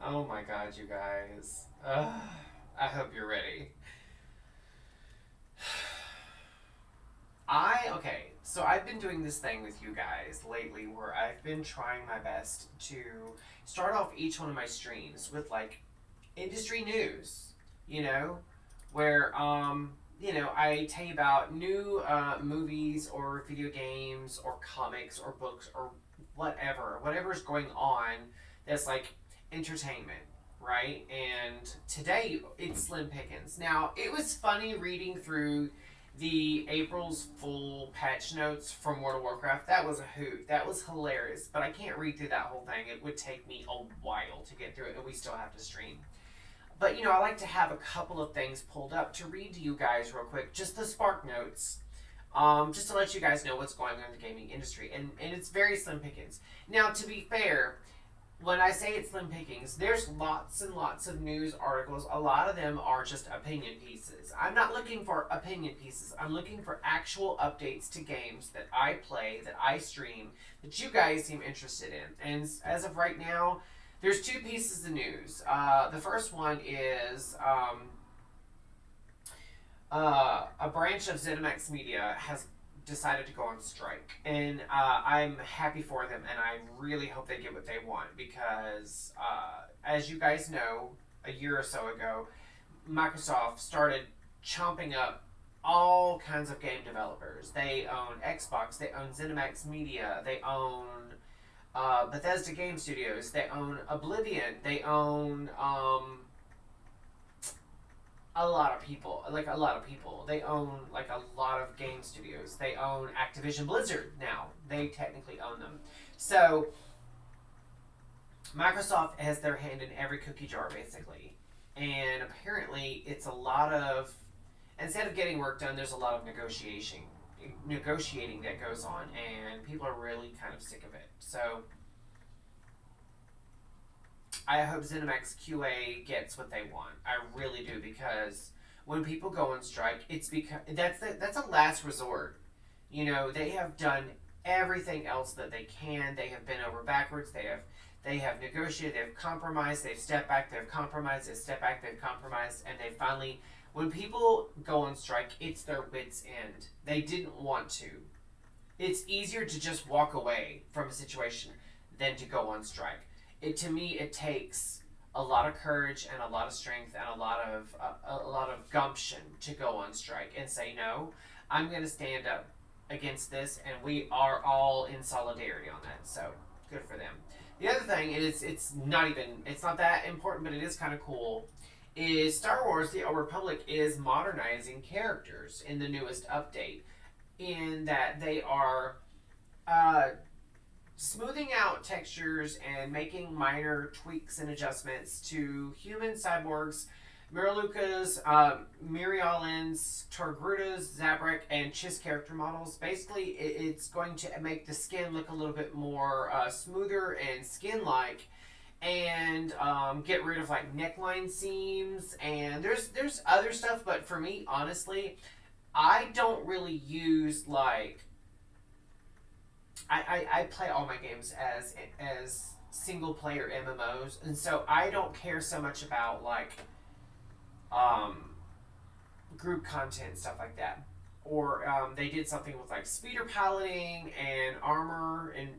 Oh my god, you guys. I hope you're ready. So I've been doing this thing with you guys lately where I've been trying my best to start off each one of my streams with like industry news, you know, where I tell you about new movies or video games or comics or books or whatever's going on that's like entertainment, right? And today it's Slim Pickens. Now, it was funny reading through the April's Fool patch notes from World of Warcraft. That was a hoot. That was hilarious. But I can't read through that whole thing. It would take me a while to get through it, and we still have to stream. But I like to have a couple of things pulled up to read to you guys real quick, just the spark notes, just to let you guys know what's going on in the gaming industry, and it's very slim pickings. Now, to be fair, when I say it's slim pickings, there's lots and lots of news articles. A lot of them are just opinion pieces. I'm not looking for opinion pieces. I'm looking for actual updates to games that I play, that I stream, that you guys seem interested in. And as of right now, there's two pieces of news. The first one is a branch of ZeniMax Media has decided to go on strike, and I'm happy for them, and I really hope they get what they want because, as you guys know, a year or so ago, Microsoft started chomping up all kinds of game developers. They own Xbox, they own ZeniMax Media, they own Bethesda Game Studios, they own Oblivion, they own a lot of people, like a lot of people. They own like a lot of game studios. They own Activision Blizzard now. They technically own them. So Microsoft has their hand in every cookie jar basically. And apparently it's a lot of, instead of getting work done, there's a lot of negotiating that goes on, and people are really kind of sick of it. So I hope ZeniMax QA gets what they want. I really do, because when people go on strike, it's because that's a last resort. They have done everything else that they can. They have bent over backwards. They have negotiated. They've compromised. They've stepped back. They've compromised. They've stepped back. They've compromised, and they finally. When people go on strike, it's their wits' end. They didn't want to. It's easier to just walk away from a situation than to go on strike. To me, it takes a lot of courage and a lot of strength and a lot of gumption to go on strike and say, no, I'm going to stand up against this, and we are all in solidarity on that. So good for them. The other thing is, it's not that important, but it is kind of cool, is Star Wars The Old Republic is modernizing characters in the newest update, in that they are smoothing out textures and making minor tweaks and adjustments to human cyborgs, Miralukas, Mirialins, Torgrutas, Zabrak, and Chiss character models. Basically, it's going to make the skin look a little bit more smoother and skin-like, and get rid of like neckline seams. And there's other stuff, but for me, honestly, I don't really use like. I play all my games as single player MMOs, and so I don't care so much about like group content and stuff like that. Or they did something with like speeder piloting and armor and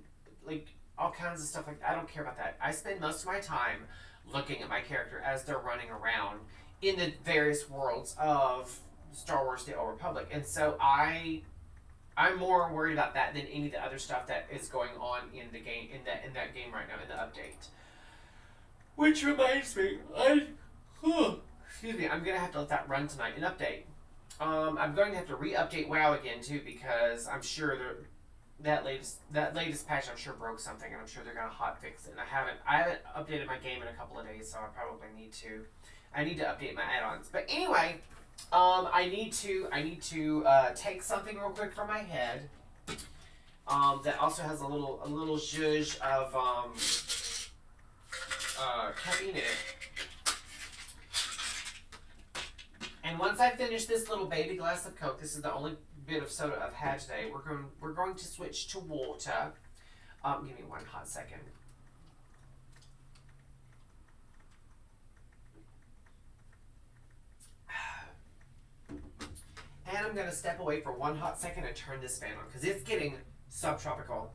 like all kinds of stuff like that. I don't care about that. I spend most of my time looking at my character as they're running around in the various worlds of Star Wars: The Old Republic, and so I'm more worried about that than any of the other stuff that is going on in the game, in that game right now, in the update. Which reminds me, excuse me, I'm gonna have to let that run tonight. An update. I'm going to have to re-update WoW again too, because I'm sure that latest patch I'm sure broke something, and I'm sure they're gonna hot fix it. And I haven't updated my game in a couple of days, so I probably need to. I need to update my add-ons. But anyway. I need to take something real quick from my head. That also has a little zhuzh of caffeine in it. And once I finish this little baby glass of Coke, this is the only bit of soda I've had today. We're going to switch to water. Give me one hot second. And I'm going to step away for one hot second and turn this fan on because it's getting subtropical.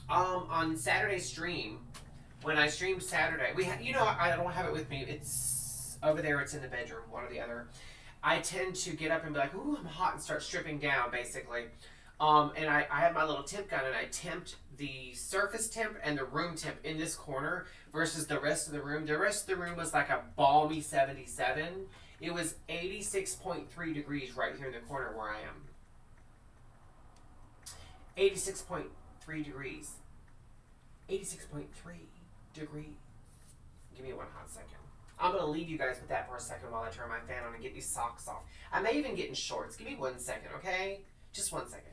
On Saturday's stream, when I streamed Saturday, I don't have it with me. It's over there. It's in the bedroom, one or the other. I tend to get up and be like, "Ooh, I'm hot," and start stripping down, basically. And I have my little temp gun, and I temped the surface temp and the room temp in this corner versus the rest of the room. The rest of the room was like a balmy 77. It was 86.3 degrees right here in the corner where I am. 86.3 degrees. 86.3 degrees. Give me one hot second. I'm going to leave you guys with that for a second while I turn my fan on and get these socks off. I may even get in shorts. Give me 1 second, okay? Just 1 second.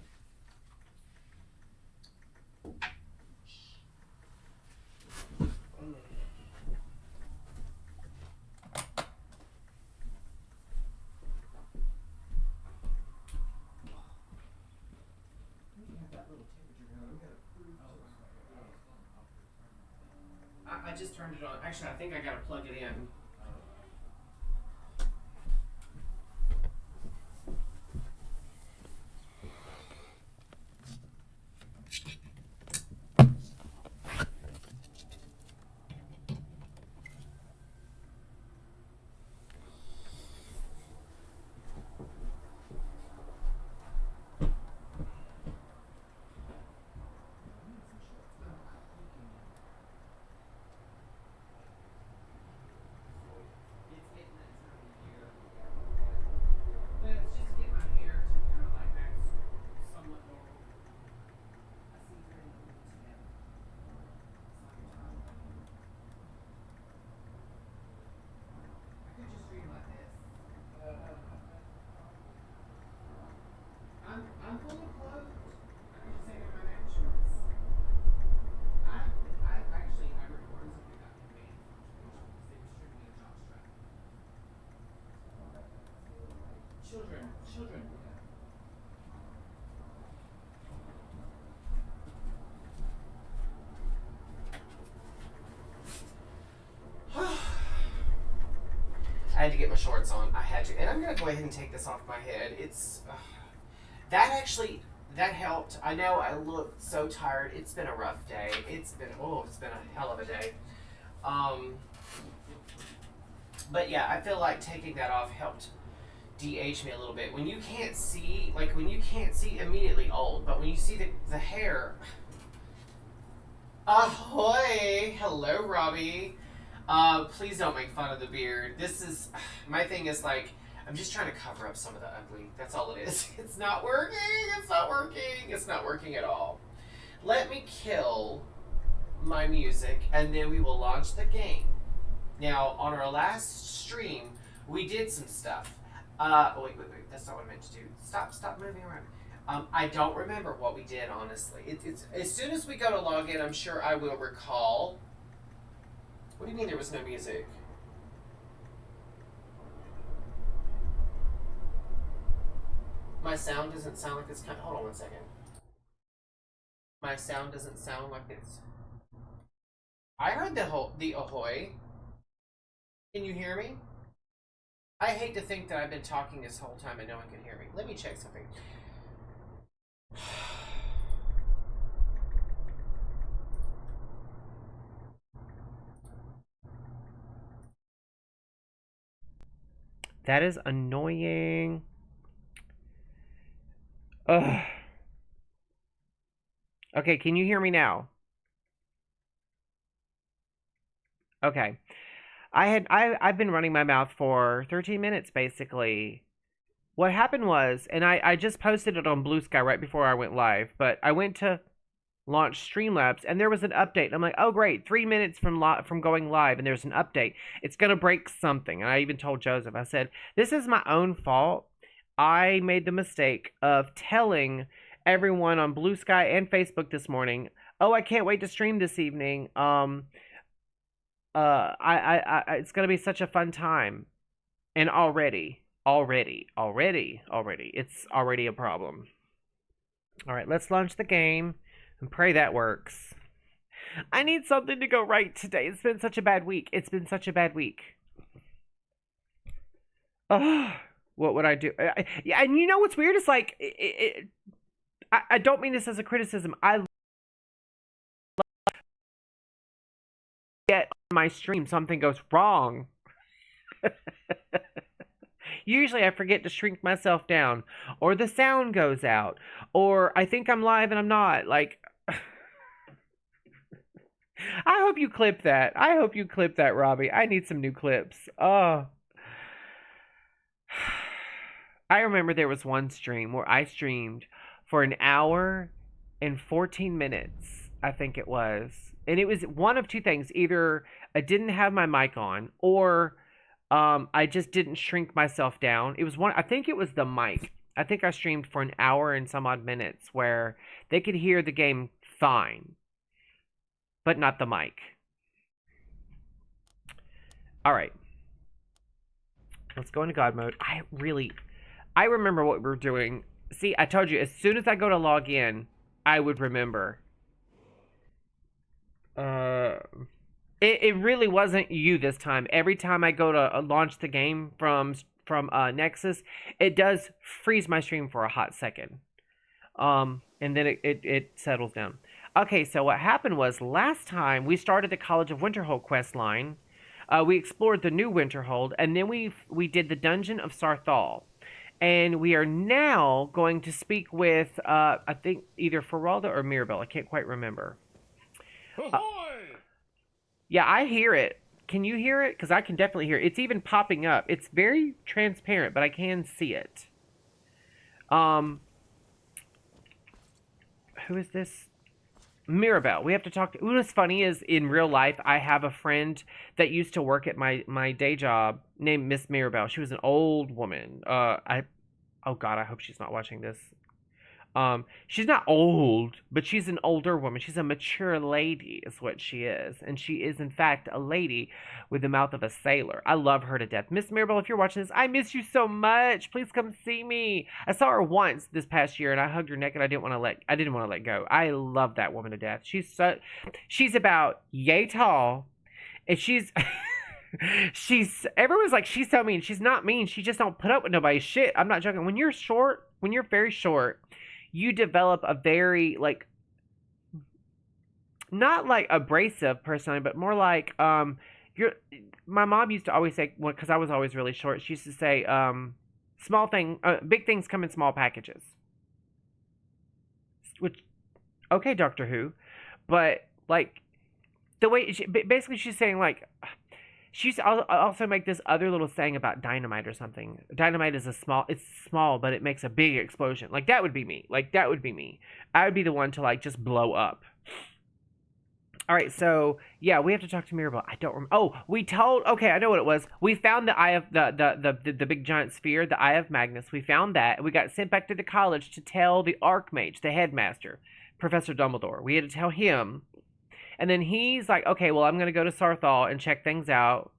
I just turned it on. Actually, I think I gotta plug it in. I'm fully clothed. I could just take off my man shorts. I recorded something about campaign because they were stripping a jock strap. Children. I had to get my shorts on. I had to, and I'm gonna go ahead and take this off my head. It's that helped. I know I looked so tired. It's been a rough day. It's been a hell of a day. But yeah, I feel like taking that off helped de-age me a little bit. When you can't see immediately old, but when you see the hair. Ahoy! Hello, Robbie. Please don't make fun of the beard. My thing is like, I'm just trying to cover up some of the ugly. That's all it is. It's not working. It's not working at all. Let me kill my music and then we will launch the game. Now, on our last stream, we did some stuff. Wait. That's not what I meant to do. Stop moving around. I don't remember what we did, honestly. It's as soon as we go to log in, I'm sure I will recall. What do you mean there was no music? My sound doesn't sound like it's hold on 1 second. My sound doesn't sound like it's. I heard the ahoy. Can you hear me? I hate to think that I've been talking this whole time and no one can hear me. Let me check something. That is annoying. Ugh. Okay, can you hear me now? Okay. I've been running my mouth for 13 minutes basically. What happened was, and I just posted it on Blue Sky right before I went live, but I went to launch Streamlabs and there was an update. I'm like, oh great, 3 minutes from going live and there's an update. It's gonna break something. And I even told Joseph, I said, this is my own fault. I made the mistake of telling everyone on Blue Sky and Facebook this morning, oh, I can't wait to stream this evening. It's gonna be such a fun time, and already, it's already a problem. All right, let's launch the game and pray that works. I need something to go right today. It's been such a bad week. Ugh. What would I do? Yeah, and you know what's weird? It's like, I don't mean this as a criticism. I get on my stream something goes wrong. Usually I forget to shrink myself down, or the sound goes out, or I think I'm live and I'm not. Like, I hope you clip that. I hope you clip that, Robbie. I need some new clips. Oh. I remember there was one stream where I streamed for an hour and 14 minutes, I think it was. And it was one of two things. Either I didn't have my mic on, or I just didn't shrink myself down. It was one, I think it was the mic. I think I streamed for an hour and some odd minutes where they could hear the game fine, but not the mic. All right. Let's go into God mode. I remember what we were doing. See, I told you, as soon as I go to log in, I would remember. It really wasn't you this time. Every time I go to launch the game from Nexus, it does freeze my stream for a hot second. And then it settles down. Okay, so what happened was last time we started the College of Winterhold quest line. We explored the new Winterhold, and then we did the Dungeon of Sarthal. And we are now going to speak with, I think, either Feralda or Mirabelle. I can't quite remember. Yeah, I hear it. Can you hear it? Because I can definitely hear it. It's even popping up. It's very transparent, but I can see it. Who is this? Mirabelle. We have to talk to... What's funny is, in real life, I have a friend that used to work at my day job named Miss Mirabelle. She was an old woman. Oh God, I hope she's not watching this. She's not old, but she's an older woman. She's a mature lady is what she is. And she is, in fact, a lady with the mouth of a sailor. I love her to death. Miss Mirabelle, if you're watching this, I miss you so much. Please come see me. I saw her once this past year, and I hugged her neck, and I didn't want to let go. I love that woman to death. She's about yay tall, and she's... everyone's like, she's so mean. She's not mean. She just don't put up with nobody's shit. I'm not joking. When you're very short, you develop a very, like, not like abrasive personality, but more like, my mom used to always say, well, because I was always really short, she used to say, big things come in small packages. Which, okay, Doctor Who, but, like, the way, basically she's saying, like, she's also make this other little saying about dynamite or something. Dynamite is it's small, but it makes a big explosion. Like, that would be me. I would be the one to, like, just blow up. All right, so, yeah, we have to talk to Mirabelle. I don't remember. Oh, okay, I know what it was. We found the eye of, the big giant sphere, the Eye of Magnus. We found that. We got sent back to the college to tell the Archmage, the headmaster, Professor Dumbledore. We had to tell him. And then he's like, okay, well, I'm going to go to Sarthal and check things out.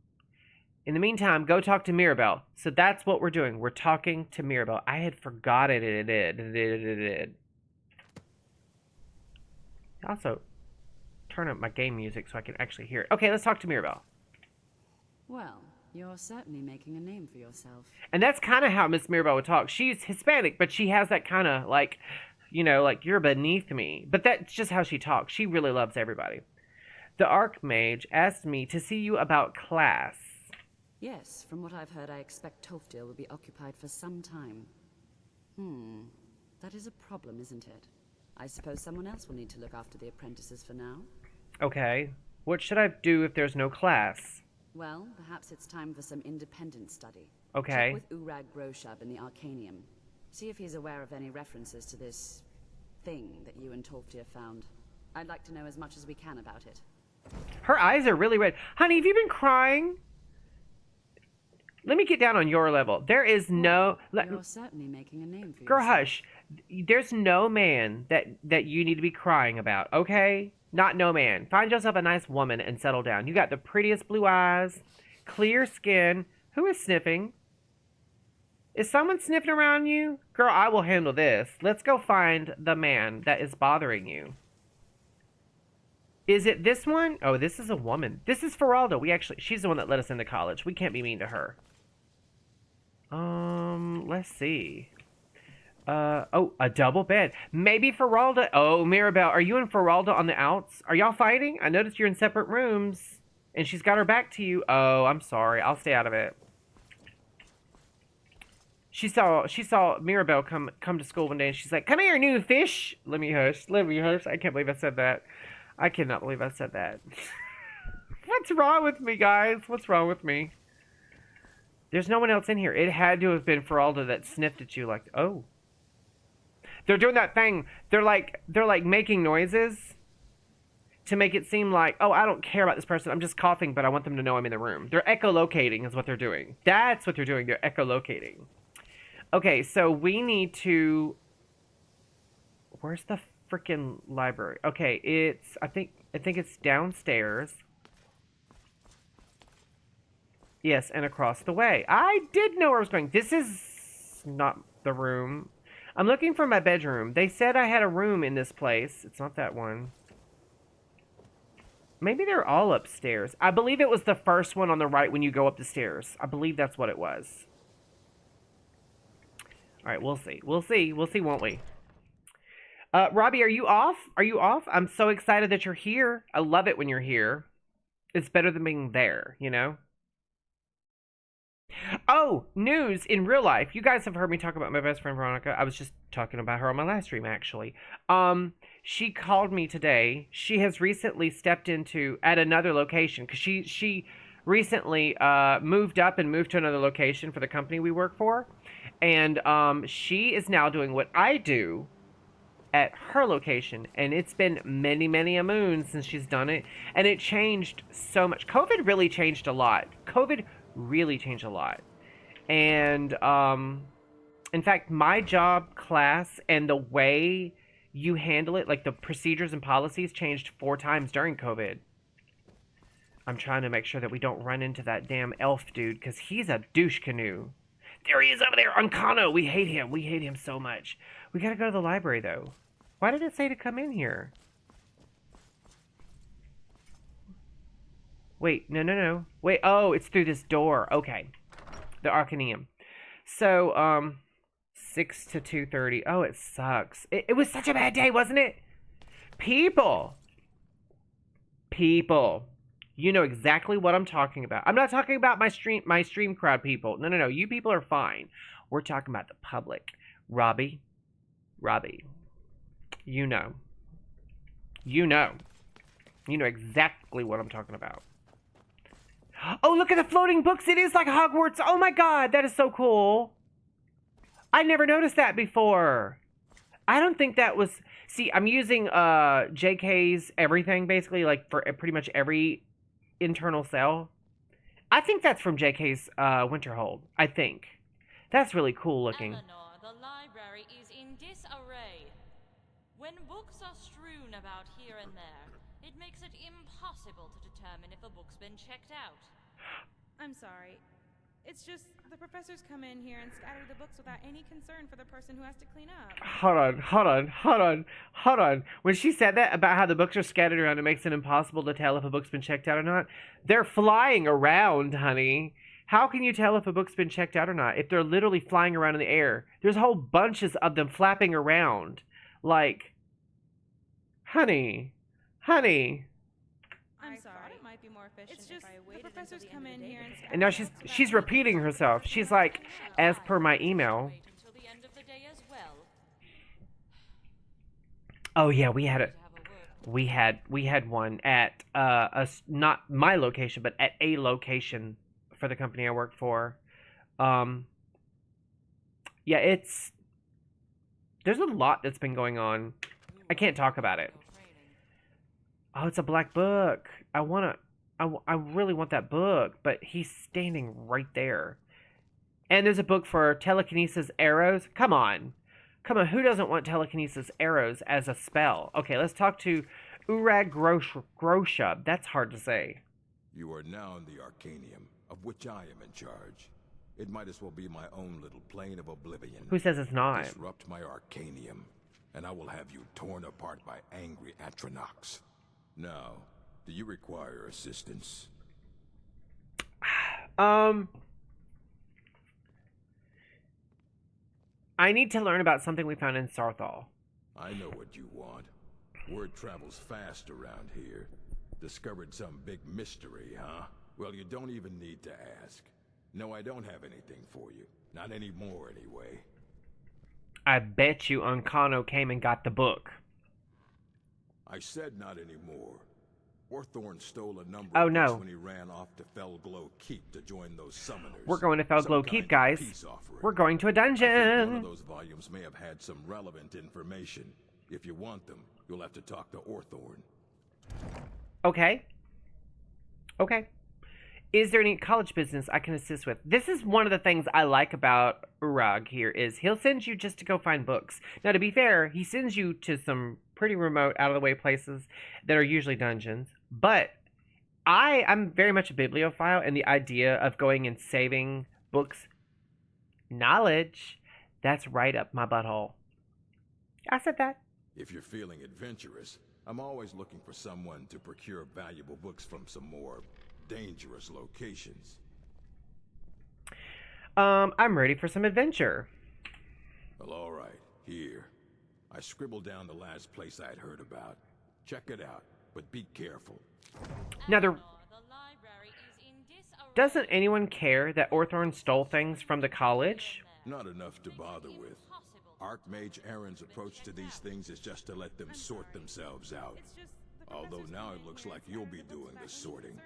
In the meantime, go talk to Mirabelle. So that's what we're doing. We're talking to Mirabelle. I had forgotten it. Also, turn up my game music so I can actually hear it. Okay, let's talk to Mirabelle. Well, you're certainly making a name for yourself. And that's kind of how Miss Mirabelle would talk. She's Hispanic, but she has that kind of, like, you know, like, you're beneath me. But that's just how she talks. She really loves everybody. The Archmage asked me to see you about class. Yes, from what I've heard, I expect Tofdil will be occupied for some time. That is a problem, isn't it? I suppose someone else will need to look after the apprentices for now. Okay. What should I do if there's no class? Well, perhaps it's time for some independent study. Okay. Check with Urag Groshab in the Arcanium. See if he's aware of any references to this thing that you and Tofdir found. I'd like to know as much as we can about it. Her eyes are really red. Honey, have you been crying? Let me get down on your level. There is no... You're certainly making a name for yourself. Girl, hush. There's no man that you need to be crying about, okay? Not no man. Find yourself a nice woman and settle down. You got the prettiest blue eyes, clear skin. Who is sniffing? Is someone sniffing around you? Girl, I will handle this. Let's go find the man that is bothering you. Is it this one? Oh, this is a woman. This is Feralda. She's the one that let us into college. We can't be mean to her. Let's see. Oh, a double bed. Maybe Feralda. Oh, Mirabelle, are you and Feralda on the outs? Are y'all fighting? I noticed you're in separate rooms. And she's got her back to you. Oh, I'm sorry. I'll stay out of it. She saw Mirabelle come to school one day and she's like, "Come here, new fish." Let me hush. Let me hush. I can't believe I said that. I cannot believe I said that. What's wrong with me, guys? What's wrong with me? There's no one else in here. It had to have been Feralda that sniffed at you like, oh. They're doing that thing. They're like making noises to make it seem like, oh, I don't care about this person. I'm just coughing, but I want them to know I'm in the room. They're echolocating is what they're doing. That's what they're doing. They're echolocating. Okay, so we need to... Where's the freaking library? Okay, it's... I think it's downstairs. Yes, and across the way. I did know where I was going. This is not the room. I'm looking for my bedroom. They said I had a room in this place. It's not that one. Maybe they're all upstairs. I believe it was the first one on the right when you go up the stairs. I believe that's what it was. Alright, we'll see. We'll see. We'll see, won't we? Robbie, are you off? Are you off? I'm so excited that you're here. I love it when you're here. It's better than being there, you know? Oh, news in real life. You guys have heard me talk about my best friend Veronica. I was just talking about her on my last stream, actually. She called me today. She has recently stepped into at another location because she recently moved up and moved to another location for the company we work for, and she is now doing what I do at her location, and it's been many a moon since she's done it, and it changed so much. COVID really changed a lot. COVID really changed a lot. And in fact, my job class and the way you handle it, like the procedures and policies, changed 4 times during COVID. I'm trying to make sure that we don't run into that damn elf dude, because he's a douche canoe. There he is over there, Uncano. We hate him. We hate him so much. We gotta go to the library, though. Why did it say to come in here? Wait, no. Wait, oh, it's through this door. Okay. The Arcaneum. So, 6 to 2:30. Oh, it sucks. It was such a bad day, wasn't it? People. You know exactly what I'm talking about. I'm not talking about my stream crowd people. No. You people are fine. We're talking about the public. Robbie. You know. You know exactly what I'm talking about. Oh, look at the floating books. It is like Hogwarts. Oh my god, that is so cool. I never noticed that before. I don't think that was... See, I'm using JK's everything, basically, like for pretty much every internal cell. I think that's from JK's Winterhold. I think. That's really cool looking. Eleanor, the library is in disarray. When books are strewn about here and there, it makes it impossible to determine if a book's been checked out. I'm sorry. It's just the professors come in here and scatter the books without any concern for the person who has to clean up. Hold on. When she said that about how the books are scattered around, it makes it impossible to tell if a book's been checked out or not. They're flying around, honey. How can you tell if a book's been checked out or not if they're literally flying around in the air? There's whole bunches of them flapping around. Like, honey. I'm sorry. It might be more efficient. It's just the professors come in here And now she's repeating herself. She's like, as per my email. Wait until the end of the day as well. Oh yeah, we had one at not my location, but at a location for the company I work for. Yeah, there's a lot that's been going on. I can't talk about it. Oh, it's a black book. I really want that book, but he's standing right there. And there's a book for telekinesis arrows. Come on, who doesn't want telekinesis arrows as a spell? Okay, let's talk to Urag Groshub. That's hard to say. You are now in the Arcanium, of which I am in charge. It might as well be my own little plane of oblivion. Who says it's not? Disrupt my Arcanium, and I will have you torn apart by angry Atronachs. Now, do you require assistance? I need to learn about something we found in Sarthal. I know what you want. Word travels fast around here. Discovered some big mystery, huh? Well, you don't even need to ask. No, I don't have anything for you. Not anymore, anyway. I bet you Uncano came and got the book. I said not anymore. Orthorn stole a number Oh, of no. books when he ran off to Felglow Keep to join those summoners. We're going to Felglow Some Keep, kind of guys. peace offering. We're going to a I think one of dungeon. those volumes may have had some relevant information. If you want them, you'll have to talk to Orthorn. Okay. Okay. Is there any college business I can assist with? This is one of the things I like about Urag here is he'll send you just to go find books. Now, to be fair, he sends you to some pretty remote, out-of-the-way places that are usually dungeons. But I'm very much a bibliophile, and the idea of going and saving books, knowledge, that's right up my butthole. I said that. If you're feeling adventurous, I'm always looking for someone to procure valuable books from some more dangerous locations. I'm ready for some adventure. Well, all right. Here. I scribbled down the last place I'd heard about. Check it out, but be careful. Now, The library is in disarray. doesn't anyone care that Orthorn stole things from the college? Not enough to bother with. Archmage Aaron's approach to these things is just to let them sort themselves out. Although now it looks like you'll be doing the sorting.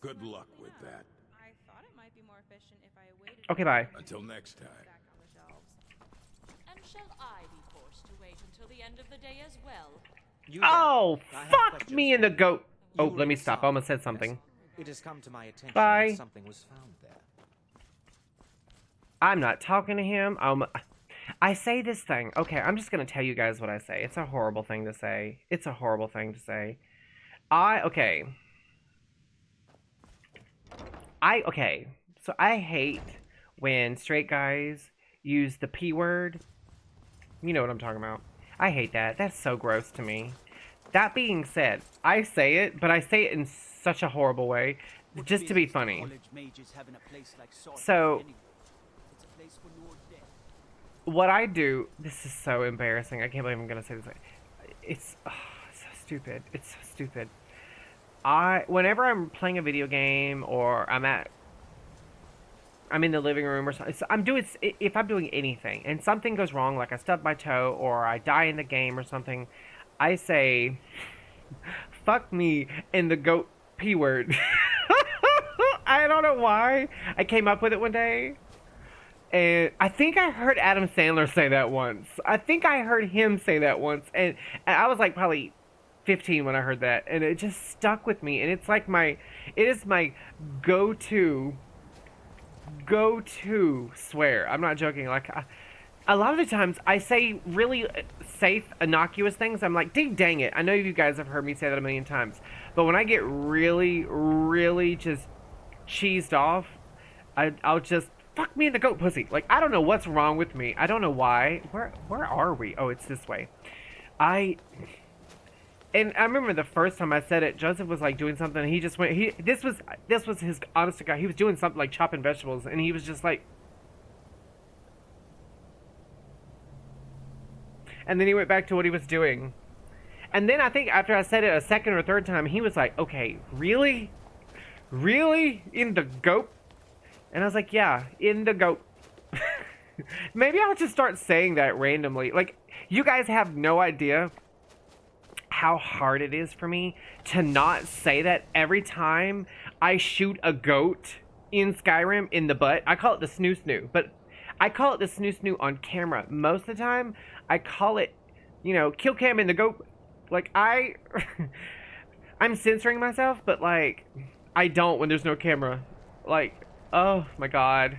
Good luck with that. I thought it might be more efficient if I waited. Okay, bye. Until next time. Back on the shelves. And shall I be forced to wait until the end of the day as well? Oh, fuck me in the goat. Oh, let me stop. I almost said something. It has come to my attention Bye. that something was found there. I'm not talking to him. I say this thing. Okay, I'm just going to tell you guys what I say. It's a horrible thing to say. It's a horrible thing to say. Okay. So I hate when straight guys use the P word. You know what I'm talking about. I hate that. That's so gross to me. That being said, I say it, but I say it in such a horrible way, just to be funny. So, what I do, this is so embarrassing. I can't believe I'm going to say this. It's so stupid. It's so stupid. Whenever I'm playing a video game or I'm in the living room or something, if I'm doing anything and something goes wrong, like I stub my toe or I die in the game or something, I say, fuck me and the goat P word. I don't know why. I came up with it one day. And I think I heard Adam Sandler say that once. I think I heard him say that once. And I was like probably 15 when I heard that. And it just stuck with me. And it's like it is my go-to swear. I'm not joking. Like, a lot of the times I say really safe, innocuous things. I'm like, dang it. I know you guys have heard me say that a million times. But when I get really, really just cheesed off, I'll just, fuck me in the goat pussy. Like, I don't know what's wrong with me. I don't know why. Where are we? Oh, it's this way. And I remember the first time I said it, Joseph was like doing something. And he just went. This was his honest to God. He was doing something like chopping vegetables, and he was just like. And then he went back to what he was doing. And then I think after I said it a second or third time, he was like, "Okay, really, really in the goat?" And I was like, "Yeah, in the goat." Maybe I'll just start saying that randomly. Like, you guys have no idea how hard it is for me to not say that every time I shoot a goat in Skyrim in the butt. I call it the snoo-snoo, but I call it the snoo-snoo on camera. Most of the time, I call it, kill cam in the goat. Like, I'm censoring myself, but, like, I don't when there's no camera. Like, oh my God.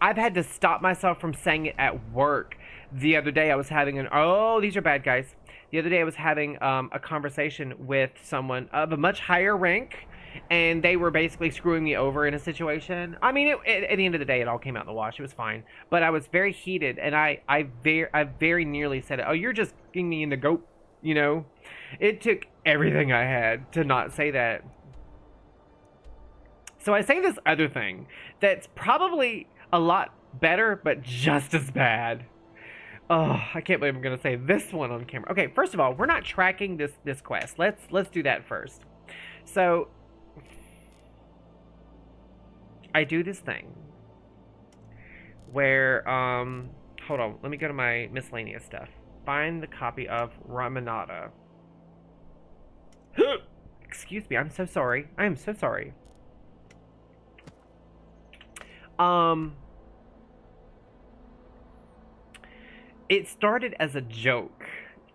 I've had to stop myself from saying it at work. The other day I was having these are bad guys. The other day I was having a conversation with someone of a much higher rank, and they were basically screwing me over in a situation. I mean, at the end of the day, it all came out in the wash. It was fine. But I was very heated, and I very nearly said it. Oh, you're just getting me in the goat, It took everything I had to not say that. So I say this other thing that's probably a lot better, but just as bad. Oh, I can't believe I'm gonna say this one on camera. Okay, first of all, we're not tracking this quest. Let's do that first. So I do this thing where hold on, let me go to my miscellaneous stuff. Find the copy of Ramanada. Excuse me, I'm so sorry. I am so sorry. It started as a joke.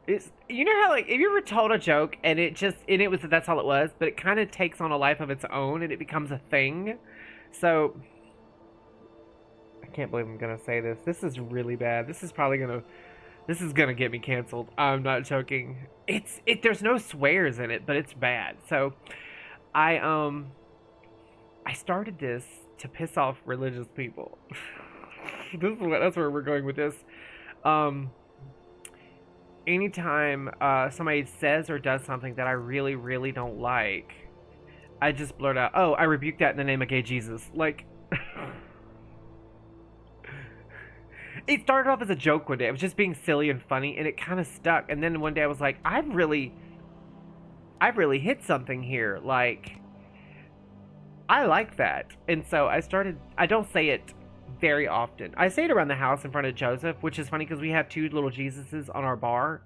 It's, you know how, like, have you ever told a joke and it was that's all it was, but it kind of takes on a life of its own and it becomes a thing. So I can't believe I'm gonna say this. This is really bad. This is gonna get me canceled. I'm not joking. There's no swears in it, but it's bad. So I started this to piss off religious people. That's where we're going with this. Anytime somebody says or does something that I really, really don't like, I just blurt out, "Oh, I rebuke that in the name of gay Jesus." Like, it started off as a joke one day. It was just being silly and funny, and it kind of stuck. And then one day I was like, I've really hit something here. Like, I like that. And so I don't say it very often. I say it around the house in front of Joseph, which is funny because we have 2 little Jesuses on our bar.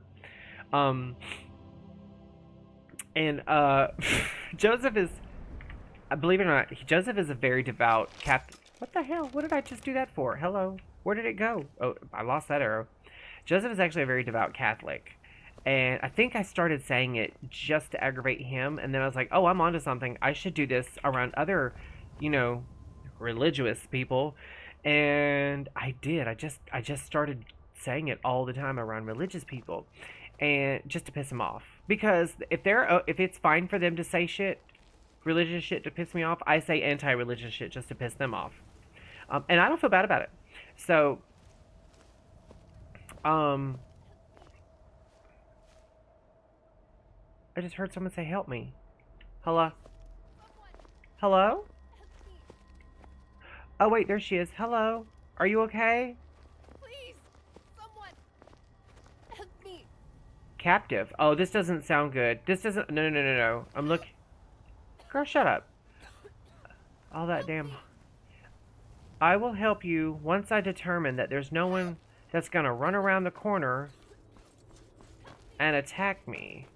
Joseph is, believe it or not, Joseph is a very devout Catholic. What the hell? What did I just do that for? Hello? Where did it go? Oh, I lost that arrow. Joseph is actually a very devout Catholic. And I think I started saying it just to aggravate him. And then I was like, oh, I'm onto something. I should do this around other, religious people. And I did. I just started saying it all the time around religious people, and just to piss them off. Because if it's fine for them to say shit, religious shit to piss me off, I say anti-religious shit just to piss them off. And I don't feel bad about it. So, I just heard someone say, "Help me." Hello? Hello? Oh, wait, there she is. Hello? Are you okay? Please! Someone! Help me! Captive. Oh, this doesn't sound good. This doesn't... No. I'm looking... Girl, shut up. All that damn... I will help you once I determine that there's no one that's gonna run around the corner and attack me.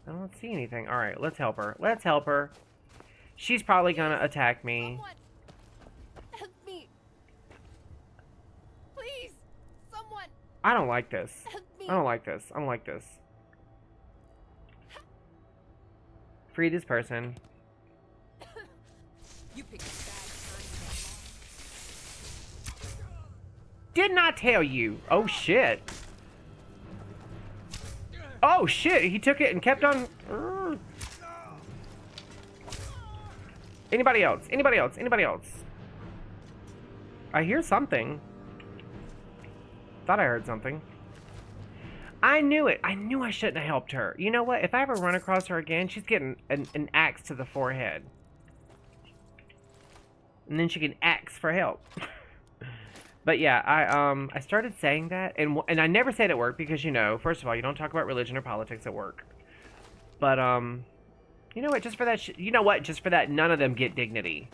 I don't see anything. Alright, let's help her. Let's help her. She's probably gonna attack me. Someone! Help me! Please! Someone! I don't like this. Help me! I don't like this. I don't like this. Free this person. You picked a bad Did not tell you. Oh, shit. Oh, shit. He took it and kept on... Anybody else? Anybody else? Anybody else? I hear something. Thought I heard something. I knew it. I knew I shouldn't have helped her. You know what? If I ever run across her again, she's getting an axe to the forehead. And then she can ask for help. But yeah, I started saying that, and I never said it at work because, first of all, you don't talk about religion or politics at work. But you know what? Just for that, Just for that, none of them get dignity.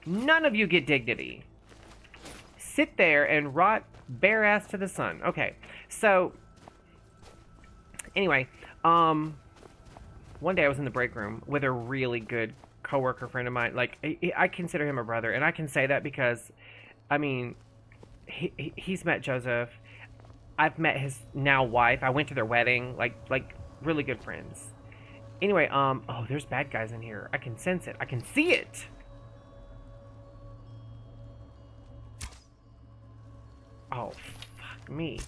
None of you get dignity. Sit there and rot bare ass to the sun. Okay, so anyway, one day I was in the break room with a really good coworker friend of mine. Like, I consider him a brother, and I can say that because, I mean, he's met Joseph. I've met his now wife. I went to their wedding. Like really good friends. Anyway, oh, there's bad guys in here. I can sense it. I can see it. Oh, fuck me.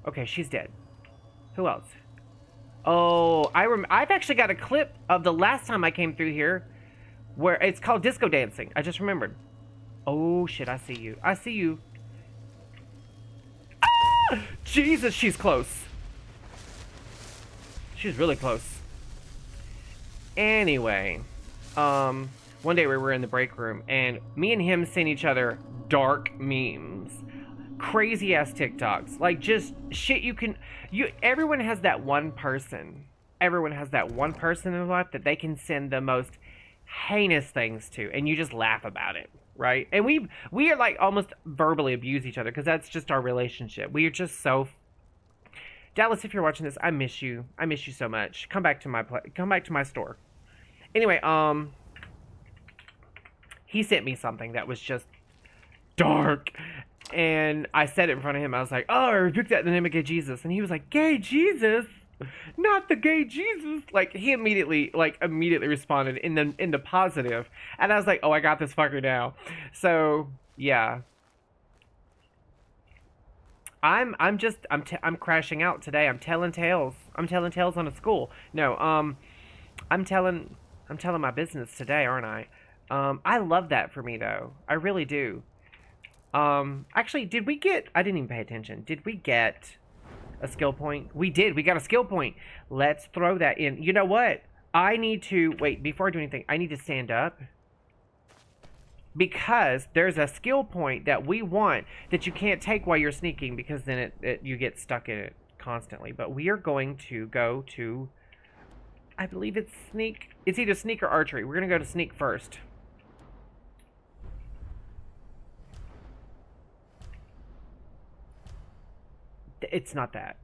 Okay, she's dead. Who else? Oh, I've actually got a clip of the last time I came through here where it's called disco dancing. I just remembered. Oh, shit, I see you. I see you. Ah! Jesus, she's close. She's really close. Anyway, one day we were in the break room, and me and him sent each other dark memes, crazy ass TikToks, like just shit everyone has that one person. Everyone has that one person in their life that they can send the most heinous things to, and you just laugh about it, right? And we are like almost verbally abuse each other because that's just our relationship. We are just so. Dallas, if you're watching this, I miss you. I miss you so much. Come back to my store. Anyway, he sent me something that was just dark, and I said it in front of him. I was like, "Oh, I rebuked that in the name of gay Jesus," and he was like, "Gay Jesus? Not the gay Jesus!" Like he immediately responded in the positive, and I was like, "Oh, I got this fucker now." So yeah, I'm crashing out today. I'm telling tales. I'm telling tales on a school. No, I'm telling my business today, aren't I? I love that for me though. I really do. Actually, I didn't even pay attention. Did we get a skill point? We did. We got a skill point. Let's throw that in. You know what? I need to wait before I do anything. I need to stand up because there's a skill point that we want that you can't take while you're sneaking because then you get stuck in it constantly. But we are going to go to, I believe it's sneak. It's either sneak or archery. We're going to go to sneak first. It's not that.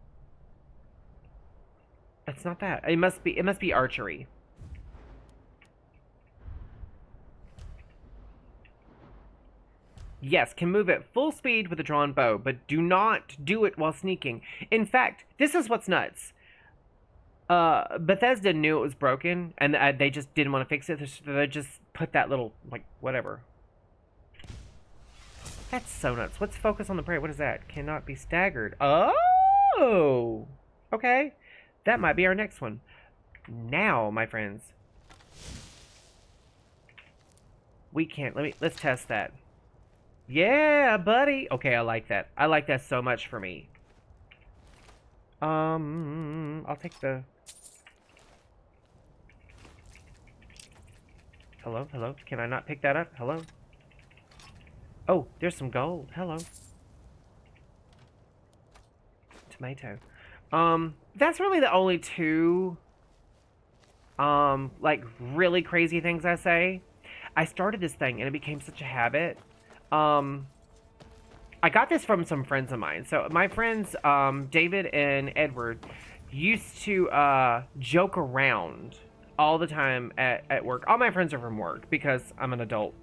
It's not that. It must be archery. Yes, can move at full speed with a drawn bow, but do not do it while sneaking. In fact, this is what's nuts. Bethesda knew it was broken, and they just didn't want to fix it, so they just put that little, like, whatever. That's so nuts. Let's focus on the prey. What is that? Cannot be staggered. Oh! Okay. That might be our next one. Now, my friends. We can't. Let's test that. Yeah, buddy. Okay, I like that. I like that so much for me. I'll take the... Hello? Can I not pick that up? Hello? Oh, there's some gold. Hello. Tomato. That's really the only two, like, really crazy things I say. I started this thing, and it became such a habit. I got this from some friends of mine. So my friends, David and Edward, used to joke around all the time at work. All my friends are from work because I'm an adult.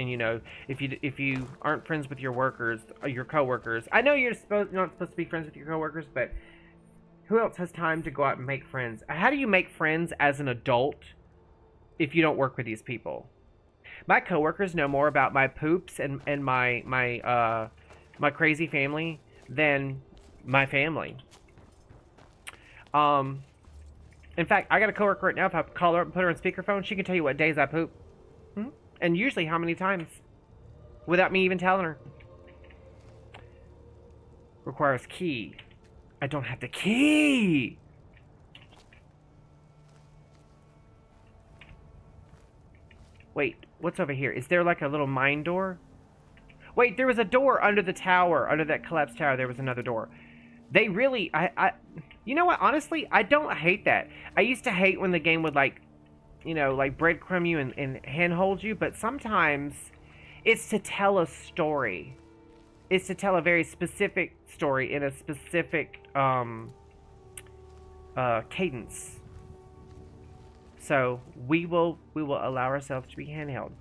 And you know, if you aren't friends with your workers or your coworkers, I know you're not supposed to be friends with your coworkers, but who else has time to go out and make friends? How do you make friends as an adult if you don't work with these people? My coworkers know more about my poops and my crazy family than my family. In fact, I got a coworker right now. If I call her up and put her on speakerphone, she can tell you what days I poop. And usually how many times. Without me even telling her. Requires key. I don't have the key! Wait, what's over here? Is there like a little mine door? Wait, there was a door under the tower. Under that collapsed tower, there was another door. They really... You know what? Honestly, I don't hate that. I used to hate when the game would, like... You know, like breadcrumb you and handhold you, but sometimes it's to tell a story. It's to tell a very specific story in a specific cadence. So we will allow ourselves to be handheld.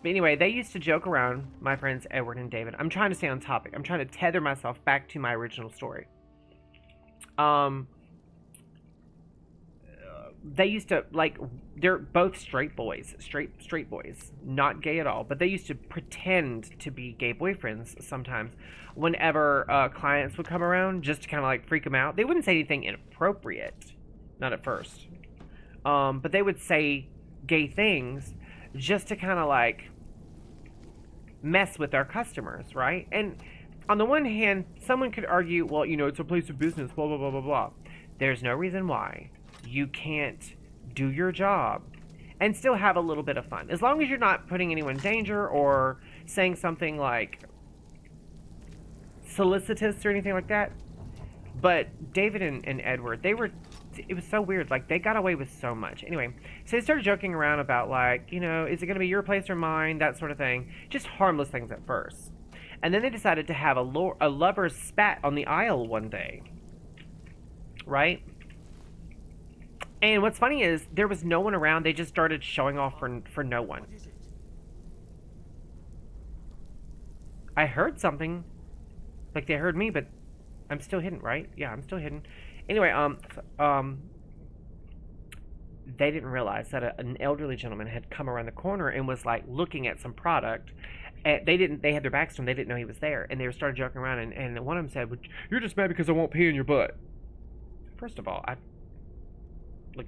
But anyway, they used to joke around, my friends Edward and David. I'm trying to stay on topic. I'm trying to tether myself back to my original story. They used to, like, they're both straight boys, straight boys, not gay at all, but they used to pretend to be gay boyfriends sometimes whenever clients would come around, just to kind of like freak them out. They wouldn't say anything inappropriate, not at first, but they would say gay things just to kind of like mess with our customers, right? And on the one hand, someone could argue, well, you know, it's a place of business, blah, blah, blah, blah, blah. There's no reason why you can't do your job and still have a little bit of fun. As long as you're not putting anyone in danger or saying something like solicitous or anything like that. But David and Edward, it was so weird. Like, they got away with so much. Anyway, so they started joking around about, like, you know, is it going to be your place or mine? That sort of thing. Just harmless things at first. And then they decided to have a lover's spat on the aisle one day. Right? And what's funny is, there was no one around. They just started showing off for no one. I heard something. Like, they heard me, but I'm still hidden, right? Yeah, I'm still hidden. Anyway, they didn't realize that an elderly gentleman had come around the corner and was, like, looking at some product. And they had their backs to him. They didn't know he was there. And they started joking around, and one of them said, "You're just mad because I won't pee in your butt." First of all,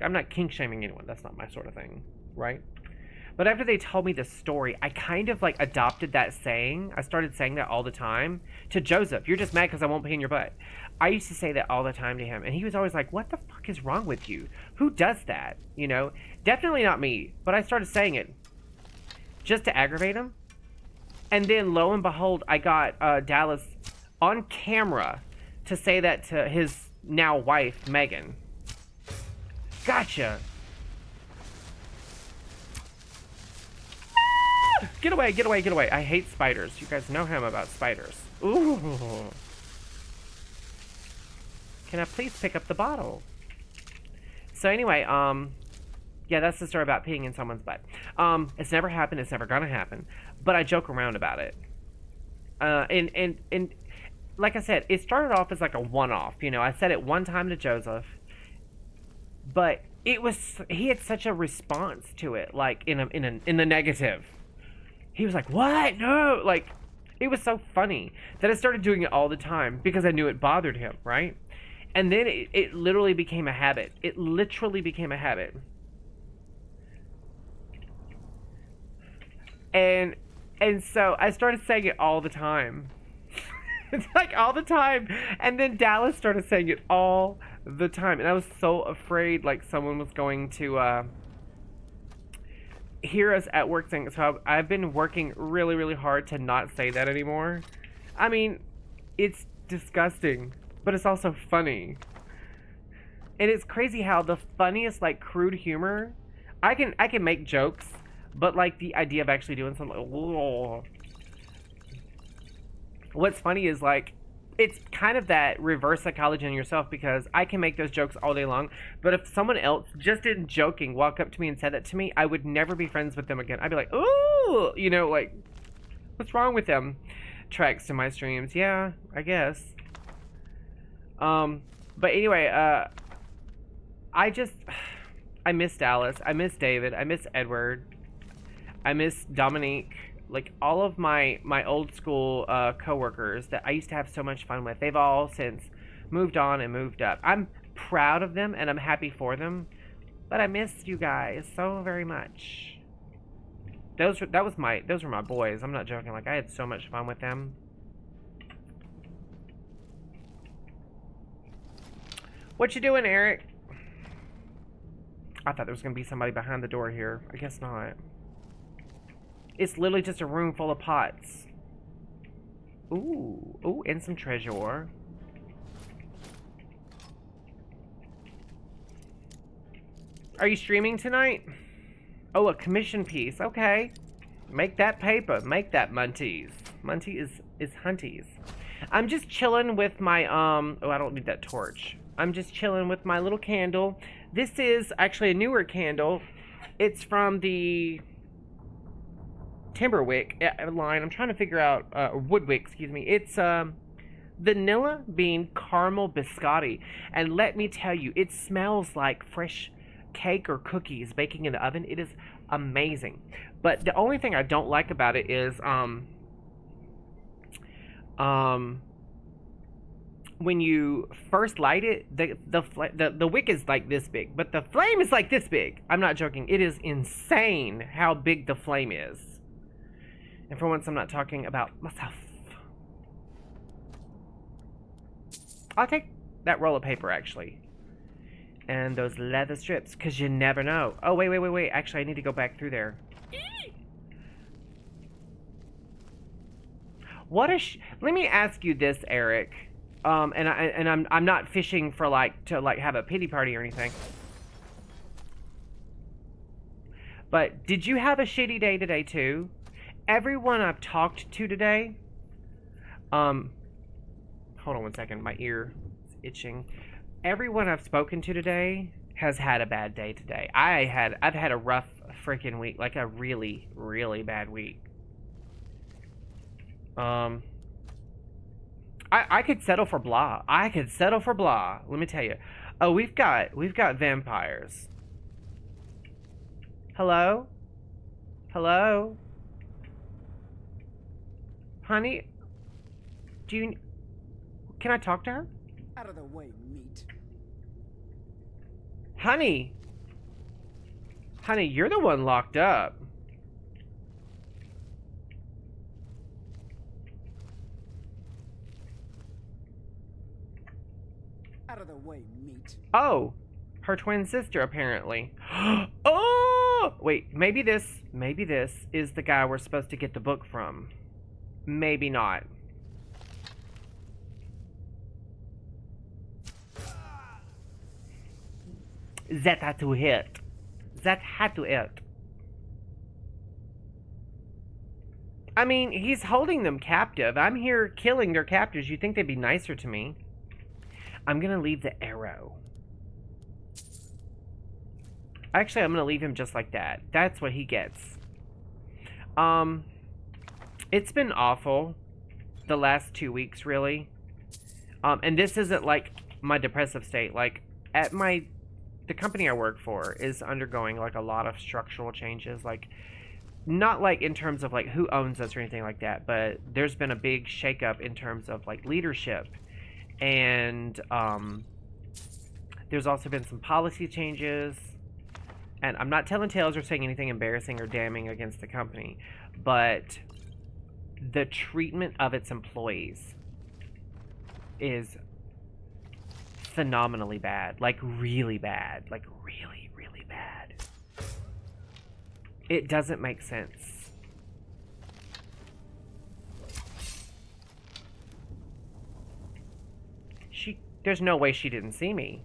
I'm not kink-shaming anyone. That's not my sort of thing, right? But after they told me the story, I kind of, like, adopted that saying. I started saying that all the time to Joseph. "You're just mad because I won't pee in your butt." I used to say that all the time to him, and he was always like, "What the fuck is wrong with you? Who does that?" You know? Definitely not me, but I started saying it just to aggravate him. And then, lo and behold, I got Dallas on camera to say that to his now wife, Megan. Gotcha. Get away, get away, get away. I hate spiders. You guys know how I'm about spiders. Ooh. Can I please pick up the bottle? So anyway, yeah, that's the story about peeing in someone's butt. It's never happened. It's never gonna happen. But I joke around about it. And like I said, it started off as like a one-off. You know, I said it one time to Joseph, but he had such a response to it, like in the negative. He was like, "What? No!" Like, it was so funny that I started doing it all the time because I knew it bothered him, right? And then it literally became a habit. It literally became a habit. And so I started saying it all the time. It's like all the time. And then Dallas started saying it all the time. And I was so afraid like someone was going to hear us at work saying. So I've been working really, really hard to not say that anymore. I mean, it's disgusting, but it's also funny. And it's crazy how the funniest, like, crude humor, I can make jokes, but like the idea of actually doing something like, whoa. What's funny is, like, it's kind of that reverse psychology in yourself, because I can make those jokes all day long, but if someone else, just in joking, walked up to me and said that to me, I would never be friends with them again. I'd be like, ooh, you know, like, what's wrong with them? Tracks to my streams. Yeah, I guess. But anyway, I miss Dallas. I miss David. I miss Edward. I miss Dominique. Like, all of my old school coworkers that I used to have so much fun with, they've all since moved on and moved up. I'm proud of them and I'm happy for them, but I miss you guys so very much. Those were my boys. I'm not joking. Like, I had so much fun with them. What you doing, Eric? I thought there was gonna be somebody behind the door here. I guess not. It's literally just a room full of pots. Ooh, and some treasure. Are you streaming tonight? Oh, a commission piece. Okay. Make that paper. Make that Munties. Muntie is Hunties. I'm just chilling with my, oh, I don't need that torch. I'm just chilling with my little candle. This is actually a newer candle. It's from the Timberwick line. I'm trying to figure out, Woodwick, excuse me. It's, vanilla bean caramel biscotti. And let me tell you, it smells like fresh cake or cookies baking in the oven. It is amazing. But the only thing I don't like about it is, when you first light it, the wick is like this big, but the flame is like this big. I'm not joking. It is insane how big the flame is. And for once, I'm not talking about myself. I'll take that roll of paper, actually. And those leather strips, because you never know. Oh, wait. Actually, I need to go back through there. Let me ask you this, Eric. I'm not fishing for to have a pity party or anything. But did you have a shitty day today too? Everyone I've talked to today, hold on one second, my ear is itching. Everyone I've spoken to today has had a bad day today. I've had a rough freaking week, like a really, really bad week. I could settle for blah. Let me tell you. Oh, we've got vampires. Hello? Hello? Honey? Can I talk to her? Out of the way, meat. Honey, you're the one locked up. Out of the way, meat. Oh, her twin sister, apparently. Oh! Wait, maybe this is the guy we're supposed to get the book from. Maybe not. That had to hit. I mean, he's holding them captive. I'm here killing their captors. You'd think they'd be nicer to me. I'm gonna leave the arrow. Actually, I'm gonna leave him just like that. That's what he gets. It's been awful the last 2 weeks, really. And this isn't like my depressive state. Like, the company I work for is undergoing like a lot of structural changes. Like, not like in terms of like who owns us or anything like that, but there's been a big shakeup in terms of like leadership. And there's also been some policy changes. And I'm not telling tales or saying anything embarrassing or damning against the company, but the treatment of its employees is phenomenally bad. Like, really bad. Like, really, really bad. It doesn't make sense. There's no way she didn't see me.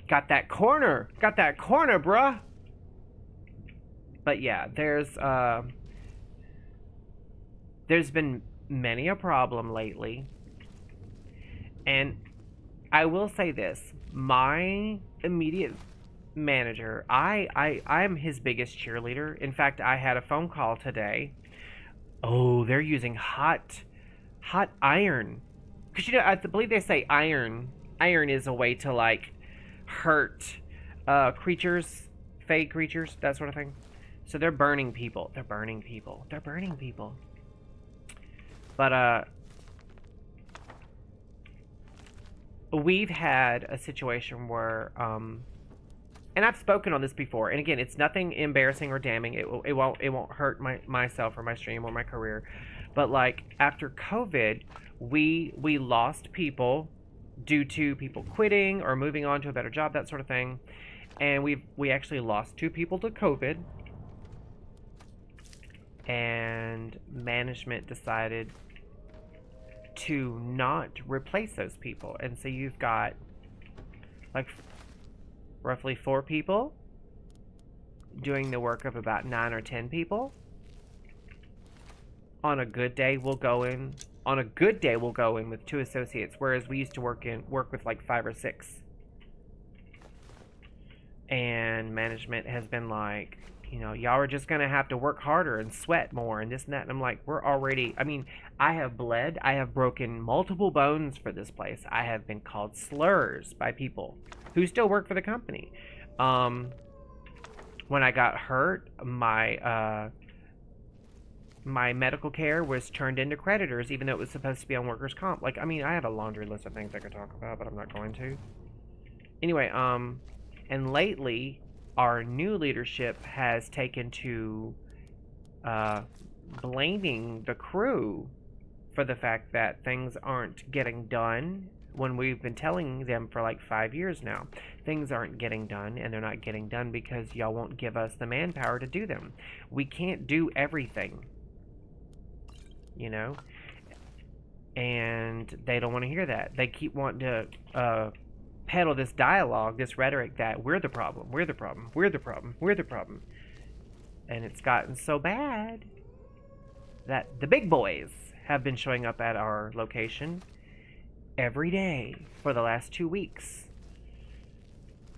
Got that corner, bruh. But yeah, there's been many a problem lately. And I will say this, my immediate manager, I'm his biggest cheerleader. In fact, I had a phone call today. Oh, they're using hot iron. Because, you know, I believe they say iron is a way to, like, hurt creatures, fake creatures, that sort of thing. So they're burning people. But, we've had a situation where, and I've spoken on this before, and again, it's nothing embarrassing or damning. It won't hurt myself or my stream or my career. But like after COVID, we lost people due to people quitting or moving on to a better job, that sort of thing. And we actually lost 2 people to COVID. And management decided to not replace those people. And so you've got like roughly 4 people doing the work of about 9 or 10 people. On a good day, we'll go in with 2 associates, whereas we used to work with like 5 or 6. And management has been like, you know, y'all are just gonna have to work harder and sweat more and this and that. And I'm like, I have bled, I have broken multiple bones for this place. I have been called slurs by people who still work for the company. When I got hurt, my medical care was turned into creditors, even though it was supposed to be on workers' comp. Like, I mean, I have a laundry list of things I could talk about, but I'm not going to. Anyway, and lately, our new leadership has taken to blaming the crew for the fact that things aren't getting done when we've been telling them for like 5 years now. Things aren't getting done, and they're not getting done because y'all won't give us the manpower to do them. We can't do everything, you know? And they don't want to hear that. They keep wanting to peddle this dialogue, this rhetoric that we're the problem, we're the problem, we're the problem, we're the problem. And it's gotten so bad that the big boys have been showing up at our location every day for the last 2 weeks.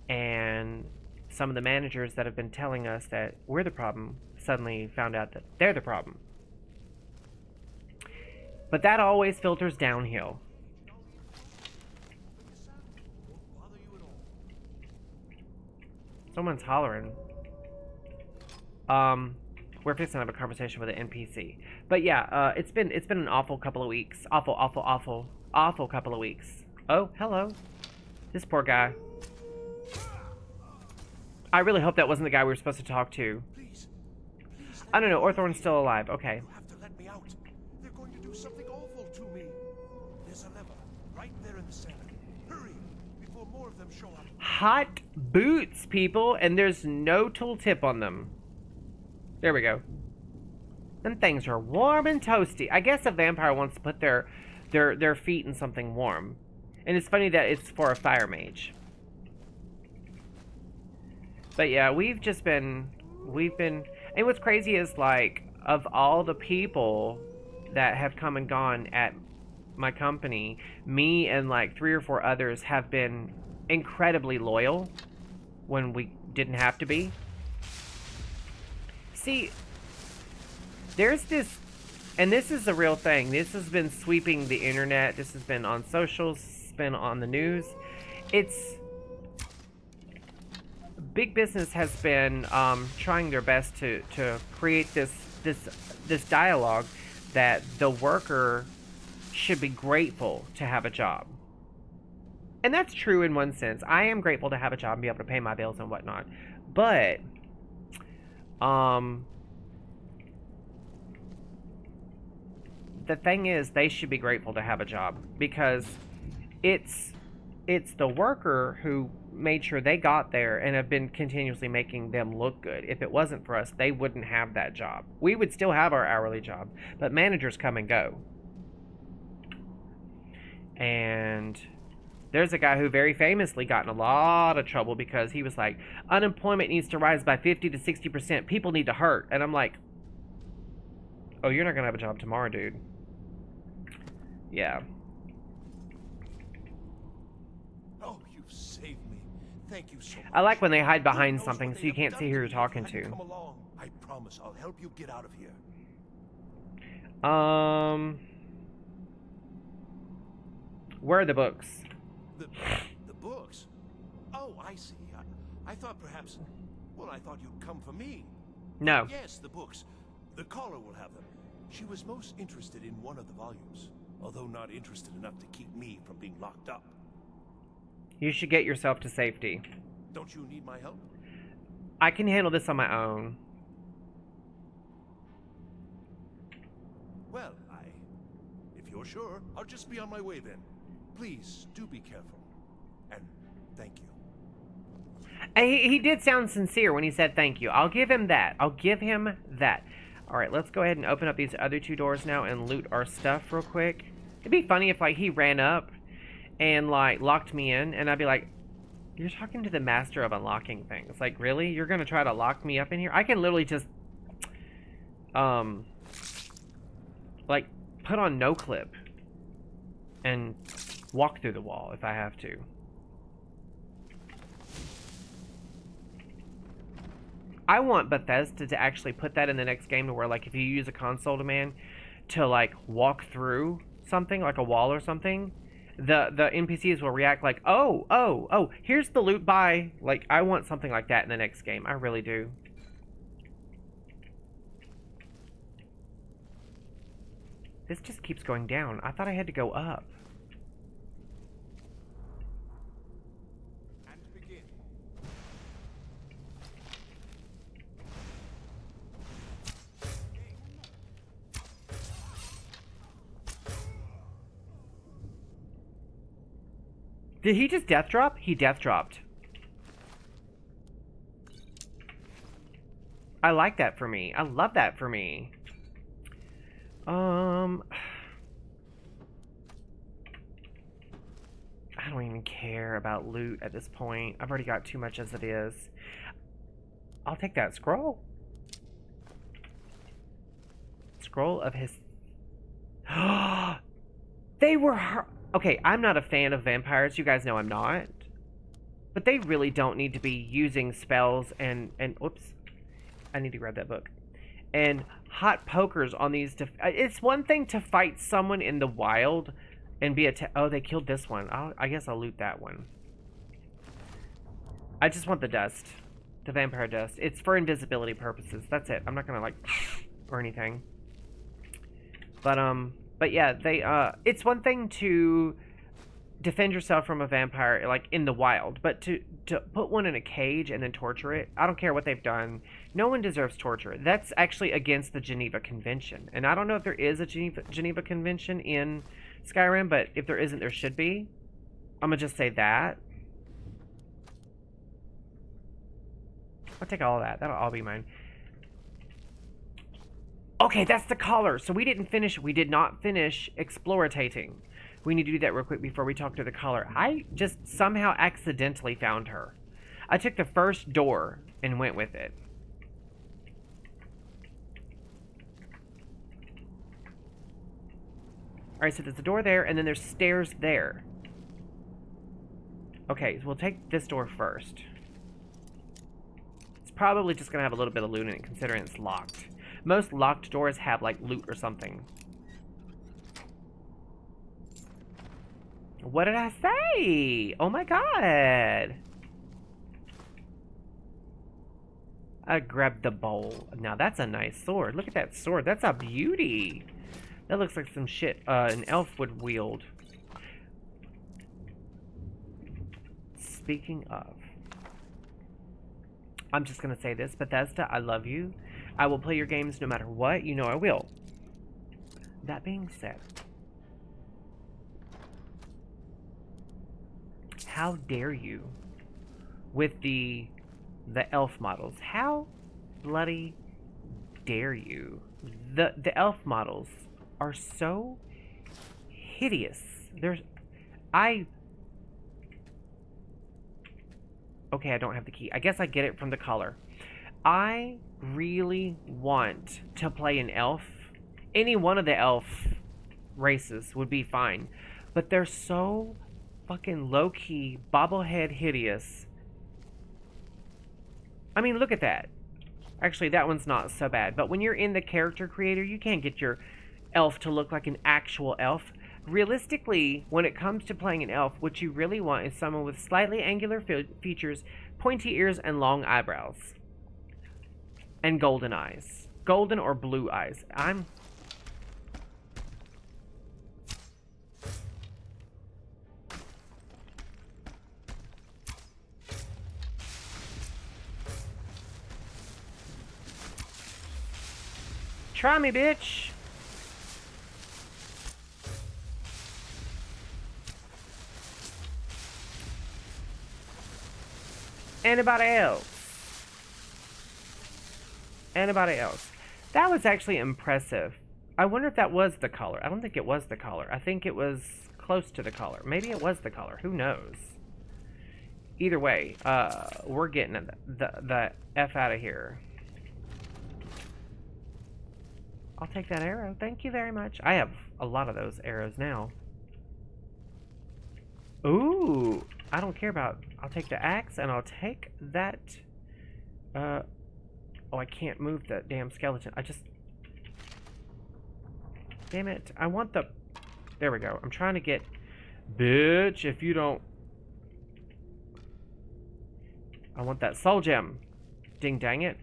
And some of the managers that have been telling us that we're the problem suddenly found out that they're the problem. But that always filters downhill. Someone's hollering. We're fixing to have a conversation with an NPC. But yeah, it's been an awful couple of weeks. Awful couple of weeks. Oh, hello. This poor guy. I really hope that wasn't the guy we were supposed to talk to. Please, I don't know. Orthorn's still alive. Okay. you have to let me out. They're going to do something awful to me. There's a lever right there in the center. Hurry before more of them show up. Hot boots, people, and there's no tooltip on them. There we go. Them things are warm and toasty. I guess a vampire wants to put their feet in something warm. And it's funny that it's for a fire mage. But yeah, we've been, and what's crazy is, like, of all the people that have come and gone at my company, me and like 3 or 4 others have been incredibly loyal when we didn't have to be. See, there's this, and this is a real thing. This has been sweeping the internet. This has been on socials. It's been on the news. It's big business has been trying their best to create this dialogue that the worker should be grateful to have a job. And that's true in one sense. I am grateful to have a job and be able to pay my bills and whatnot. But the thing is, they should be grateful to have a job, because it's the worker who made sure they got there and have been continuously making them look good. If it wasn't for us, they wouldn't have that job. We would still have our hourly job, but managers come and go. And there's a guy who very famously got in a lot of trouble because he was like, unemployment needs to rise by 50 to 60%. People need to hurt. And I'm like, oh, you're not going to have a job tomorrow, dude. Yeah. Oh, you've saved me. Thank you so much. I like when they hide behind Who knows something what so they'd you have can't done see who to you're me if talking you hadn't to. come along. I promise I'll help you get out of here. Where are the books? The books? Oh, I see. I thought perhaps... Well, I thought you'd come for me. No. Yes, the books. The caller will have them. She was most interested in one of the volumes, although not interested enough to keep me from being locked up. You should get yourself to safety. Don't you need my help? I can handle this on my own. Well, if you're sure, I'll just be on my way then. Please, do be careful. And thank you. And he did sound sincere when he said thank you. I'll give him that. I'll give him that. Alright, let's go ahead and open up these other 2 doors now and loot our stuff real quick. It'd be funny if, like, he ran up and, like, locked me in, and I'd be like, you're talking to the master of unlocking things. Like, really? You're gonna try to lock me up in here? I can literally just, like, put on no clip and walk through the wall if I have to. I want Bethesda to actually put that in the next game to where, like, if you use a console command to, like, walk through something, like a wall or something, the NPCs will react like, oh, here's the loot, bye. Like, I want something like that in the next game. I really do. This just keeps going down. I thought I had to go up. Did he just death drop? He death dropped. I like that for me. I love that for me. I don't even care about loot at this point. I've already got too much as it is. I'll take that scroll. Scroll of his... They were... Okay, I'm not a fan of vampires. You guys know I'm not. But they really don't need to be using spells and whoops. I need to grab that book. And hot pokers on these... It's one thing to fight someone in the wild and be oh, they killed this one. I guess I'll loot that one. I just want the dust. The vampire dust. It's for invisibility purposes. That's it. I'm not gonna, like, or anything. But yeah, they, it's one thing to defend yourself from a vampire, like, in the wild, but to put one in a cage and then torture it, I don't care what they've done. No one deserves torture. That's actually against the Geneva Convention. And I don't know if there is a Geneva Convention in Skyrim, but if there isn't, there should be. I'm gonna just say that. I'll take all of that. That'll all be mine. Okay, that's the collar. So we did not finish explorating. We need to do that real quick before we talk to the collar. I just somehow accidentally found her. I took the first door and went with it. Alright, so there's a door there, and then there's stairs there. Okay, so we'll take this door first. It's probably just gonna have a little bit of loot in it, considering it's locked. Most locked doors have, like, loot or something. What did I say? Oh my god! I grabbed the bowl. Now that's a nice sword. Look at that sword. That's a beauty. That looks like some shit an elf would wield. Speaking of, I'm just gonna say this, Bethesda, I love you. I will play your games no matter what. You know I will. That being said, how dare you with the elf models? How bloody dare you? The elf models are so hideous. Okay, I don't have the key. I guess I get it from the color. I really want to play an elf. Any one of the elf races would be fine. But they're so fucking low-key, bobblehead hideous. I mean, look at that. Actually, that one's not so bad. But when you're in the character creator, you can't get your elf to look like an actual elf. Realistically, when it comes to playing an elf, what you really want is someone with slightly angular features, pointy ears, and long eyebrows. And golden eyes. Golden or blue eyes. Try me, bitch. Anybody else? Anybody else? That was actually impressive. I wonder if that was the color. I don't think it was the color. I think it was close to the color. Maybe it was the color. Who knows? Either way, we're getting the F out of here. I'll take that arrow. Thank you very much. I have a lot of those arrows now. Ooh, I don't care about... I'll take the axe, and I'll take that... Oh, I can't move the damn skeleton. Damn it. I want the... There we go. I'm trying to get... Bitch, if you don't... I want that soul gem. Ding dang it.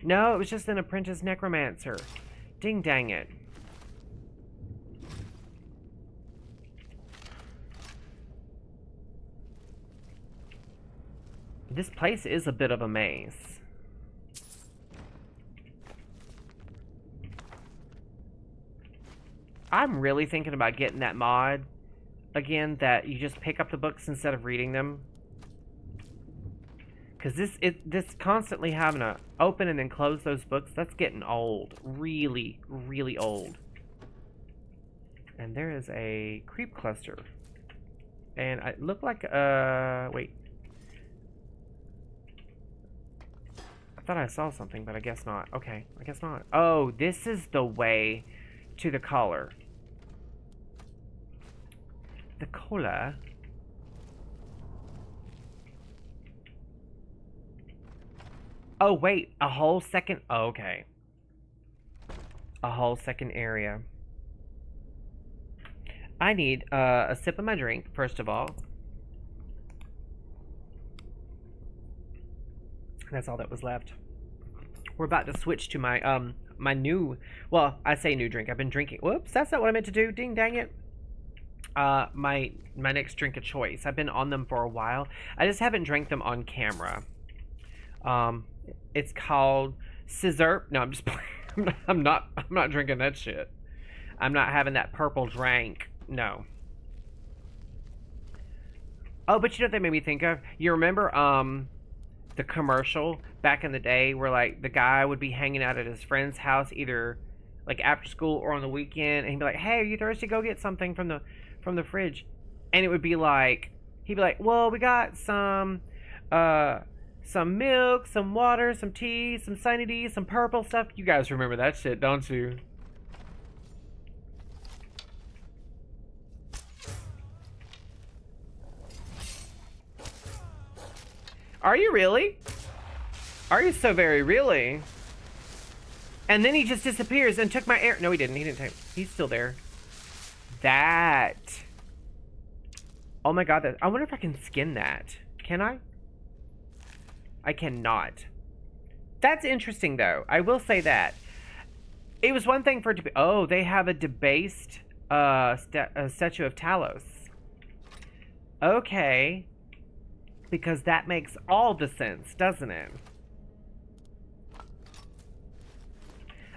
No, it was just an apprentice necromancer. Ding dang it. This place is a bit of a maze. I'm really thinking about getting that mod again that you just pick up the books instead of reading them. Because this constantly having to open and then close those books, that's getting old. Really, really old. And there is a creep cluster. And it looked like, wait. I thought I saw something, but I guess not. Okay, I guess not. Oh, this is the way to the collar. The collar. Oh, wait, a whole second. Oh, okay. A whole second area. I need a sip of my drink, first of all. That's all that was left. We're about to switch to my my new, well, I say new drink. I've been drinking. Whoops, that's not what I meant to do. Ding dang it. My next drink of choice. I've been on them for a while. I just haven't drank them on camera. It's called Scissor. No, I'm just playing. I'm not drinking that shit. I'm not having that purple drink. No. Oh, but you know what that made me think of? You remember the commercial back in the day where like the guy would be hanging out at his friend's house either like after school or on the weekend, and he'd be like, "Hey, are you thirsty? Go get something from the fridge." And it would be like, he'd be like, "Well, we got some milk, some water, some tea, some Sunny D, some purple stuff." You guys remember that shit, don't you? Are you really? Are you so very really? And then he just disappears and took my air. No, he didn't. He didn't take. He's still there. That. Oh my god. That. I wonder if I can skin that. Can I? I cannot. That's interesting, though. I will say that. It was one thing for it to be. Oh, they have a debased statue of Talos. Okay. Because that makes all the sense, doesn't it?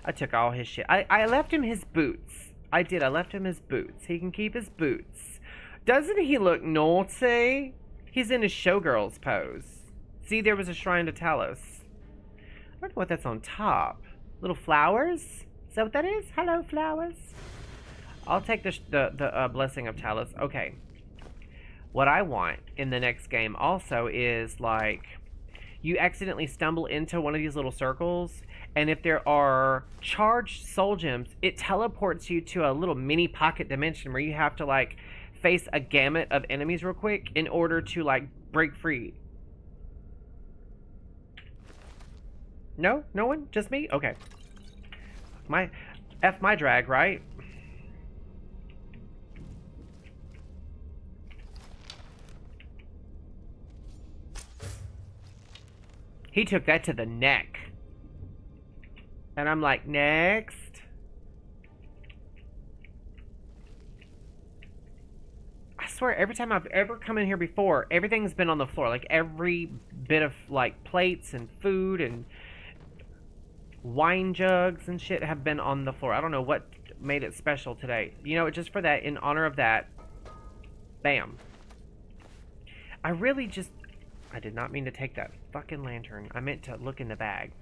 I took all his shit. I left him his boots. I did. I left him his boots. He can keep his boots. Doesn't he look naughty? He's in his showgirl's pose. See, there was a shrine to Talos. I don't know what that's on top. Little flowers? Is that what that is? Hello, flowers. I'll take the blessing of Talos. Okay. What I want in the next game also is, like, you accidentally stumble into one of these little circles, and if there are charged soul gems, it teleports you to a little mini pocket dimension where you have to, like, face a gamut of enemies real quick in order to, like, break free. No? No one? Just me? Okay. My drag, right? He took that to the neck. And I'm like, next. I swear, every time I've ever come in here before, everything's been on the floor. Like, every bit of, like, plates and food and wine jugs and shit have been on the floor. I don't know what made it special today. You know, just for that, in honor of that, bam. I really just... I did not mean to take that fucking lantern. I meant to look in the bag.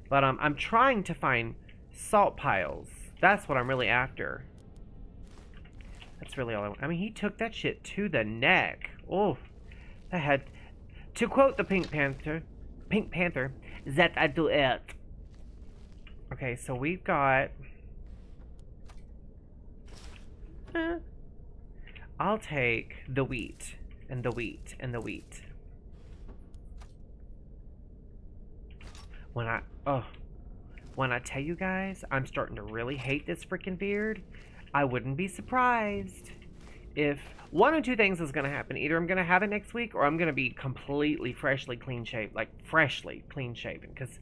But I'm trying to find salt piles. That's what I'm really after. That's really all I want. I mean, he took that shit to the neck. Oh, that had... To quote the Pink Panther, that I do it. Okay, so we've got... I'll take the wheat, and the wheat, and the wheat. When I tell you guys, I'm starting to really hate this freaking beard, I wouldn't be surprised if one or two things is going to happen. Either I'm going to have it next week, or I'm going to be completely freshly clean shaved, like freshly clean shaven, because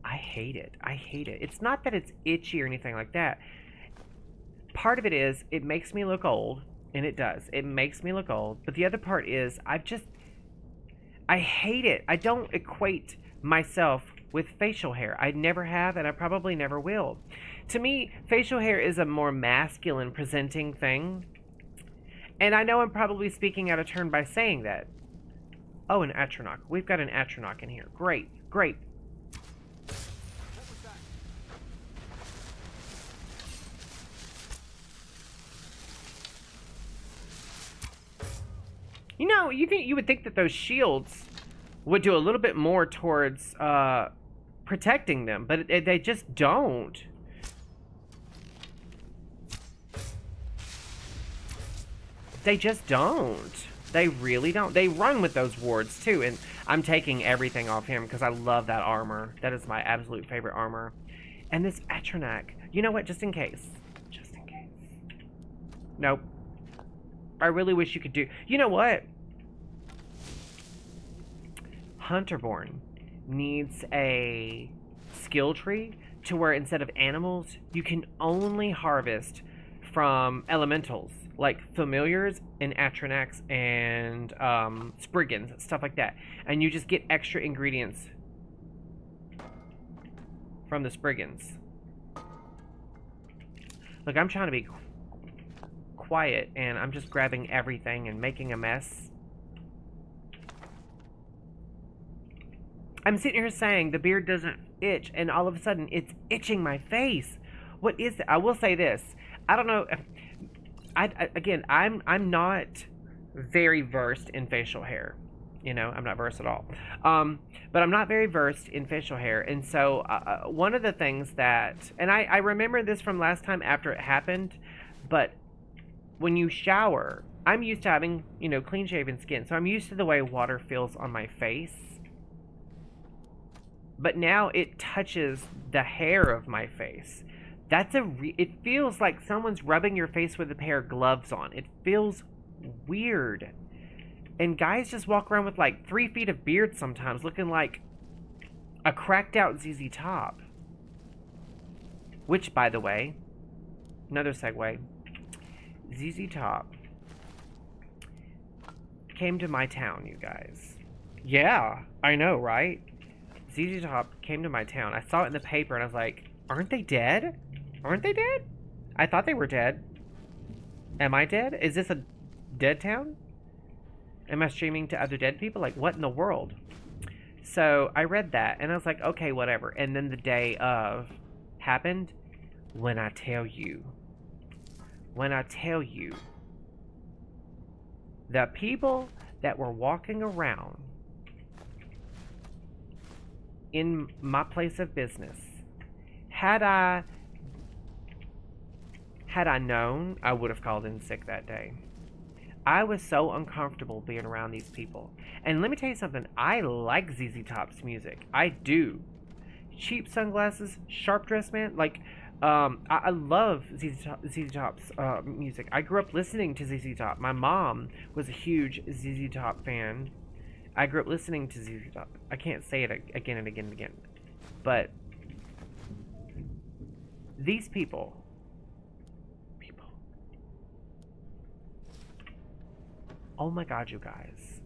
I hate it. I hate it. It's not that it's itchy or anything like that. Part of it is, it makes me look old, and it does. It makes me look old. But the other part is, I hate it. I don't equate myself with facial hair. I never have, and I probably never will. To me, facial hair is a more masculine presenting thing. And I know I'm probably speaking out of turn by saying that. Oh, an Atronach. We've got an Atronach in here. Great, great. You know, you would think that those shields would do a little bit more towards protecting them, but they just don't. They just don't. They really don't. They run with those wards too, and I'm taking everything off him because I love that armor. That is my absolute favorite armor. And this Atronach, you know what? Just in case. Just in case. Nope. I really wish you could do... You know what? Hunterborn needs a skill tree to where instead of animals, you can only harvest from elementals, like familiars and Atronachs and Spriggans, stuff like that. And you just get extra ingredients from the Spriggans. Look, I'm trying to be quiet, and I'm just grabbing everything and making a mess. I'm sitting here saying the beard doesn't itch, and all of a sudden it's itching my face. What is it? I will say this. I don't know. Again, I'm not very versed in facial hair. You know, I'm not versed at all. But I'm not very versed in facial hair. And so one of the things that, and I remember this from last time after it happened, but when you shower, I'm used to having, you know, clean shaven skin. So I'm used to the way water feels on my face. But now it touches the hair of my face. It feels like someone's rubbing your face with a pair of gloves on. It feels weird. And guys just walk around with like 3 feet of beard sometimes, looking like a cracked out ZZ Top. Which, by the way, another segue, ZZ Top came to my town, you guys. Yeah, I know, right? ZZ Top came to my town. I saw it in the paper and I was like, aren't they dead? Aren't they dead? I thought they were dead. Am I dead? Is this a dead town? Am I streaming to other dead people? Like, what in the world? So I read that and I was like, okay, whatever. And then the day of happened. When I tell you, the people that were walking around in my place of business, had I known, I would have called in sick that day. I was so uncomfortable being around these people. And let me tell you something, I like ZZ Top's music. I do. Cheap sunglasses, sharp dress man, like, I love ZZ Top's music. I grew up listening to ZZ Top. My mom was a huge ZZ Top fan. I grew up listening to ZZ Top. I can't say it again and again and again. But these people, oh my God, you guys.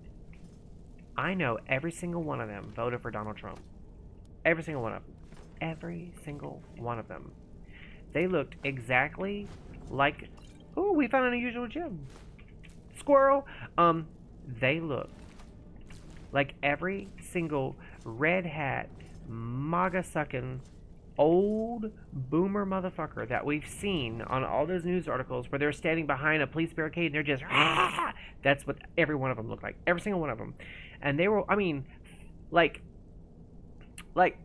I know every single one of them voted for Donald Trump. Every single one of them. Every single one of them. They looked exactly like... Oh, we found an unusual gem. Squirrel. They looked like every single red hat, MAGA-sucking, old boomer motherfucker that we've seen on all those news articles where they're standing behind a police barricade and they're just... That's what every one of them looked like. Every single one of them. And they were, I mean, like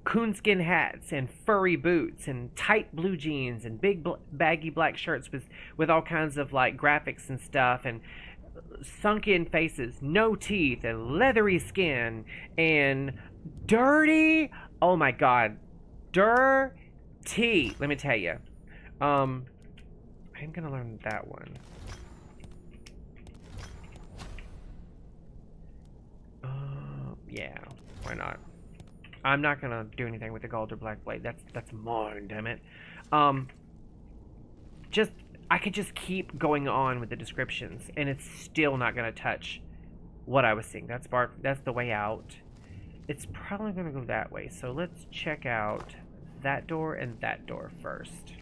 coonskin hats and furry boots and tight blue jeans and big baggy black shirts with all kinds of like graphics and stuff and sunken faces, no teeth and leathery skin and dirty. Oh my God, dirty. Let me tell you. I'm gonna learn that one. Yeah, why not? I'm not gonna do anything with the gold or black blade. That's mine, damn it. I could just keep going on with the descriptions, and it's still not gonna touch what I was seeing. That's the way out. it's probably going to go that way. So let's check out that door and that door first.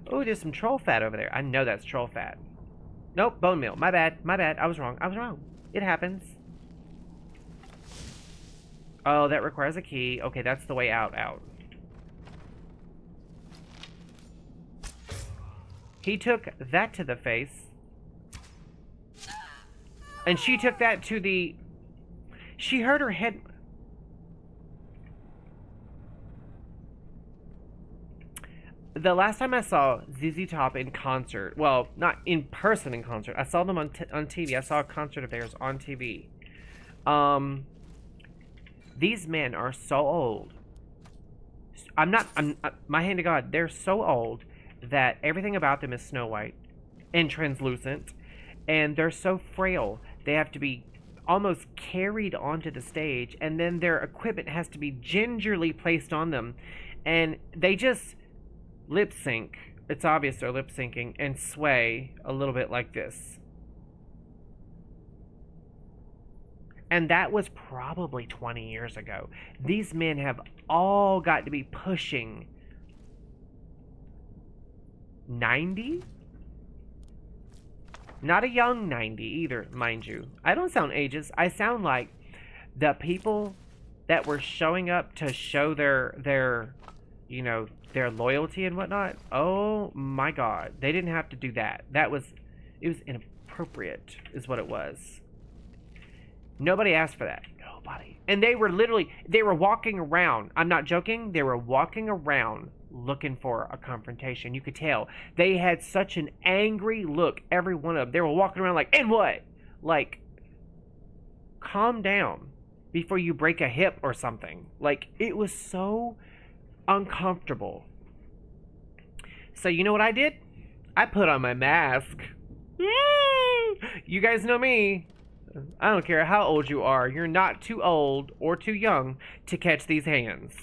Oh, there's some troll fat over there. I know that's troll fat. Nope, bone meal. My bad. My bad. I was wrong. I was wrong. It happens. Oh, that requires a key. Okay, that's the way out. He took that to the face. And she took that to the... She hurt her head... The last time I saw ZZ Top in concert, well, not in person in concert, I saw them on TV. I saw a concert of theirs on TV. These men are so old. My hand to God, they're so old that everything about them is Snow White and translucent, and they're so frail. They have to be almost carried onto the stage, and then their equipment has to be gingerly placed on them, and they just lip sync. It's obvious they're lip syncing and sway a little bit like this. And that was probably 20 years ago. These men have all got to be pushing 90? Not a young 90 either, mind you. I don't sound ageist. I sound like the people that were showing up to show their you know, their loyalty and whatnot. Oh my God. They didn't have to do that. It was inappropriate is what it was. Nobody asked for that. Nobody. And they were walking around. I'm not joking. They were walking around looking for a confrontation. You could tell. They had such an angry look, every one of them. They were walking around like, and what? Like, calm down before you break a hip or something. Like, it was so uncomfortable. So you know what I did? I put on my mask. You guys know me. I don't care how old you are. You're not too old or too young to catch these hands.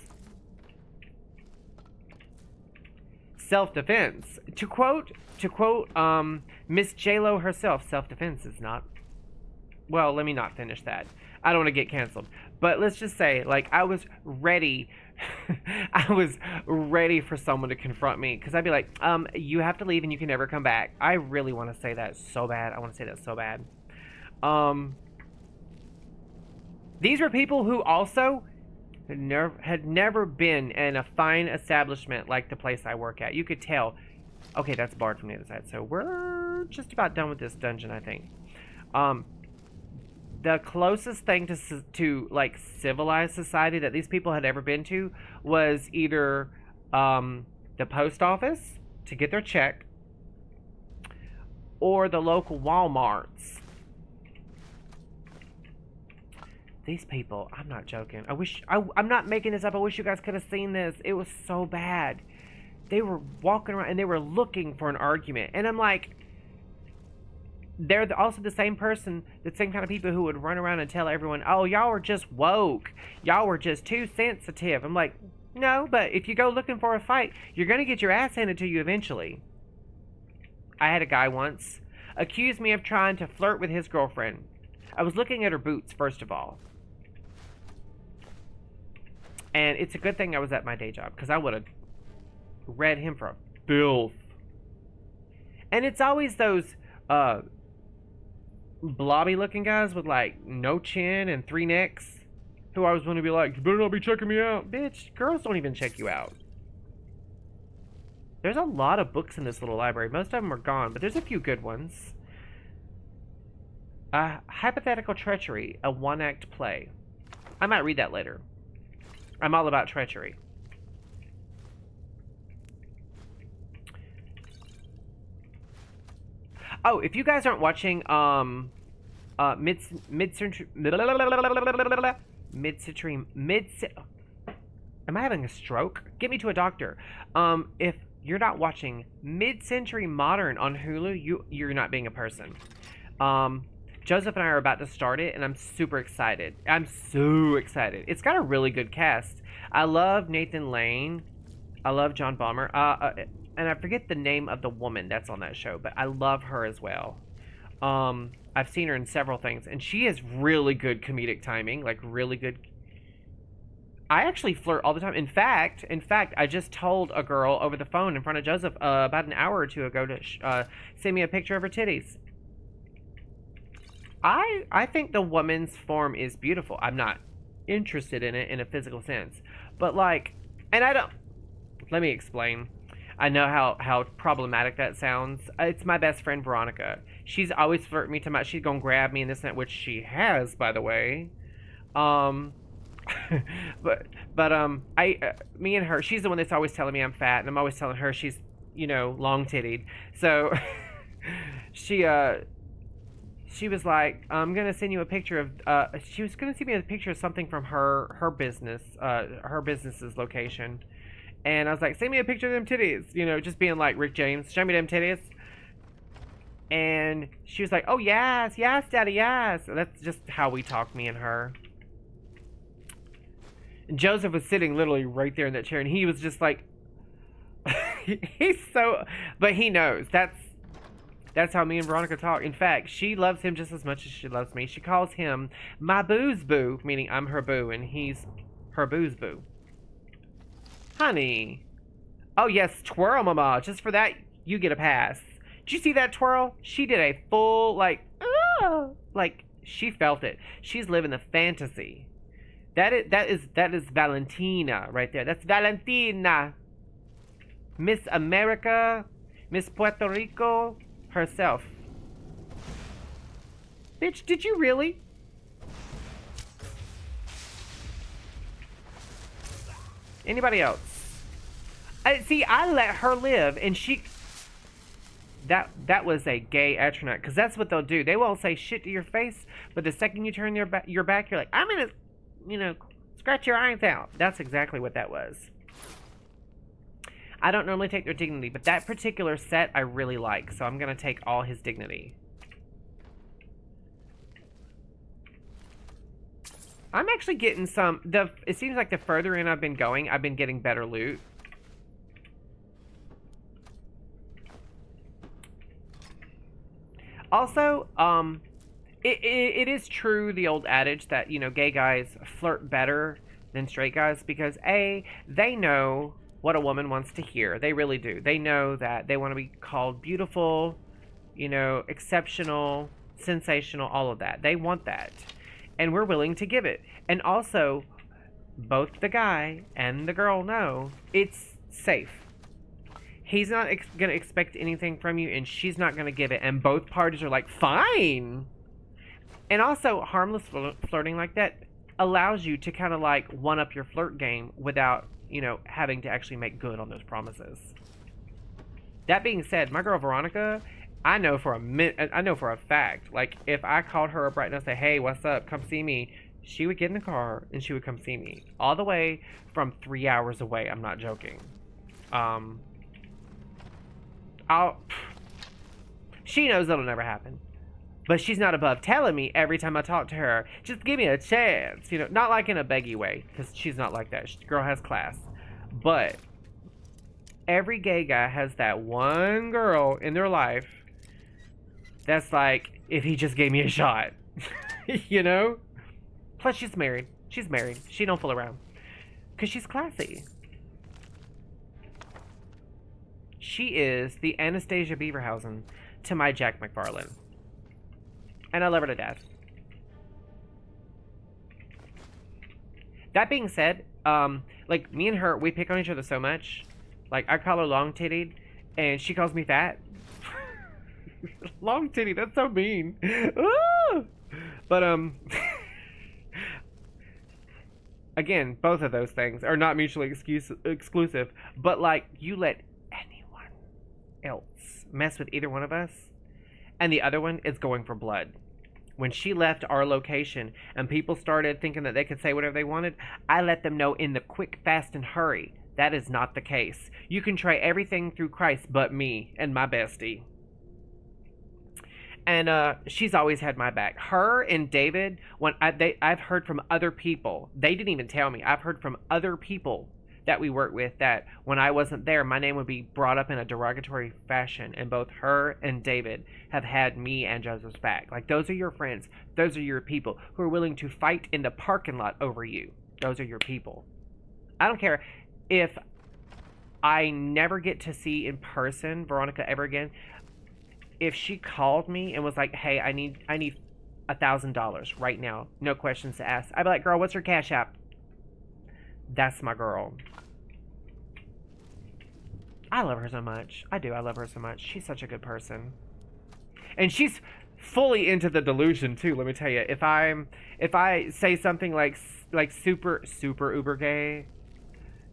Self-defense. To quote Miss J-Lo herself, self-defense is not... Well, let me not finish that. I don't want to get canceled. But let's just say, like, I was ready... I was ready for someone to confront me. Because I'd be like, you have to leave and you can never come back. I really want to say that so bad. I want to say that so bad. These were people who also had never been in a fine establishment like the place I work at. You could tell. Okay, that's barred from the other side. So we're just about done with this dungeon, I think. The closest thing to like civilized society that these people had ever been to was either the post office to get their check or the local Walmarts. These people, I'm not joking. I'm not making this up. I wish you guys could have seen this. It was so bad. They were walking around and they were looking for an argument. And I'm like, they're also the same kind of people who would run around and tell everyone, oh, y'all were just woke. Y'all were just too sensitive. I'm like, no, but if you go looking for a fight, you're going to get your ass handed to you eventually. I had a guy once accuse me of trying to flirt with his girlfriend. I was looking at her boots, first of all. And it's a good thing I was at my day job, because I would have read him for a filth. And it's always those blobby looking guys with like no chin and 3 necks who always want to be like, you better not be checking me out. Bitch, girls don't even check you out. There's a lot of books in this little library. Most of them are gone, but there's a few good ones. Hypothetical Treachery, a 1-act play. I might read that later. I'm all about treachery. Oh, if you guys aren't watching mid-century am I having a stroke? Get me to a doctor. If you're not watching Mid-Century Modern on Hulu, you're not being a person. Joseph and I are about to start it, and I'm super excited. I'm so excited. It's got a really good cast. I love Nathan Lane. I love John Baumer. And I forget the name of the woman that's on that show, but I love her as well. I've seen her in several things, and she has really good comedic timing, like really good. I actually flirt all the time. In fact, I just told a girl over the phone in front of Joseph about an hour or two ago to send me a picture of her titties. I think the woman's form is beautiful. I'm not interested in it in a physical sense, but like, and I don't. Let me explain. I know how problematic that sounds. It's my best friend Veronica. She's always flirting me to my. She's gonna grab me and this and that, which she has, by the way. Me and her, she's the one that's always telling me I'm fat, and I'm always telling her she's, long tittied. So she was like, I'm gonna send you a picture of. She was gonna send me a picture of something from her business's location, and I was like, send me a picture of them titties. Just being like Rick James, show me them titties. And she was like, oh yes, daddy, yes. That's just how we talk, me and her. And Joseph was sitting literally right there in that chair, and he was just like, he's so, but he knows that's how me and Veronica talk. In fact, she loves him just as much as she loves me. She calls him my booze boo, meaning I'm her boo and he's her booze boo. Honey. Oh yes, twirl, mama. Just for that, you get a pass. Did you see that twirl? She did a full, like she felt it. She's living the fantasy. That is Valentina right there. That's Valentina. Miss America, Miss Puerto Rico herself. Bitch, did you really? Anybody else? I let her live, and she... That was a gay atronach, because that's what they'll do. They won't say shit to your face, but the second you turn your back, you're like, I'm gonna, scratch your eyes out. That's exactly what that was. I don't normally take their dignity, but that particular set I really like, so I'm gonna take all his dignity. I'm actually getting some... It seems like the further in I've been going, I've been getting better loot. Also, it is true, the old adage that, gay guys flirt better than straight guys because, A, they know what a woman wants to hear. They really do. They know that they want to be called beautiful, exceptional, sensational, all of that. They want that. And we're willing to give it. And also, both the guy and the girl know it's safe. He's not going to expect anything from you, and she's not going to give it. And both parties are like, fine. And also, harmless flirting like that allows you to kind of like one-up your flirt game without, having to actually make good on those promises. That being said, my girl Veronica, I know for a fact, like, if I called her up right now and say, hey, what's up, come see me, she would get in the car and she would come see me. All the way from 3 hours away. I'm not joking. She knows it'll never happen. But she's not above telling me every time I talk to her, just give me a chance. Not like in a beggy way, because she's not like that. Girl has class. But every gay guy has that one girl in their life that's like, if he just gave me a shot. Plus, she's married. She don't fool around. Because she's classy. She is the Anastasia Beaverhausen to my Jack McFarlane. And I love her to death. That being said, like, me and her, we pick on each other so much. Like, I call her long-tittied, and she calls me fat. Long-titty, that's so mean. But, again, both of those things are not mutually exclusive. But, like, you let anyone else mess with either one of us, and the other one is going for blood. When she left our location and people started thinking that they could say whatever they wanted, I let them know in the quick, fast, and hurry. That is not the case. You can try everything through Christ but me and my bestie. And she's always had my back. Her and David, I've heard from other people. They didn't even tell me. I've heard from other people that we work with that when I wasn't there, my name would be brought up in a derogatory fashion. And both her and David have had me and Joseph's back. Like, those are your friends. Those are your people who are willing to fight in the parking lot over you. Those are your people. I don't care if I never get to see in person Veronica ever again. If she called me and was like, "Hey, I need $1,000 right now, no questions to ask," I'd be like, "Girl, what's your Cash App?" That's my girl. I love her so much. I do. I love her so much. She's such a good person, and she's fully into the delusion too. Let me tell you, if I say something like super uber gay,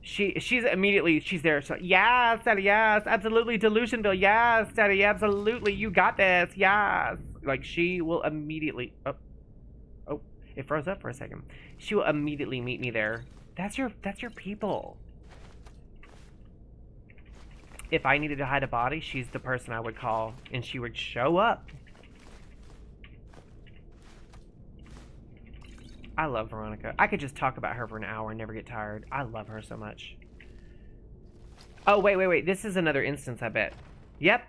she's immediately there. So yes, Daddy, yes, absolutely, Delusionville, yes, Daddy, absolutely, you got this, yes. Like she will immediately. Oh, it froze up for a second. She will immediately meet me there. That's your people. If I needed to hide a body, she's the person I would call, and she would show up. I love Veronica. I could just talk about her for an hour and never get tired. I love her so much. Oh, wait. This is another instance, I bet. Yep.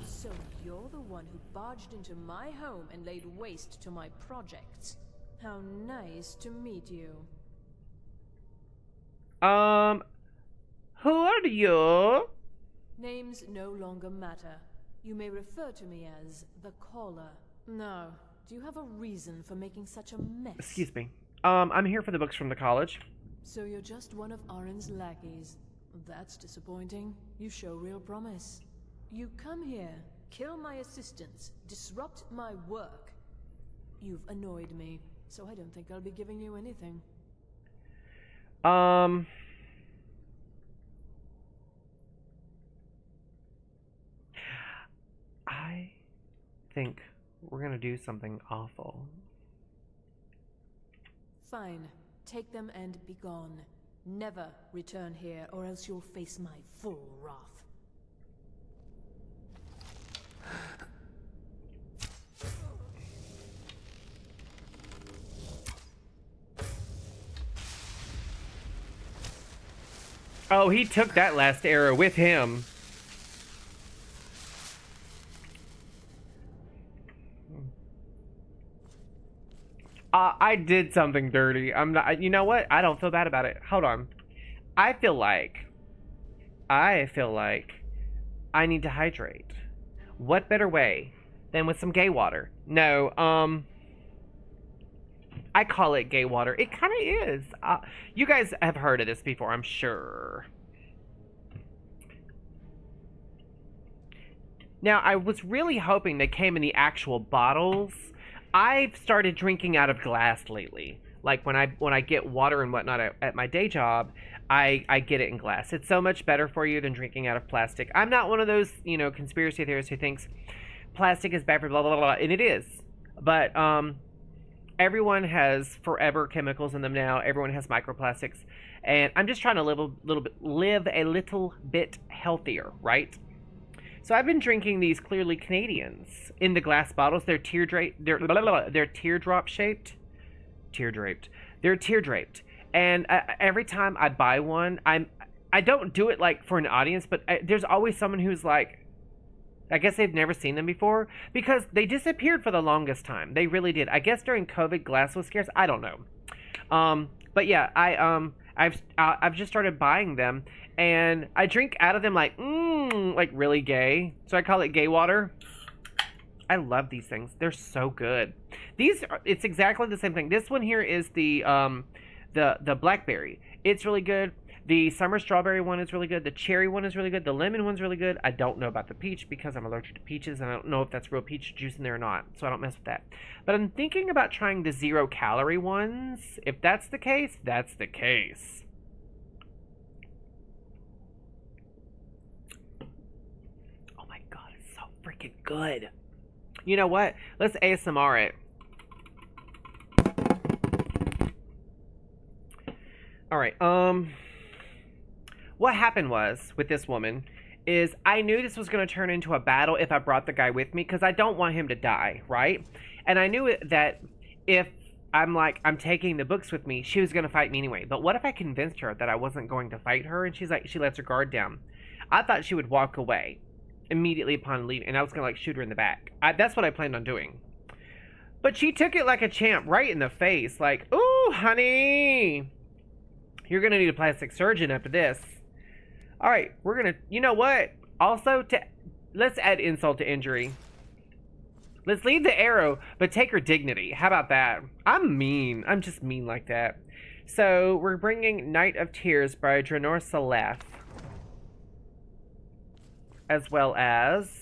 So you're the one who barged into my home and laid waste to my projects. How nice to meet you. Who are you? Names no longer matter. You may refer to me as the Caller. Now, do you have a reason for making such a mess? Excuse me. I'm here for the books from the college. So you're just one of Arin's lackeys. That's disappointing. You show real promise. You come here, kill my assistants, disrupt my work. You've annoyed me, so I don't think I'll be giving you anything. I think we're gonna do something awful. Fine. Take them and be gone. Never return here, or else you'll face my full wrath. Oh, he took that last arrow with him. I did something dirty. I'm not. You know what? I don't feel bad about it. Hold on. I feel like I need to hydrate. What better way than with some gay water? No. I call it gay water. It kind of is. You guys have heard of this before, I'm sure. Now, I was really hoping they came in the actual bottles. I've started drinking out of glass lately. Like when I get water and whatnot at my day job, I get it in glass. It's so much better for you than drinking out of plastic. I'm not one of those, conspiracy theorists who thinks plastic is bad for blah, blah, blah, and it is. But everyone has forever chemicals in them now. Everyone has microplastics. And I'm just trying to live a little bit healthier, right? So I've been drinking these Clearly Canadians in the glass bottles. They're teardraped. They're teardrop shaped. They're tear draped. And every time I buy one, I don't do it like for an audience, but there's always someone who's like, I guess they've never seen them before because they disappeared for the longest time. They really did. I guess during COVID, glass was scarce. I don't know. But yeah, I've just started buying them, and I drink out of them like really gay. So I call it gay water. I love these things. They're so good. It's exactly the same thing. This one here is the blackberry. It's really good. The summer strawberry one is really good. The cherry one is really good. The lemon one's really good. I don't know about the peach because I'm allergic to peaches, and I don't know if that's real peach juice in there or not, so I don't mess with that. But I'm thinking about trying the 0-calorie ones. If that's the case, that's the case. Oh my god, it's so freaking good. You know what? Let's ASMR it. Alright, what happened was, with this woman, is I knew this was going to turn into a battle if I brought the guy with me, because I don't want him to die, right? And I knew that if I'm taking the books with me, she was going to fight me anyway. But what if I convinced her that I wasn't going to fight her, and she lets her guard down? I thought she would walk away immediately upon leaving, and I was going to shoot her in the back. That's what I planned on doing. But she took it like a champ, right in the face, like, "Ooh, honey, You're gonna need a plastic surgeon after this. All right, we're gonna. You know what? Also, let's add insult to injury. Let's leave the arrow, but take her dignity. How about that? I'm mean. I'm just mean like that. So we're bringing Night of Tears by Dranor Saleth, as well as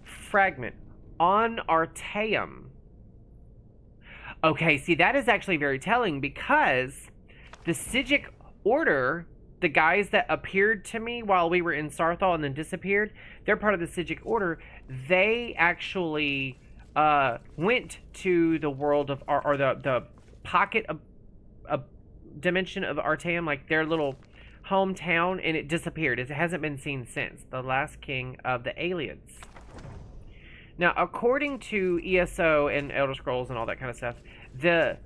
Fragment on Artaeum. Okay, see, that is actually very telling because the Sijic Order, the guys that appeared to me while we were in Sarthal and then disappeared, they're part of the Sijic Order. They actually went to the world of, or the pocket of a dimension of Artaeum, like their little hometown, and it disappeared. It hasn't been seen since. The last king of the aliens. Now, according to ESO and Elder Scrolls and all that kind of stuff, the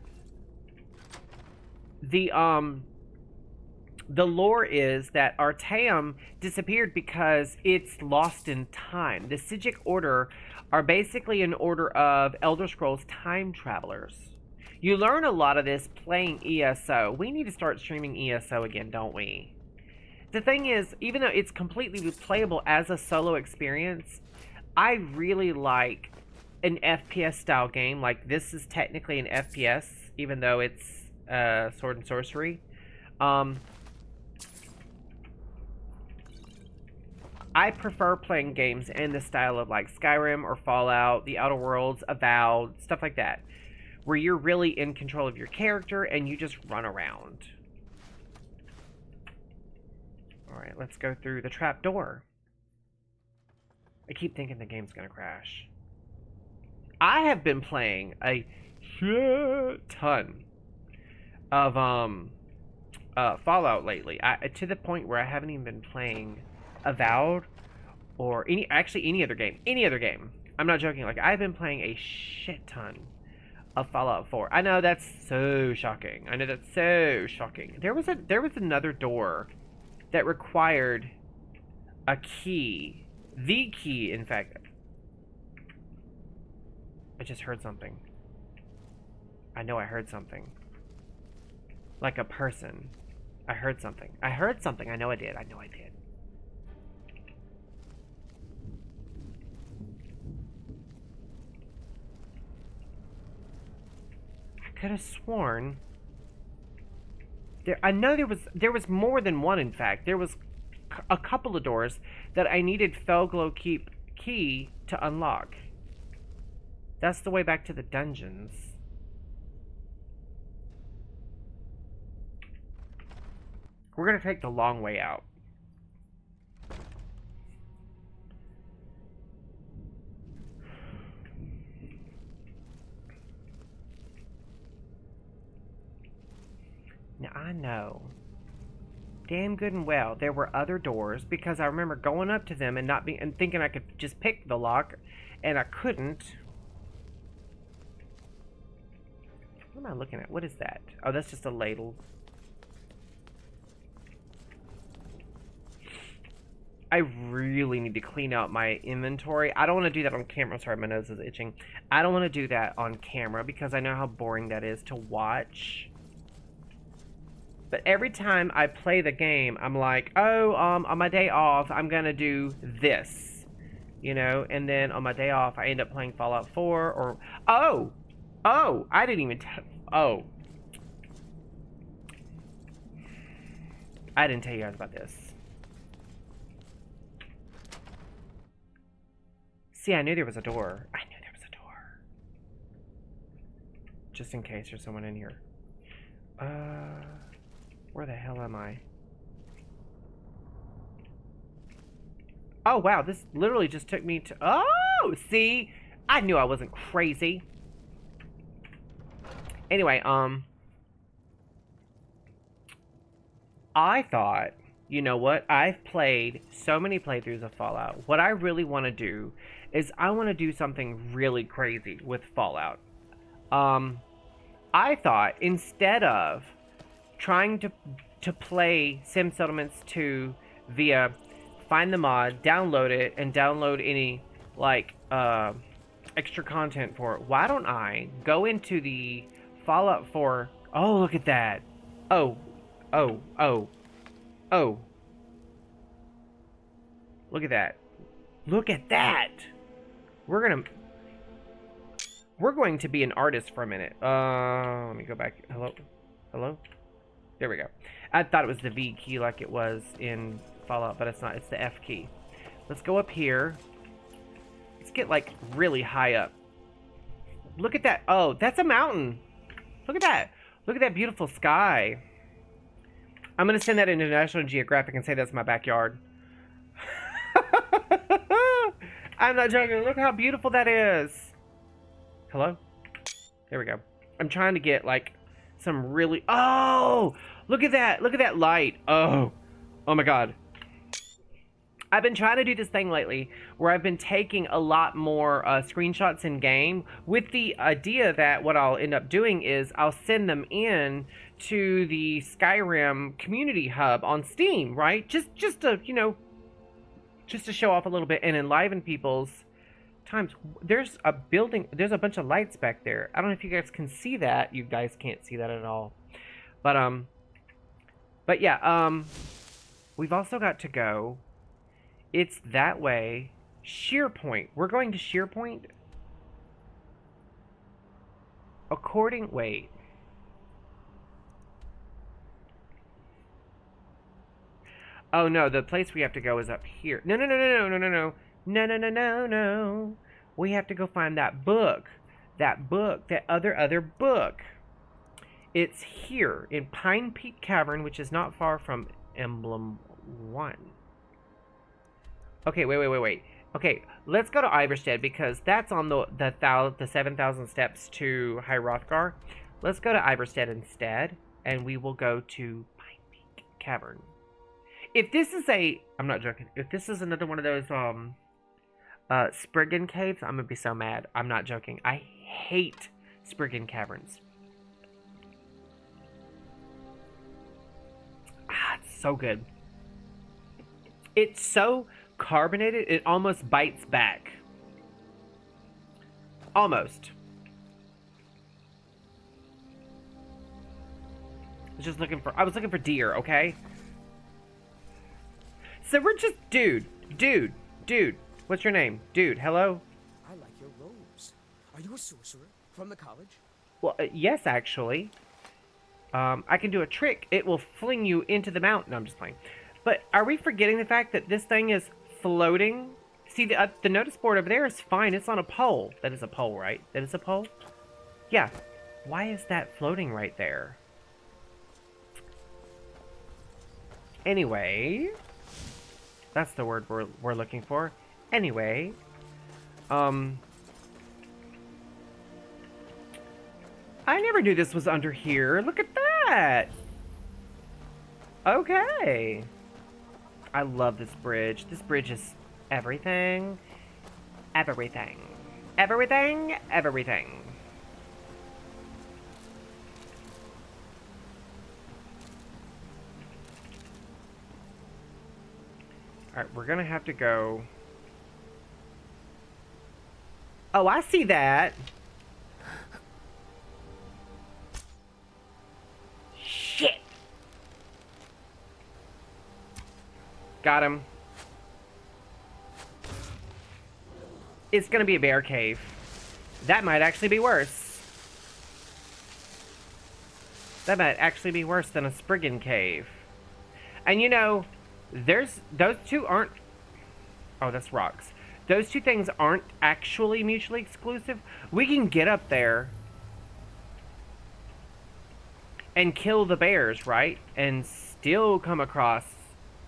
lore is that Artaeum disappeared because it's lost in time. The Sijic Order are basically an order of Elder Scrolls time travelers. You learn a lot of this playing ESO. We need to start streaming ESO again, don't we? The thing is, even though it's completely playable as a solo experience, I really like an FPS style game. Like, this is technically an FPS, even though it's sword and sorcery. I prefer playing games in the style of like Skyrim or Fallout, The Outer Worlds, Avowed, stuff like that, where you're really in control of your character and you just run around. Alright, let's go through the trap door. I keep thinking the game's gonna crash. I have been playing a shit ton of Fallout lately. To the point where I haven't even been playing Avowed or any other game. Any other game. I'm not joking. Like, I've been playing a shit ton of Fallout 4. I know that's so shocking. I know that's so shocking. There was another door that required a key. The key, in fact. I just heard something. I know I heard something. Like a person. I heard something. I heard something. I know I did. I know I did. I could have sworn. I know there was more than one, in fact. There was a couple of doors that I needed Felglow key to unlock. That's the way back to the dungeons. We're gonna take the long way out. Now, I know damn good and well there were other doors, because I remember going up to them and thinking I could just pick the lock, and I couldn't. What am I looking at? What is that? Oh, that's just a ladle. I really need to clean out my inventory. I don't want to do that on camera. Sorry, my nose is itching. I don't want to do that on camera because I know how boring that is to watch. But every time I play the game, I'm like, oh, on my day off, I'm gonna do this, you know. And then on my day off, I end up playing Fallout 4 or I didn't even I didn't tell you guys about this. See, I knew there was a door. I knew there was a door. Just in case there's someone in here. Where the hell am I? Oh, wow, this literally just took me to... Oh, see? I knew I wasn't crazy. Anyway, I thought, you know what? I've played so many playthroughs of Fallout. What I really want to do is I want to do something really crazy with Fallout. I thought instead of trying to play Sim Settlements 2 via find the mod, download it, and download any like extra content for it, why don't I go into the Fallout 4 Oh, look at that. Oh, oh, oh, oh. Look at that. Look at that. We're going to be an artist for a minute. Let me go back. Hello? Hello? There we go. I thought it was the V key like it was in Fallout, but it's not. It's the F key. Let's go up here. Let's get, like, really high up. Look at that. Oh, that's a mountain. Look at that. Look at that beautiful sky. I'm going to send that into National Geographic and say that's my backyard. I'm not joking. Look how beautiful that is. Hello? There we go. I'm trying to get, like, some really... Oh! Look at that. Look at that light. Oh. Oh, my God. I've been trying to do this thing lately where I've been taking a lot more screenshots in game with the idea that what I'll end up doing is I'll send them in to the Skyrim community hub on Steam, right? Just to, you know, just to show off a little bit and enliven people's times. There's a building, there's a bunch of lights back there. I don't know if you guys can see that. You guys can't see that at all. But yeah, we've also got to go. It's that way. Sheer Point. We're going to Sheer Point. Wait. Oh no, the place we have to go is up here. No. No. We have to go find that book. That other book. It's here in Pine Peak Cavern, which is not far from Emblem 1. Okay, wait. Okay, let's go to Iverstead because that's on the 7,000 steps to High Hrothgar. Let's go to Iverstead instead, and we will go to Pine Peak Cavern. If this is I'm not joking. If this is another one of those Spriggan caves, I'm gonna be so mad. I'm not joking. I hate Spriggan caverns. It's so good. It's so carbonated, it almost bites back. Almost. I was looking for deer, okay? So we're just, dude. What's your name? Dude, hello? I like your robes. Are you a sorcerer from the college? Well, yes, actually. I can do a trick. It will fling you into the mountain. No, I'm just playing. But are we forgetting the fact that this thing is floating? See, the notice board over there is fine. It's on a pole. That is a pole, right? That is a pole? Yeah. Why is that floating right there? Anyway. That's the word we're looking for. Anyway. I never knew this was under here. Look at that. Okay. I love this bridge. This bridge is everything. Everything. Everything. Everything. Alright, we're gonna have to go... Oh, I see that. Shit. Got him. It's gonna be a bear cave. That might actually be worse. That might actually be worse than a Spriggan cave. And you know, those two aren't... Oh, that's rocks. Those two things aren't actually mutually exclusive. We can get up there and kill the bears, right? And still come across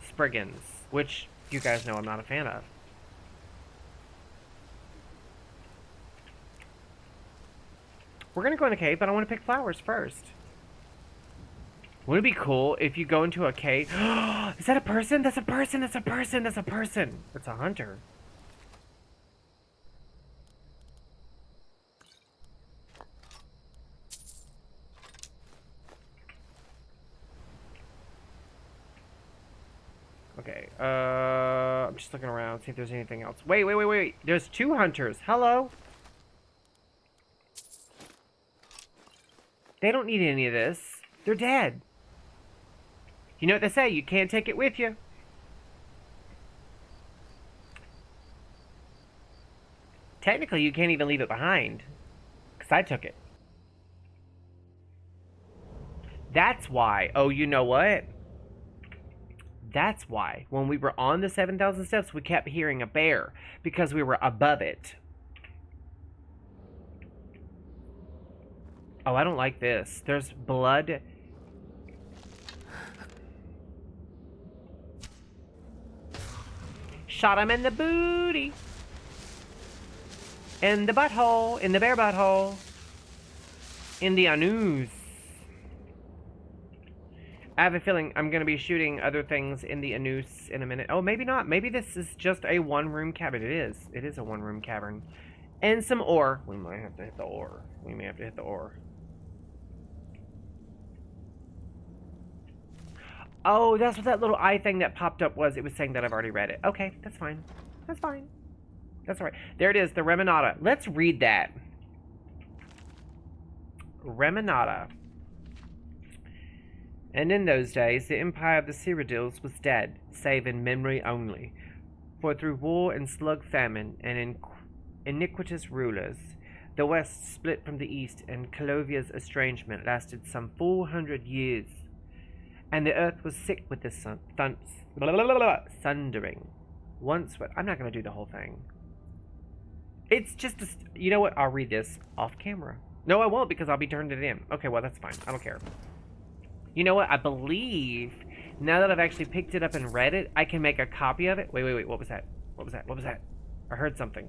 Spriggans, which you guys know I'm not a fan of. We're gonna go in the cave, but I want to pick flowers first. Wouldn't it be cool if you go into a cave? Is that a person? That's a person! That's a person! That's a person! That's a hunter. Okay, I'm just looking around, see if there's anything else. Wait. There's two hunters. Hello? They don't need any of this. They're dead. You know what they say, you can't take it with you. Technically, you can't even leave it behind. Because I took it. That's why. Oh, you know what? That's why. When we were on the 7,000 steps, we kept hearing a bear. Because we were above it. Oh, I don't like this. There's blood. Shot him in the booty. In the butthole. In the bear butthole. In the anus. I have a feeling I'm going to be shooting other things in the anus in a minute. Oh, maybe not. Maybe this is just a one-room cabin. It is. It is a one-room cavern. And some ore. We might have to hit the ore. We may have to hit the ore. Oh, that's what that little eye thing that popped up was. It was saying that I've already read it. Okay, that's fine. That's fine. That's all right. There it is, the Reminata. Let's read that. Reminata. And in those days, the empire of the Cyrodiils was dead, save in memory only. For through war and slug famine and iniquitous rulers, the West split from the East, and Calovia's estrangement lasted some 400 years. And the earth was sick with this sundering. Once, I'm not going to do the whole thing. It's just, you know what? I'll read this off camera. No, I won't, because I'll be turning it in. Okay, well, that's fine. I don't care. You know what? I believe, now that I've actually picked it up and read it, I can make a copy of it. Wait. What was that? What was that? What was that? I heard something.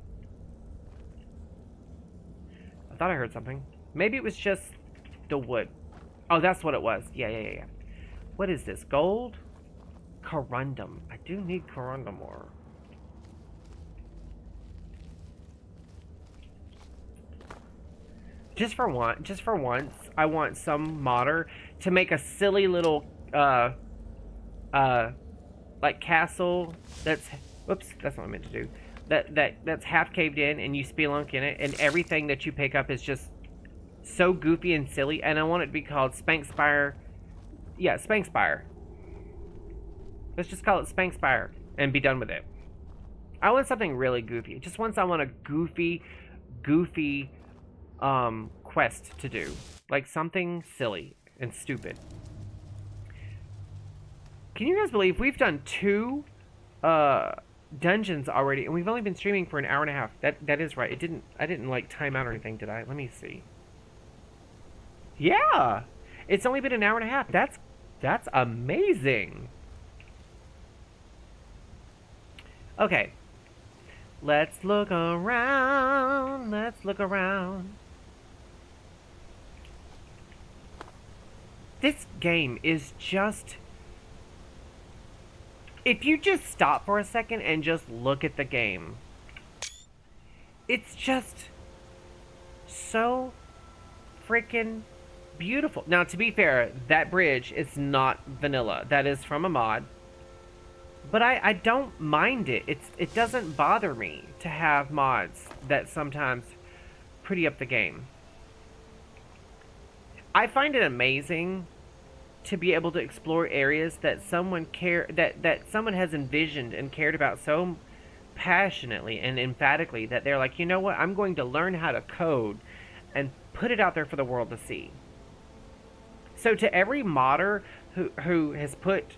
I thought I heard something. Maybe it was just the wood. Oh, that's what it was. Yeah. What is this? Gold? Corundum. I do need corundum ore. Just for once, I want some modder to make a silly little, like castle that's, whoops, that's not what I meant to do. That's half caved in and you spelunk in it, and everything that you pick up is just so goofy and silly, and I want it to be called Spankspire. Yeah, Spankspire. Let's just call it Spankspire and be done with it. I want something really goofy. Just once I want a goofy quest to do. Like something silly and stupid. Can you guys believe we've done 2 dungeons already, and we've only been streaming for an hour and a half? That is right. I didn't like time out or anything, did I? Let me see. Yeah! It's only been an hour and a half. That's amazing. Okay. Let's look around. Let's look around. This game is just... If you just stop for a second and just look at the game, it's just so freaking beautiful. Now, to be fair, that bridge is not vanilla. That is from a mod. But I don't mind it. It doesn't bother me to have mods that sometimes pretty up the game. I find it amazing to be able to explore areas that someone someone has envisioned and cared about so passionately and emphatically that they're like, you know what, I'm going to learn how to code and put it out there for the world to see. So to every modder who has put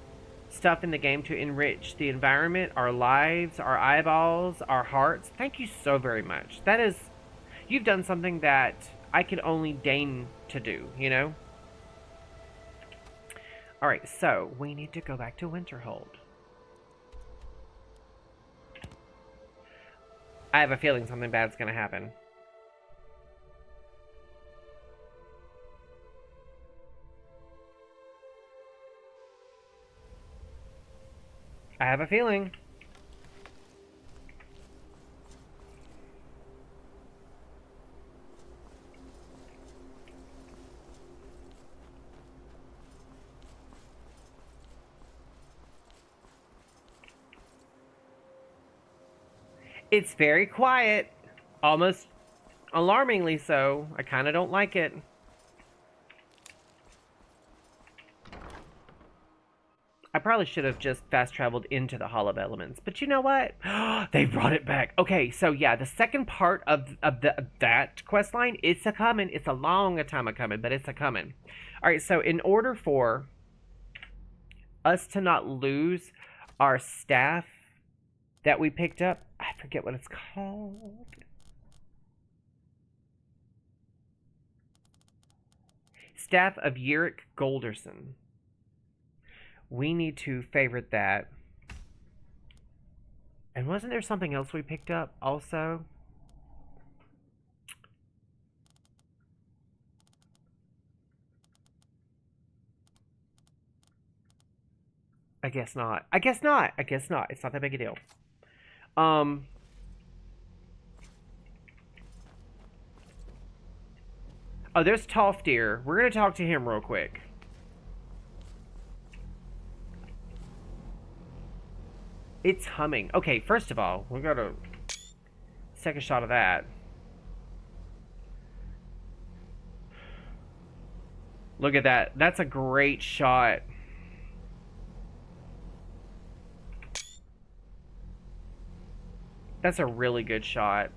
stuff in the game to enrich the environment, our lives, our eyeballs, our hearts, thank you so very much. You've done something that I could only deign to do, you know? Alright, so we need to go back to Winterhold. I have a feeling something bad's gonna happen. I have a feeling. It's very quiet. Almost alarmingly so. I kind of don't like it. probably should have just fast traveled into the Hall of Elements. But you know what? They brought it back. Okay, so yeah, the second part of that quest line, it's a coming. It's a long time a coming, but it's a coming. All right, so in order for us to not lose our staff that we picked up, I forget what it's called. Staff of Yurick Golderson. We need to favorite that. And wasn't there something else we picked up also? I guess not. I guess not. I guess not. It's not that big a deal. Oh, there's Toftir. We're going to talk to him real quick. It's humming. Okay, first of all, we got a second shot of that. Look at that. That's a great shot. That's a really good shot.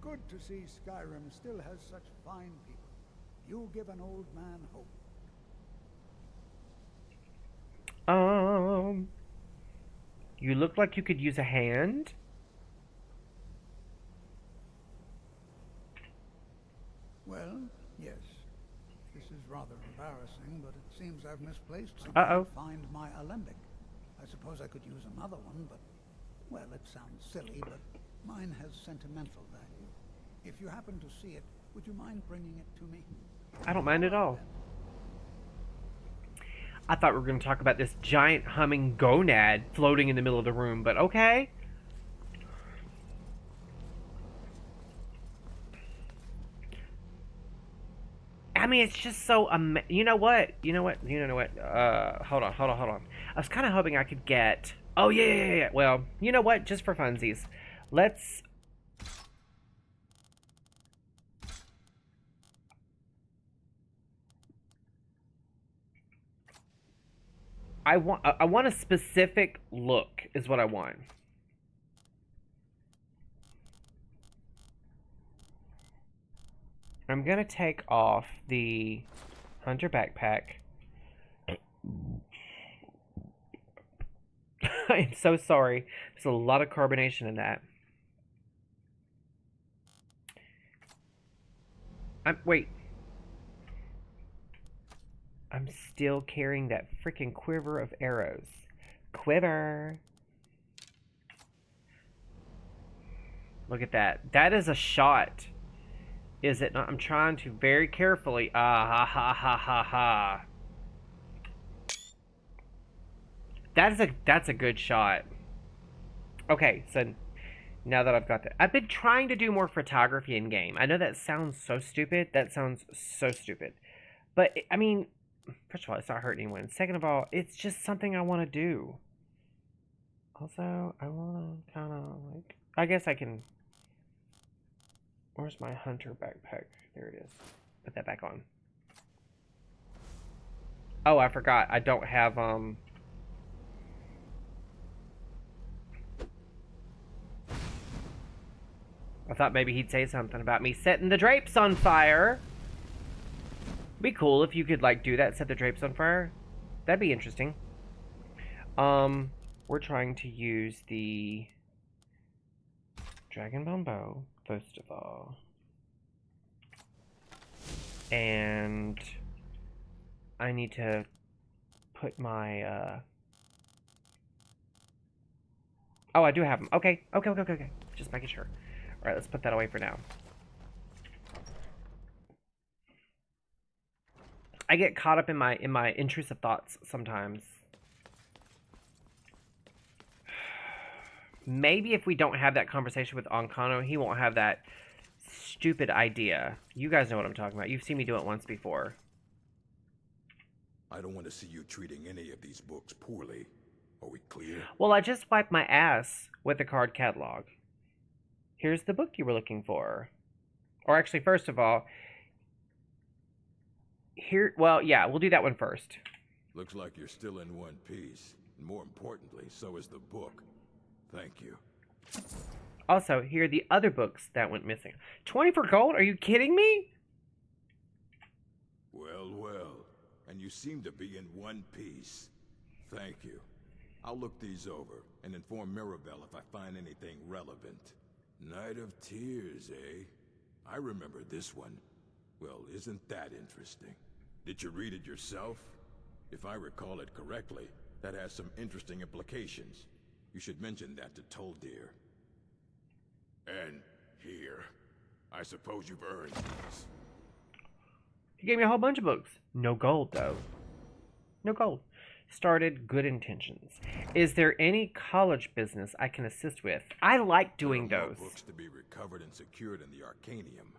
Good to see Skyrim still has such fine people. You give an old man hope. You look like you could use a hand. Well, yes. This is rather embarrassing, but it seems I've misplaced something. Uh-oh. Find my alembic. I suppose I could use another one, but, well, it sounds silly, but mine has sentimental value. If you happen to see it, would you mind bringing it to me? I don't mind at all. I thought we were going to talk about this giant humming gonad floating in the middle of the room, but okay. I mean, it's just so you know what? Hold on. I was kind of hoping I could get... Oh, yeah. Well, you know what? Just for funsies. Let's... I want a specific look is what I want. I'm gonna take off the hunter backpack. I'm so sorry. There's a lot of carbonation in that. Wait. I'm still carrying that freaking quiver of arrows. Quiver. Look at that. That is a shot. Is it not? I'm trying to very carefully. Ah, ha. That's a good shot. Okay, so now that I've got that. I've been trying to do more photography in game. I know that sounds so stupid. But, I mean... First of all, it's not hurting anyone. Second of all, it's just something I want to do. Also, I want to kind of like... I guess I can... Where's my hunter backpack? There it is. Put that back on. Oh, I forgot. I don't have, I thought maybe he'd say something about me setting the drapes on fire. Be cool if you could like do that, set the drapes on fire. That'd be interesting. We're trying to use the Dragonbone bow first of all, and I need to put my oh, I do have them. Okay. Just making sure. All right, let's put that away for now. I get caught up in my intrusive thoughts sometimes. Maybe if we don't have that conversation with Ancano, he won't have that stupid idea. You guys know what I'm talking about. You've seen me do it once before. I don't want to see you treating any of these books poorly. Are we clear? Well, I just wiped my ass with the card catalog. Here's the book you were looking for. Or actually, first of all, here, well, yeah, we'll do that one first. Looks like you're still in one piece. And more importantly, so is the book. Thank you. Also, here are the other books that went missing. 20 for gold? Are you kidding me? Well, well. And you seem to be in one piece. Thank you. I'll look these over and inform Mirabelle if I find anything relevant. Night of Tears, eh? I remember this one. Well, isn't that interesting? Did you read it yourself? If I recall it correctly, that has some interesting implications. You should mention that to Toldir. And here. I suppose you've earned these. He gave me a whole bunch of books. No gold, though. No gold. Started good intentions. Is there any college business I can assist with? I like doing There are those. more books to be recovered and secured in the Arcanium.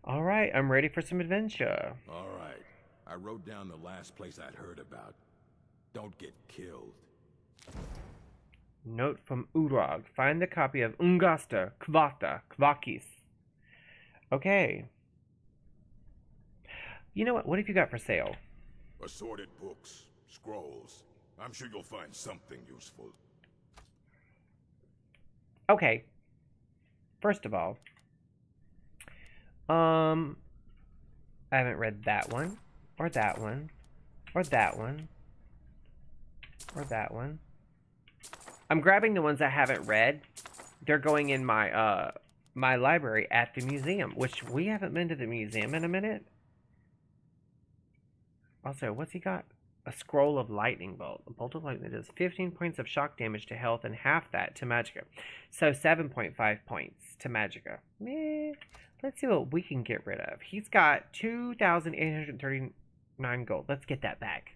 All right, I'm ready for some adventure. All right. I wrote down the last place I'd heard about. Don't get killed. Note from Urag. Find the copy of Ungasta, Kvakis. Okay. You know what? What have you got for sale? Assorted books, scrolls. I'm sure you'll find something useful. Okay. First of all, I haven't read that one, or that one, or that one, or that one. I'm grabbing the ones I haven't read. They're going in my my library at the museum, which we haven't been to the museum in a minute. Also, what's he got? A scroll of lightning bolt. A bolt of lightning that does 15 points of shock damage to health and half that to magicka. So 7.5 points to magicka. Meh. Let's see what we can get rid of. He's got 2,839 gold. Let's get that back.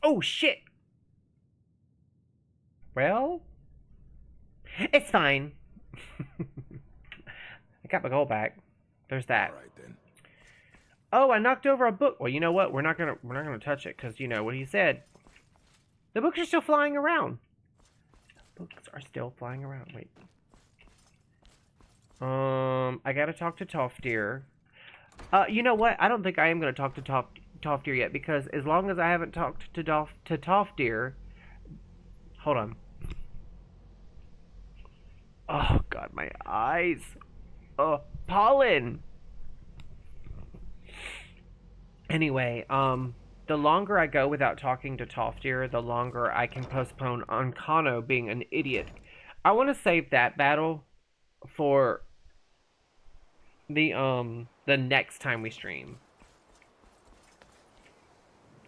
Oh, shit! Well, it's fine. I got my gold back. There's that. All right, then. Oh, I knocked over a book. Well, you know what? We're not gonna touch it because you know what he said. The books are still flying around. The books are still flying around. Wait. I gotta talk to Toftir. You know what? I don't think I am gonna talk to Toftir yet because as long as I haven't talked to Toftir, hold on. Oh God, my eyes. Oh, pollen. Anyway, the longer I go without talking to Toftir, the longer I can postpone Ankano being an idiot. I want to save that battle for the next time we stream.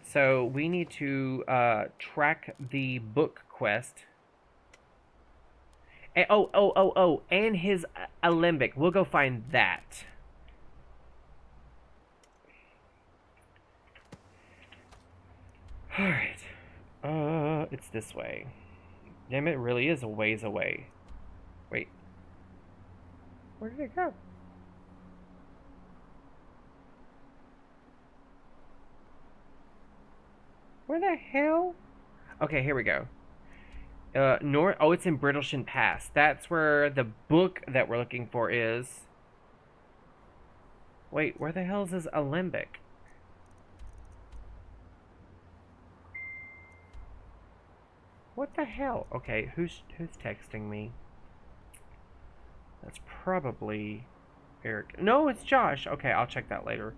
So we need to track the book quest. And, and his alembic. We'll go find that. Alright. It's this way. Damn, it really is a ways away. Wait. Where did it go? Where the hell? Okay, here we go. Oh, it's in Brittleshin Pass. That's where the book that we're looking for is. Wait, where the hell is this alembic? What the hell? Okay, who's texting me? That's probably Eric. No, it's Josh. Okay, I'll check that later.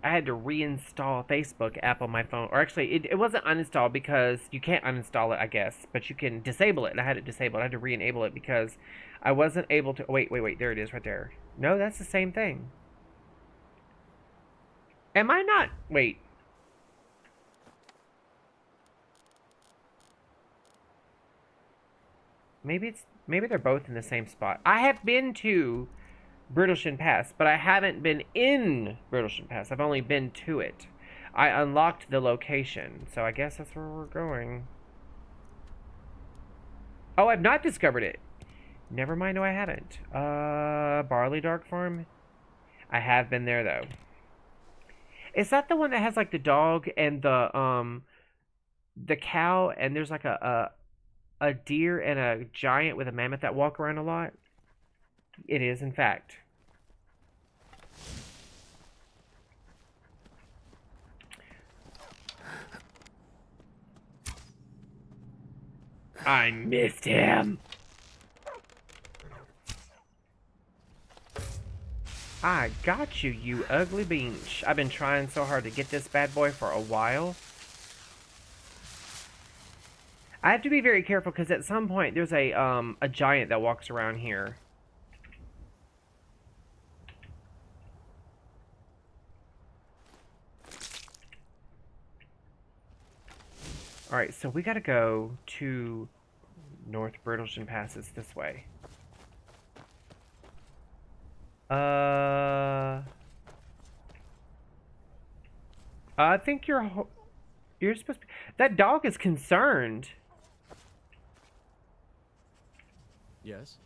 I had to reinstall Facebook app on my phone. Or actually, it wasn't uninstalled because you can't uninstall it, I guess. But you can disable it, and I had it disabled. I had to re-enable it because I wasn't able to... Wait. There it is right there. No, that's the same thing. Am I not... Wait. Maybe they're both in the same spot. I have been to Brittleshin Pass, but I haven't been in Brittleshin Pass. I've only been to it. I unlocked the location, so I guess that's where we're going. Oh, I've not discovered it. Never mind, no I haven't. Barley Dark Farm? I have been there, though. Is that the one that has like the dog and the cow, and there's like a deer and a giant with a mammoth that walk around a lot? It is, in fact. I missed him. I got you, you ugly beach. I've been trying so hard to get this bad boy for a while. I have to be very careful because at some point there's a giant that walks around here. Alright, so we gotta go to North Brittleston Passes this way. I think you're supposed to be... That dog is concerned. Yes?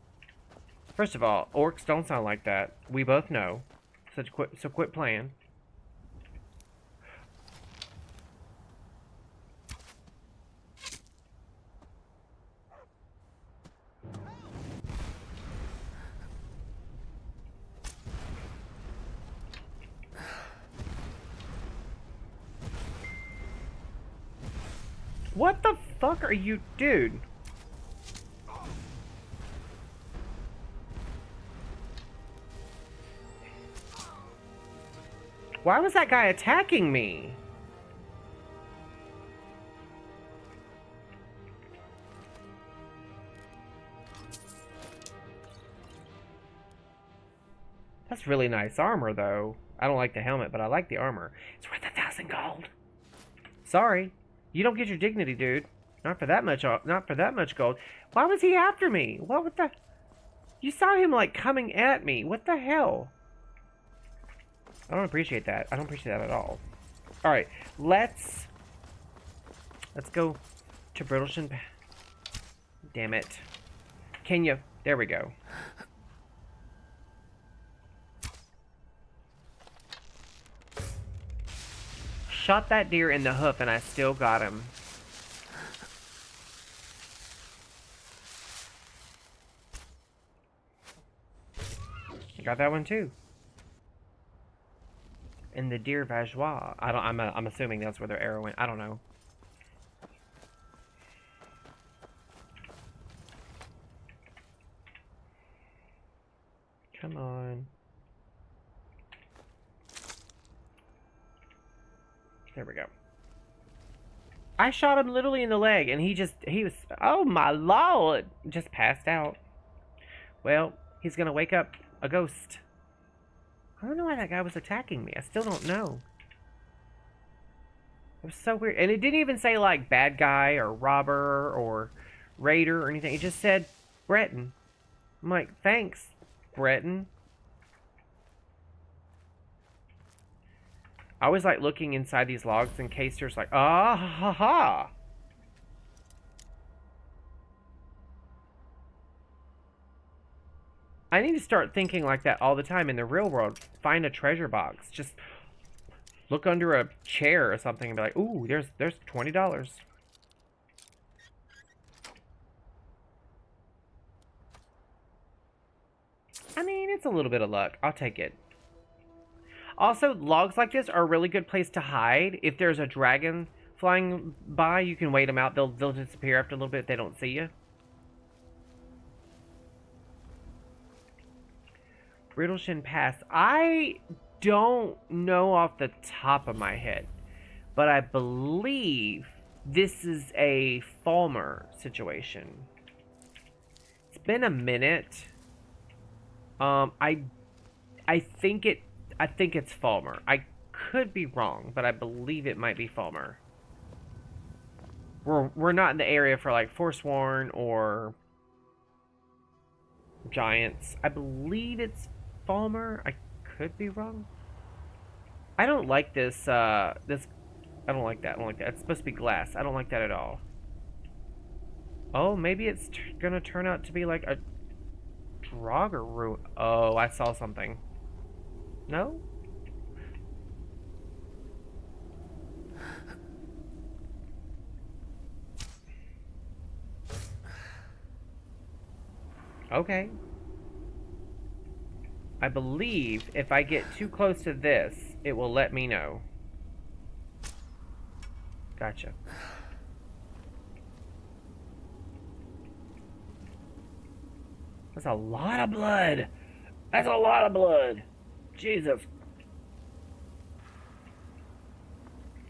First of all, orcs don't sound like that. We both know. So quit playing. What the fuck are you, dude? Why was that guy attacking me? That's really nice armor, though. I don't like the helmet, but I like the armor. It's worth 1,000 gold. Sorry. You don't get your dignity, dude. Not for that much gold. Why was he after me? What was the... You saw him, like, coming at me. What the hell? I don't appreciate that. I don't appreciate that at all. Alright, let's go to Brittleston. Damn it. Can you... There we go. Shot that deer in the hoof and I still got him. Got that one too. And the deer Vajois. I'm assuming that's where their arrow went. I don't know. Come on. There we go. I shot him literally in the leg and he was, oh my lord, just passed out. Well, he's gonna wake up a ghost. I don't know why that guy was attacking me. I still don't know. It was so weird. And it didn't even say, like, bad guy or robber or raider or anything. It just said Breton. I'm like, thanks, Breton. I always like looking inside these logs in case there's like, ah, ha, ha. I need to start thinking like that all the time in the real world. Find a treasure box. Just look under a chair or something and be like, ooh, there's $20. I mean, it's a little bit of luck. I'll take it. Also, logs like this are a really good place to hide. If there's a dragon flying by, you can wait them out. They'll disappear after a little bit if they don't see you. Brittleston Pass. I don't know off the top of my head, but I believe this is a Falmer situation. It's been a minute. I think it's Falmer. I could be wrong, but I believe it might be Falmer. We're not in the area for like Forsworn or Giants. I believe it's Falmer. I could be wrong. I don't like this. I don't like that. I don't like that. It's supposed to be glass. I don't like that at all. Oh, maybe it's gonna turn out to be like a Draugr ruin. Oh, I saw something. No? Okay. I believe if I get too close to this, it will let me know. Gotcha. That's a lot of blood. That's a lot of blood. Jesus.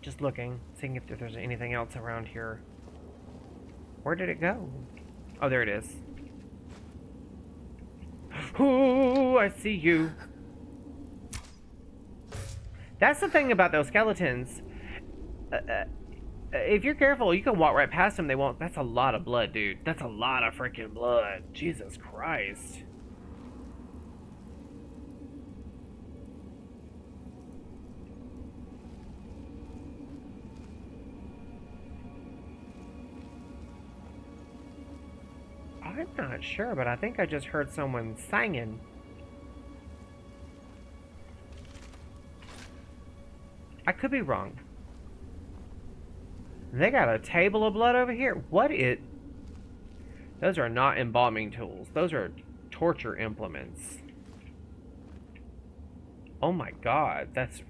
Just looking, seeing if there's anything else around here. Where did it go? Oh, there it is. Ooh, I see you. That's the thing about those skeletons. If you're careful, you can walk right past them. They won't. That's a lot of blood, dude. That's a lot of freaking blood. Jesus Christ. I'm not sure, but I think I just heard someone singing. I could be wrong. They got a table of blood over here. What it? Those are not embalming tools. Those are torture implements. Oh my god, that's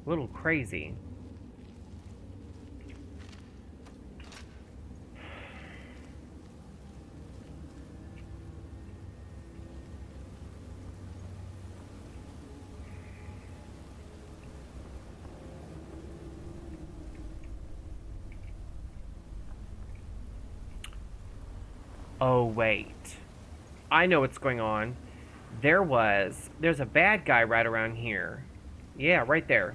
a little crazy. Oh, wait. I know what's going on. There's a bad guy right around here. Yeah, right there.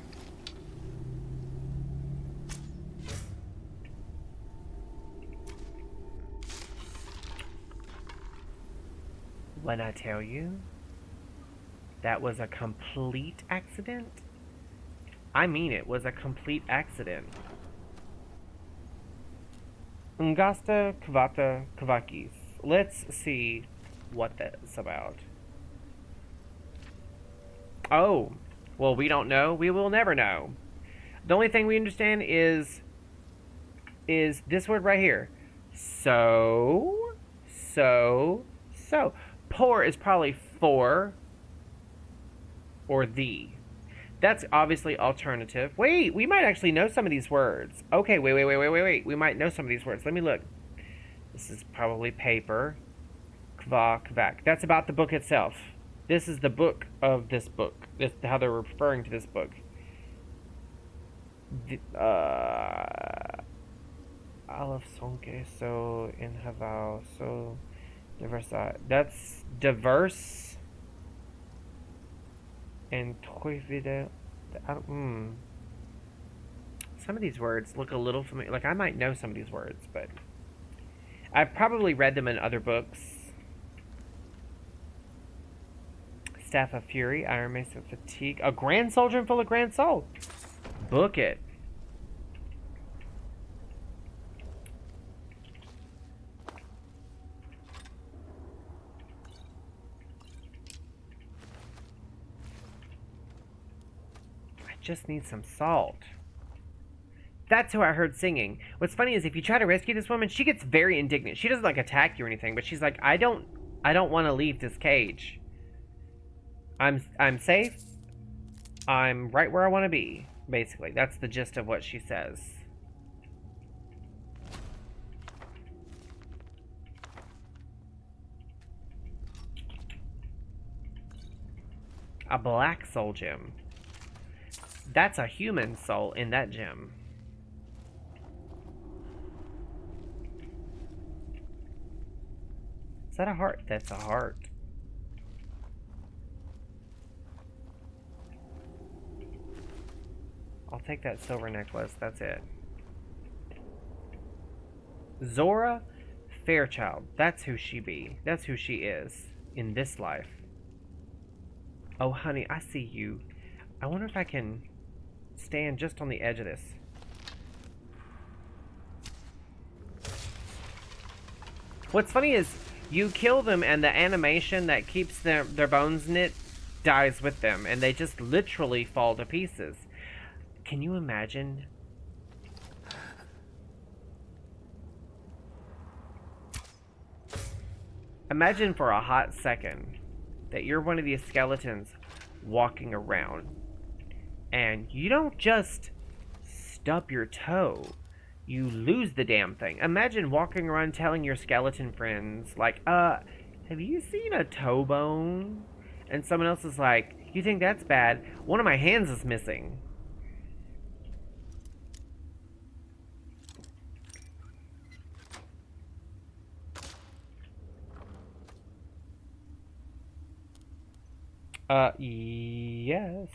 When I tell you, that was a complete accident. I mean, it was a complete accident. Ngasta Kvata Kvakis. Let's see what that's about. Oh, well, we don't know. We will never know. The only thing we understand is this word right here. So. Pour is probably for or the. That's obviously alternative. Wait, we might actually know some of these words. Okay, wait. We might know some of these words. Let me look. This is probably paper. Kva, kvak. That's about the book itself. This is the book of this book. This how they're referring to this book. Aleph sonke so in havau so diversa. That's diverse. And toivide. Some of these words look a little familiar. Like I might know some of these words, but I've probably read them in other books. Staff of Fury, Iron Mace of Fatigue, a Grand Soldier full of Grand Soul. Book it. I just need some salt. That's who I heard singing. What's funny is if you try to rescue this woman, she gets very indignant. She doesn't like attack you or anything, but she's like, I don't want to leave this cage. I'm safe. I'm right where I want to be. Basically, that's the gist of what she says. A black soul gem. That's a human soul in that gem. Is that a heart? That's a heart. I'll take that silver necklace. That's it. Zora Fairchild. That's who she be. That's who she is in this life. Oh, honey, I see you. I wonder if I can stand just on the edge of this. What's funny is you kill them and the animation that keeps their bones knit dies with them, and they just literally fall to pieces. Can you imagine? Imagine for a hot second that you're one of these skeletons walking around, and you don't just stub your toe, you lose the damn thing. Imagine walking around telling your skeleton friends, like, have you seen a toe bone? And someone else is like, you think that's bad? One of my hands is missing. Yes.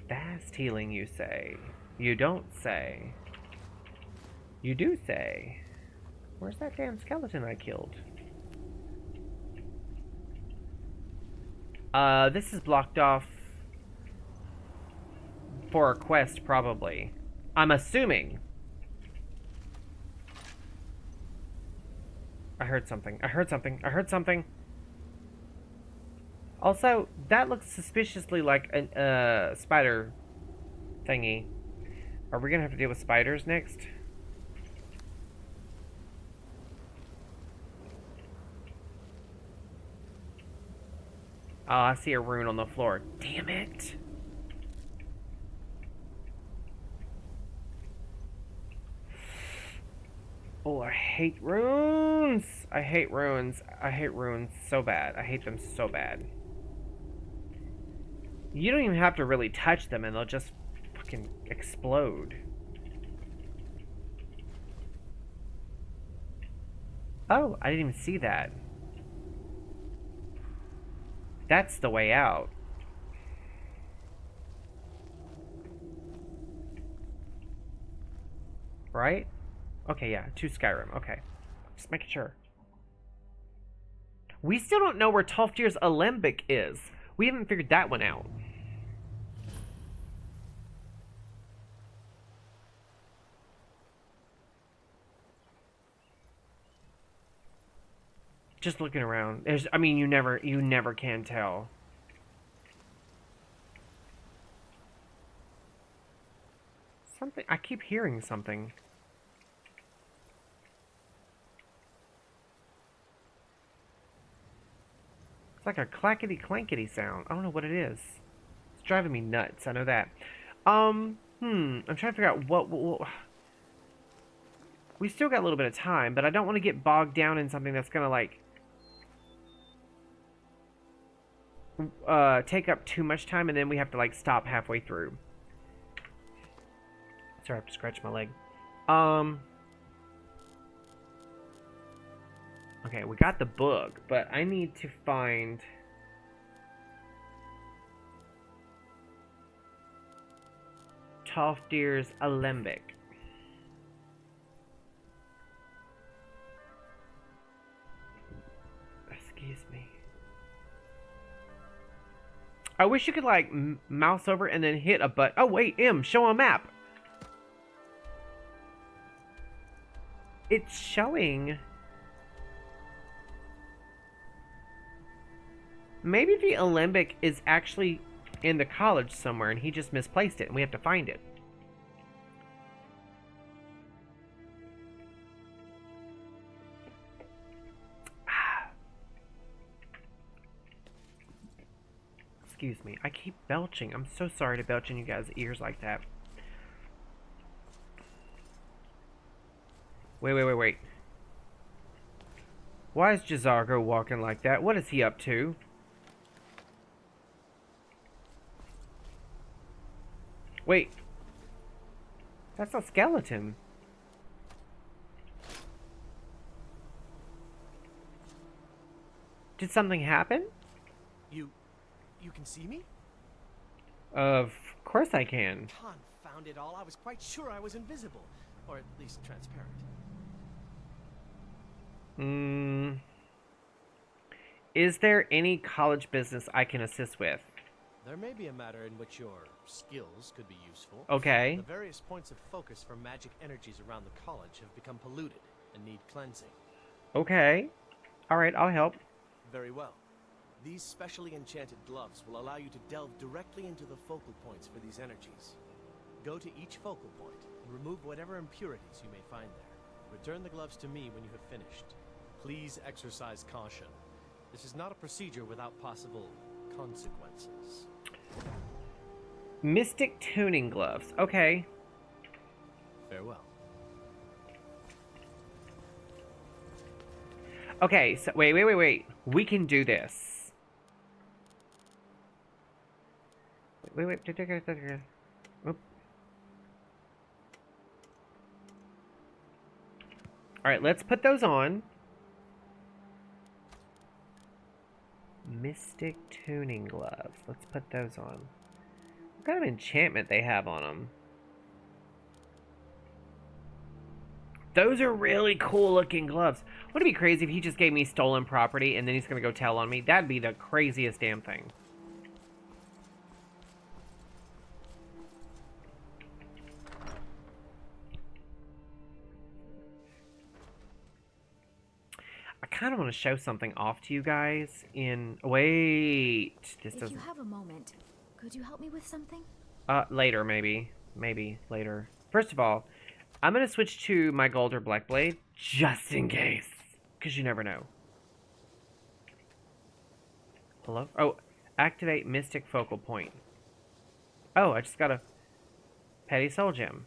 Fast healing, you say. You don't say. You do say. Where's that damn skeleton I killed? This is blocked off for a quest, probably. I'm assuming. I heard something. I heard something. I heard something. Also, that looks suspiciously like a spider thingy. Are we gonna have to deal with spiders next? Oh, I see a rune on the floor. Damn it! Oh, I hate runes! I hate runes. I hate runes so bad. I hate them so bad. You don't even have to really touch them and they'll just fucking explode. Oh, I didn't even see that. That's the way out. Right? Okay, yeah, to Skyrim. Okay. Just making sure. We still don't know where Tolfdir's Alembic is. We haven't figured that one out. Just looking around. I mean, you never can tell. Something, I keep hearing something. It's like a clackety clankety sound. I don't know what it is. It's driving me nuts. I know that. I'm trying to figure out what we still got a little bit of time, but I don't want to get bogged down in something that's gonna like take up too much time, and then we have to like stop halfway through. Sorry, I have to scratch my leg. Okay, we got the book, but I need to find Tolfdir's Alembic. Excuse me. I wish you could like mouse over and then hit a button. Oh wait, show a map. It's showing. Maybe the Alembic is actually in the college somewhere and he just misplaced it and we have to find it. Excuse me, I keep belching. I'm so sorry to belch in you guys' ears like that. Wait. Why is Jazargo walking like that? What is he up to? Wait. That's a skeleton. Did something happen? You can see me? Of course I can. Confound it all, I was quite sure I was invisible. Or at least transparent. Is there any college business I can assist with? There may be a matter in which your skills could be useful. Okay. The various points of focus for magic energies around the college have become polluted and need cleansing. Okay. Alright, I'll help. Very well. These specially enchanted gloves will allow you to delve directly into the focal points for these energies. Go to each focal point and remove whatever impurities you may find there. Return the gloves to me when you have finished. Please exercise caution. This is not a procedure without possible consequences. Mystic tuning gloves. Okay. Farewell. Okay, so wait. We can do this. Wait. Oop. Alright, let's put those on. Mystic tuning gloves. Let's put those on. What kind of enchantment they have on them? Those are really cool looking gloves. Wouldn't it be crazy if he just gave me stolen property and then he's gonna go tell on me? That'd be the craziest damn thing. I kind of want to show something off to you guys in... Wait. This If doesn't... you have a moment, could you help me with something? Later, maybe. Maybe later. First of all, I'm going to switch to my gold or black blade, just in case. Because you never know. Hello? Oh, activate Mystic Focal Point. Oh, I just got a Petty Soul Gem.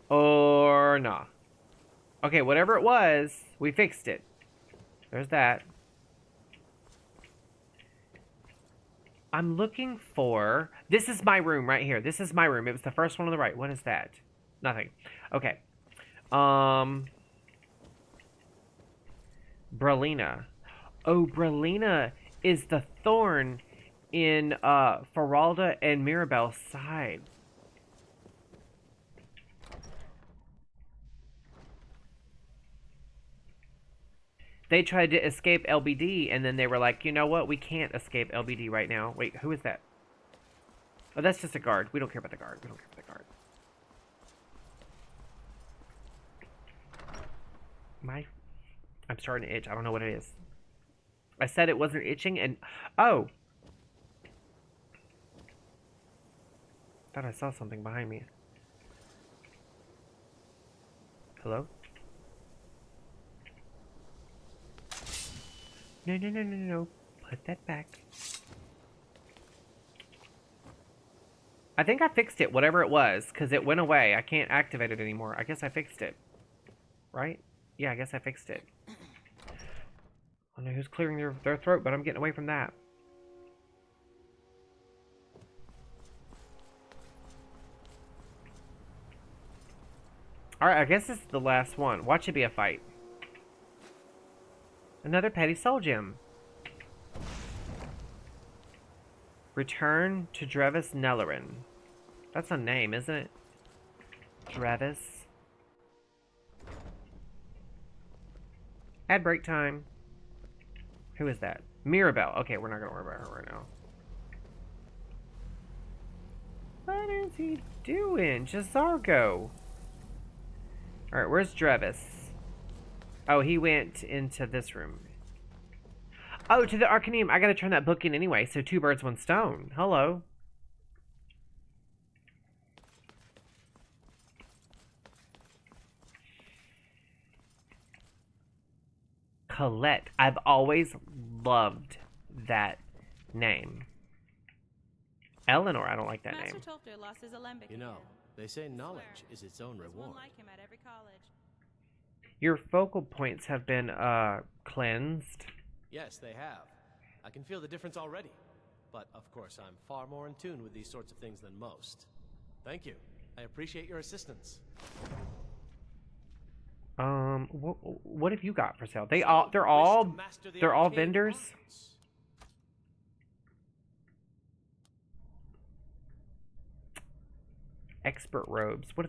Or nah. Okay, whatever it was, we fixed it. There's that. I'm looking for... This is my room right here. This is my room. It was the first one on the right. What is that? Nothing. Okay. Bralina. Oh, Bralina is the thorn in Faralda and Mirabelle's side. They tried to escape LBD, and then they were like, you know what? We can't escape LBD right now. Wait, who is that? Oh, that's just a guard. We don't care about the guard. We don't care about the guard. I'm starting to itch. I don't know what it is. I said it wasn't itching, and... Oh! Thought I saw something behind me. Hello? No. Put that back. I think I fixed it, whatever it was, because it went away. I can't activate it anymore. I guess I fixed it. Right? Yeah, I guess I fixed it. I don't know who's clearing their throat, but I'm getting away from that. Alright, I guess this is the last one. Watch it be a fight. Another Petty Soul Gem. Return to Drevis Nellerin. That's a name, isn't it? Drevis. Ad break time. Who is that? Mirabelle. Okay, we're not going to worry about her right now. What is he doing? Jazargo. Alright, where's Drevis? Oh, he went into this room. Oh, to the Arcaneum. I gotta turn that book in anyway, so 2 birds, 1 stone. Hello. Colette. I've always loved that name. Eleanor, I don't like that Master name. Tolfter lost his alembic. You know, they say knowledge is its own There's one reward. like him at every college. Your focal points have been, cleansed. Yes, they have. I can feel the difference already. But, of course, I'm far more in tune with these sorts of things than most. Thank you. I appreciate your assistance. What have you got for sale? They're all vendors. Expert robes. What?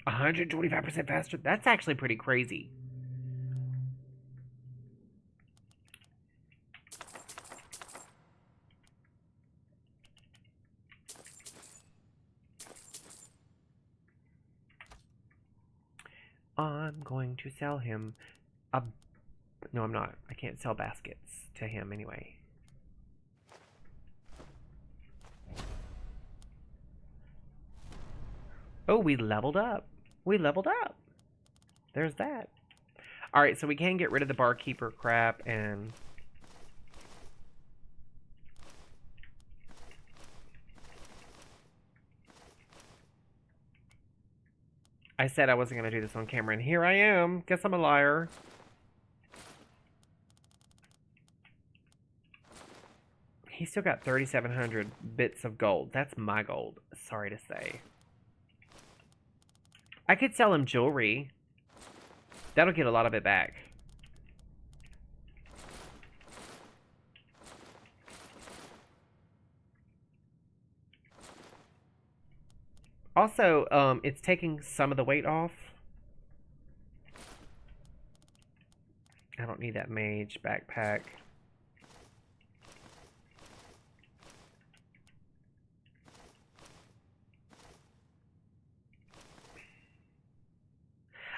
125% faster. That's actually pretty crazy. I'm going to sell him a... No, I'm not. I can't sell baskets to him anyway. Oh, we leveled up. We leveled up. There's that. Alright, so we can get rid of the barkeeper crap and... I said I wasn't going to do this on camera, and here I am. Guess I'm a liar. He's still got 3,700 bits of gold. That's my gold. Sorry to say. I could sell him jewelry. That'll get a lot of it back. Also, it's taking some of the weight off. I don't need that mage backpack.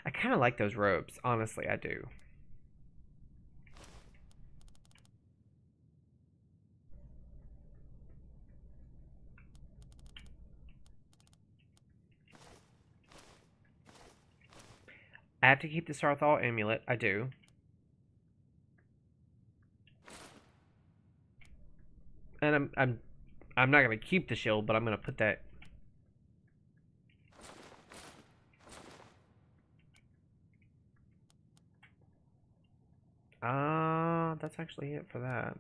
I kind of like those robes. Honestly, I do. I have to keep the Sarthal amulet. I do. And I'm not gonna keep the shield, but I'm gonna put that. That's actually it for that.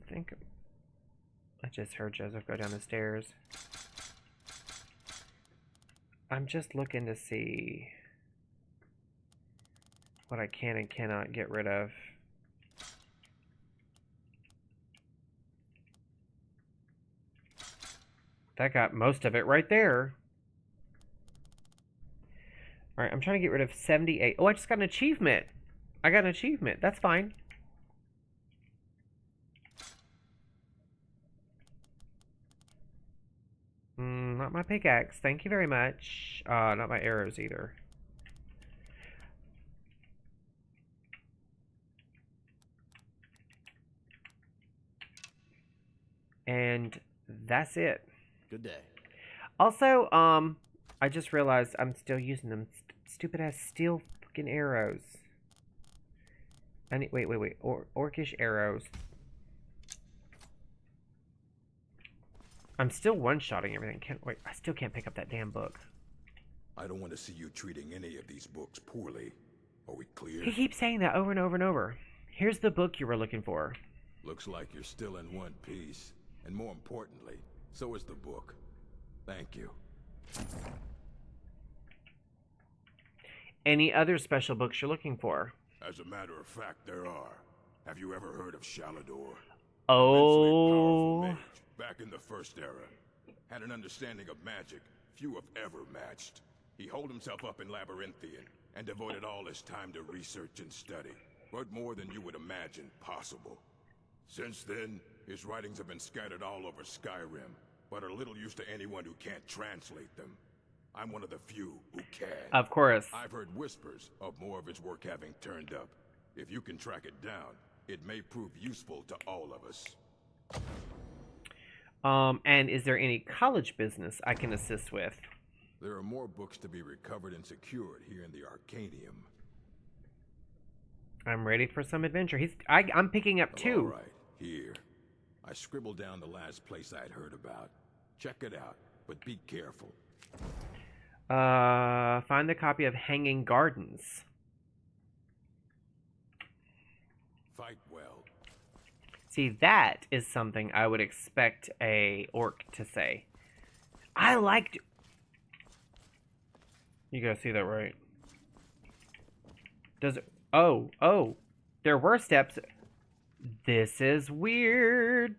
I think I just heard Joseph go down the stairs. I'm just looking to see what I can and cannot get rid of. That got most of it right there. Alright, I'm trying to get rid of 78. Oh, I just got an achievement. I got an achievement. That's fine. Not my pickaxe. Thank you very much. Not my arrows either. And that's it. Good day. Also, I just realized I'm still using them stupid ass steel fucking arrows. I need, wait. Orcish arrows. I'm still one-shotting everything. Wait, I still can't pick up that damn book. I don't want to see you treating any of these books poorly. Are we clear? He keeps saying that over and over and over. Here's the book you were looking for. Looks like you're still in one piece. And more importantly, so is the book. Thank you. Any other special books you're looking for? As a matter of fact, there are. Have you ever heard of Shalador? Oh. Mage, back in the First Era. Had an understanding of magic few have ever matched. He holed himself up in Labyrinthian and devoted all his time to research and study. Wrote more than you would imagine possible. Since then, his writings have been scattered all over Skyrim, but are little use to anyone who can't translate them. I'm one of the few who can. Of course. I've heard whispers of more of his work having turned up. If you can track it down, it may prove useful to all of us. And is there any college business I can assist with? There are more books to be recovered and secured here in the Arcanium. I'm ready for some adventure. I'm picking up two. All right, here. I scribbled down the last place I'd heard about. Check it out, but be careful. Find the copy of Hanging Gardens. Fight well. See, that is something I would expect a orc to say. I liked... You guys see that, right? Does it... Oh. There were steps. This is weird.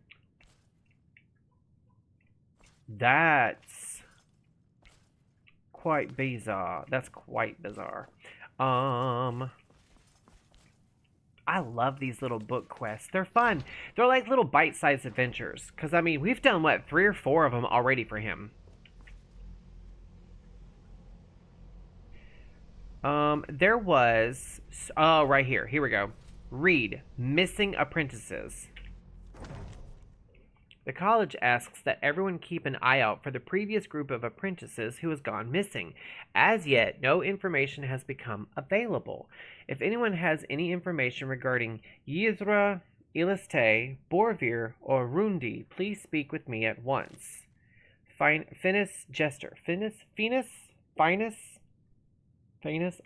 That's quite bizarre. That's quite bizarre. I love these little book quests. They're fun. They're like little bite-sized adventures. Because, I mean, we've done, what, 3 or 4 of them already for him. There was... Oh, right here. Here we go. Read. Missing Apprentices. The college asks that everyone keep an eye out for the previous group of apprentices who has gone missing. As yet, no information has become available. If anyone has any information regarding Yzra, Iliste, Borvir, or Rundi, please speak with me at once. Finis Jester. Finis? I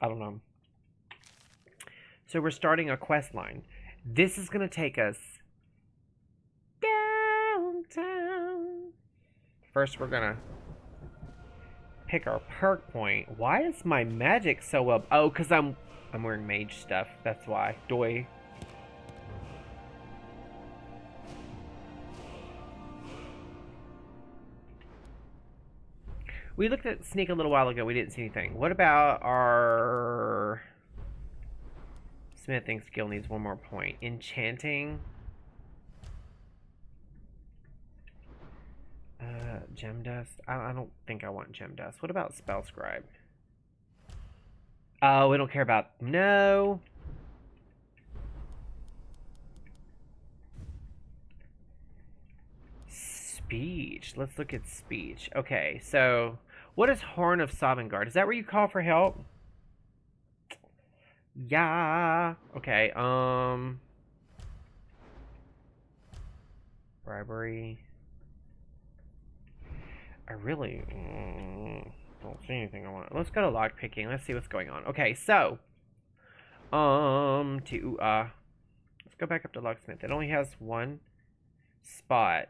don't know. So we're starting a quest line. This is going to take us downtown. First, we're going to pick our perk point. Why is my magic so up? Oh, because I'm wearing mage stuff. That's why. Doi. We looked at Sneak a little while ago. We didn't see anything. What about our smithing skill needs one more point. Enchanting. Gem dust. I don't think I want gem dust. What about spell scribe? Oh, we don't care about... No. Speech. Let's look at speech. Okay, so... What is Horn of Sovngarde? Is that where you call for help? Yeah. Okay, bribery. I really don't see anything I want. Let's go to lockpicking. Let's see what's going on. Okay, so let's go back up to locksmith. It only has one spot.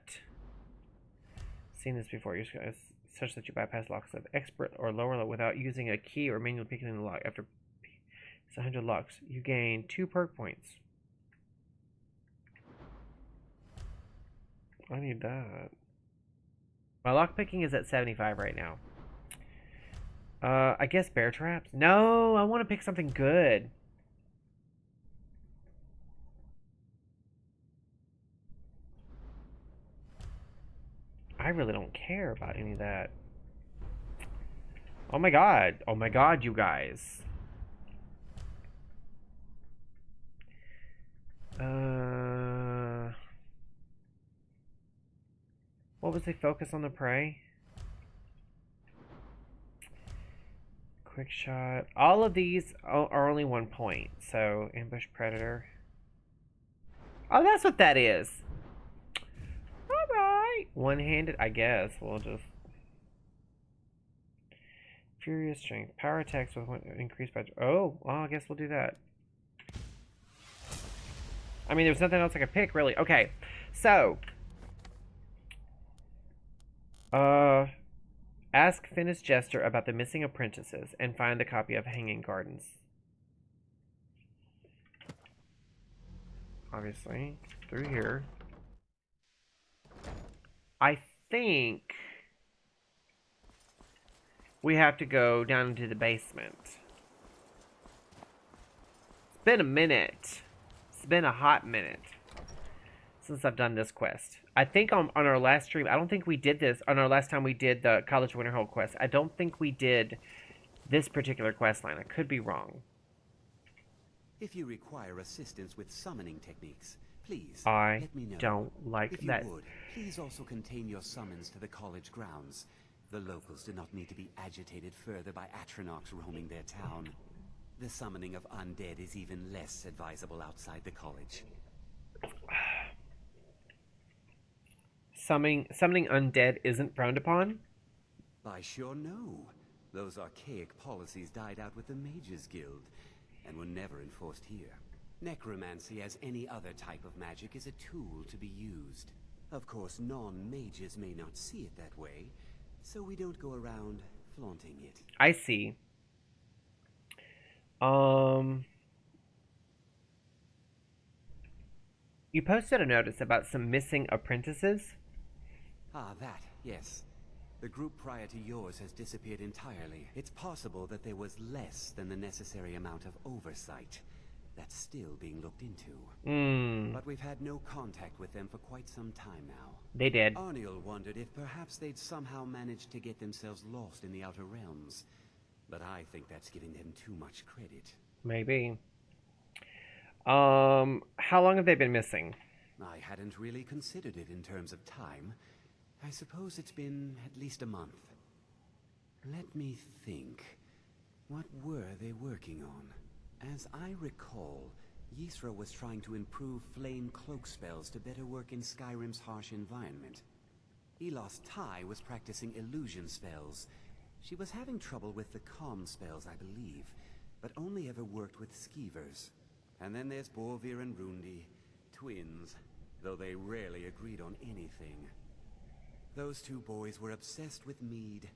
Seen this before. You're just such that you bypass locks of expert or lower level without using a key or manually picking the lock. After it's 100 locks, you gain 2 perk points. I need that. My lockpicking is at 75 right now. I guess bear traps? No, I want to pick something good. I really don't care about any of that. Oh my god. Oh my god, you guys. What was the focus on the prey? Quick shot. All of these are only 1 point. So, ambush predator. Oh, that's what that is. Alright. One-handed, I guess. We'll just... Furious strength. Power attacks with one increased by... Oh, well, I guess we'll do that. I mean, there's nothing else I could pick, really. Okay, so... Ask Finis Jester about the missing apprentices and find the copy of Hanging Gardens. Obviously, through here. I think we have to go down into the basement. It's been a minute. It's been a hot minute since I've done this quest. I think on our last stream, I don't think we did this on our last time we did the College Winterhold quest. I don't think we did this particular quest line. I could be wrong. If you require assistance with summoning techniques, please let me know. Don't like if that. You would, please also contain your summons to the college grounds. The locals do not need to be agitated further by Atronachs roaming their town. The summoning of undead is even less advisable outside the college. Summoning undead isn't frowned upon? I sure know. Those archaic policies died out with the Mages Guild, and were never enforced here. Necromancy, as any other type of magic, is a tool to be used. Of course, non-mages may not see it that way, so we don't go around flaunting it. I see. You posted a notice about some missing apprentices? Ah, that, yes. The group prior to yours has disappeared entirely. It's possible that there was less than the necessary amount of oversight. That's still being looked into. But we've had no contact with them for quite some time now. They did. Arniel wondered if perhaps they'd somehow managed to get themselves lost in the Outer Realms. But I think that's giving them too much credit. Maybe. How long have they been missing? I hadn't really considered it in terms of time. I suppose it's been at least a month. Let me think. What were they working on? As I recall, Ysra was trying to improve flame cloak spells to better work in Skyrim's harsh environment. Elos Tai was practicing illusion spells. She was having trouble with the calm spells, I believe, but only ever worked with skeevers. And then there's Borvir and Rundi, twins, though they rarely agreed on anything. Those two boys were obsessed with mead,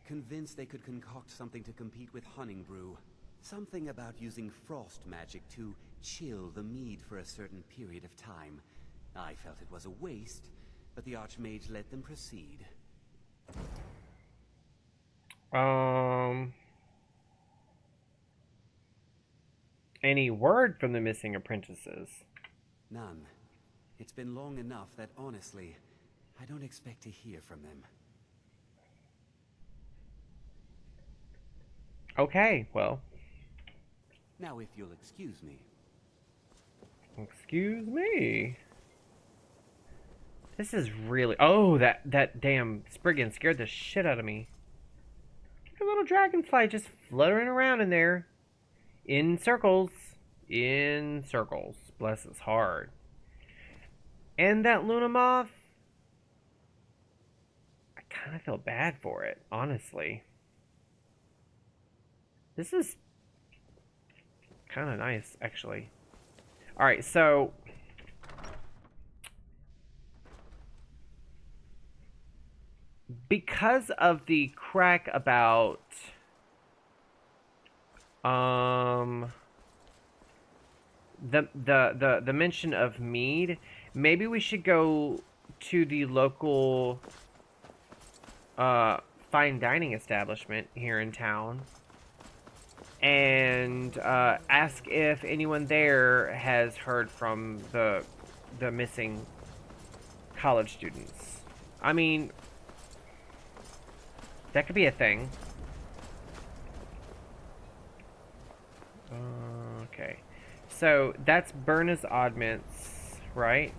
convinced they could concoct something to compete with Honningbrew. Something about using frost magic to chill the mead for a certain period of time. I felt it was a waste, but the Archmage let them proceed. Any word from the missing apprentices? None. It's been long enough that, honestly, I don't expect to hear from them. Okay, well. Now, if you'll excuse me. Excuse me. This is really... Oh, that damn Spriggan scared the shit out of me. A little dragonfly just fluttering around in there. In circles. In circles. Bless his heart. And that Luna moth. I kind of feel bad for it, honestly. This is kind of nice, actually. Alright, so... because of the crack about... The mention of mead, maybe we should go to the local fine dining establishment here in town and ask if anyone there has heard from the missing college students. I mean, that could be a thing. Okay. So, that's Berna's Oddments, right?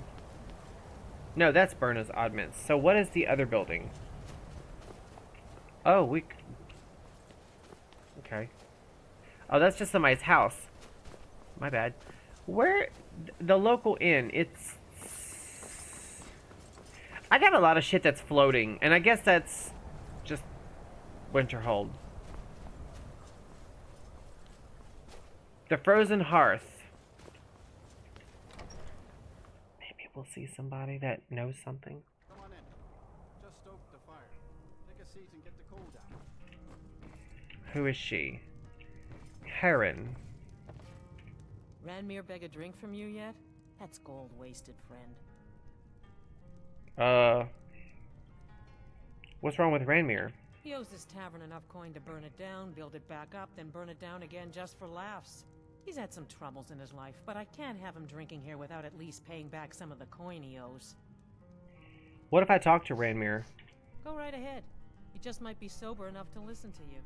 No, that's Berna's Oddments. So, what is the other building? Oh, okay. Oh, that's just somebody's house. My bad. Where... the local inn, it's... I got a lot of shit that's floating, and I guess that's just Winterhold. The Frozen Hearth. Maybe we'll see somebody that knows something. Come on in. Just stoke the fire. Take a seat and get the coal down. Who is she? Heron. Ranmir beg a drink from you yet? That's gold wasted, friend. What's wrong with Ranmir? He owes his tavern enough coin to burn it down, build it back up, then burn it down again just for laughs. He's had some troubles in his life, but I can't have him drinking here without at least paying back some of the coin he owes. What if I talk to Ranmir? Go right ahead. He just might be sober enough to listen to you.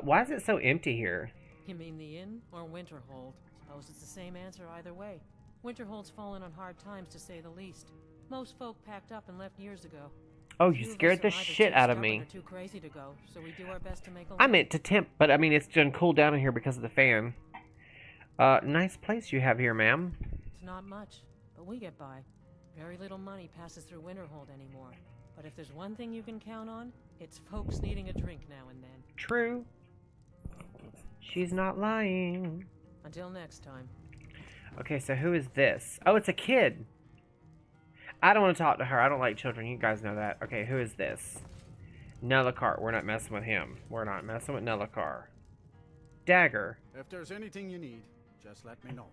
Why is it so empty here? You mean the inn or Winterhold? Suppose it's the same answer either way. Winterhold's fallen on hard times, to say the least. Most folk packed up and left years ago. Oh, you scared the shit out of me. Too crazy to go, so we do our best to make a I meant to temp, but I mean, it's done cool down in here because of the fan. Nice place you have here, ma'am. It's not much, but we get by. Very little money passes through Winterhold anymore. But if there's one thing you can count on, it's folks needing a drink now and then. True. She's not lying. Until next time. Okay, so who is this? Oh, it's a kid. I don't want to talk to her. I don't like children. You guys know that. Okay, who is this? Nellicar. We're not messing with him. We're not messing with Nellicar. Dagger. If there's anything you need, just let me know.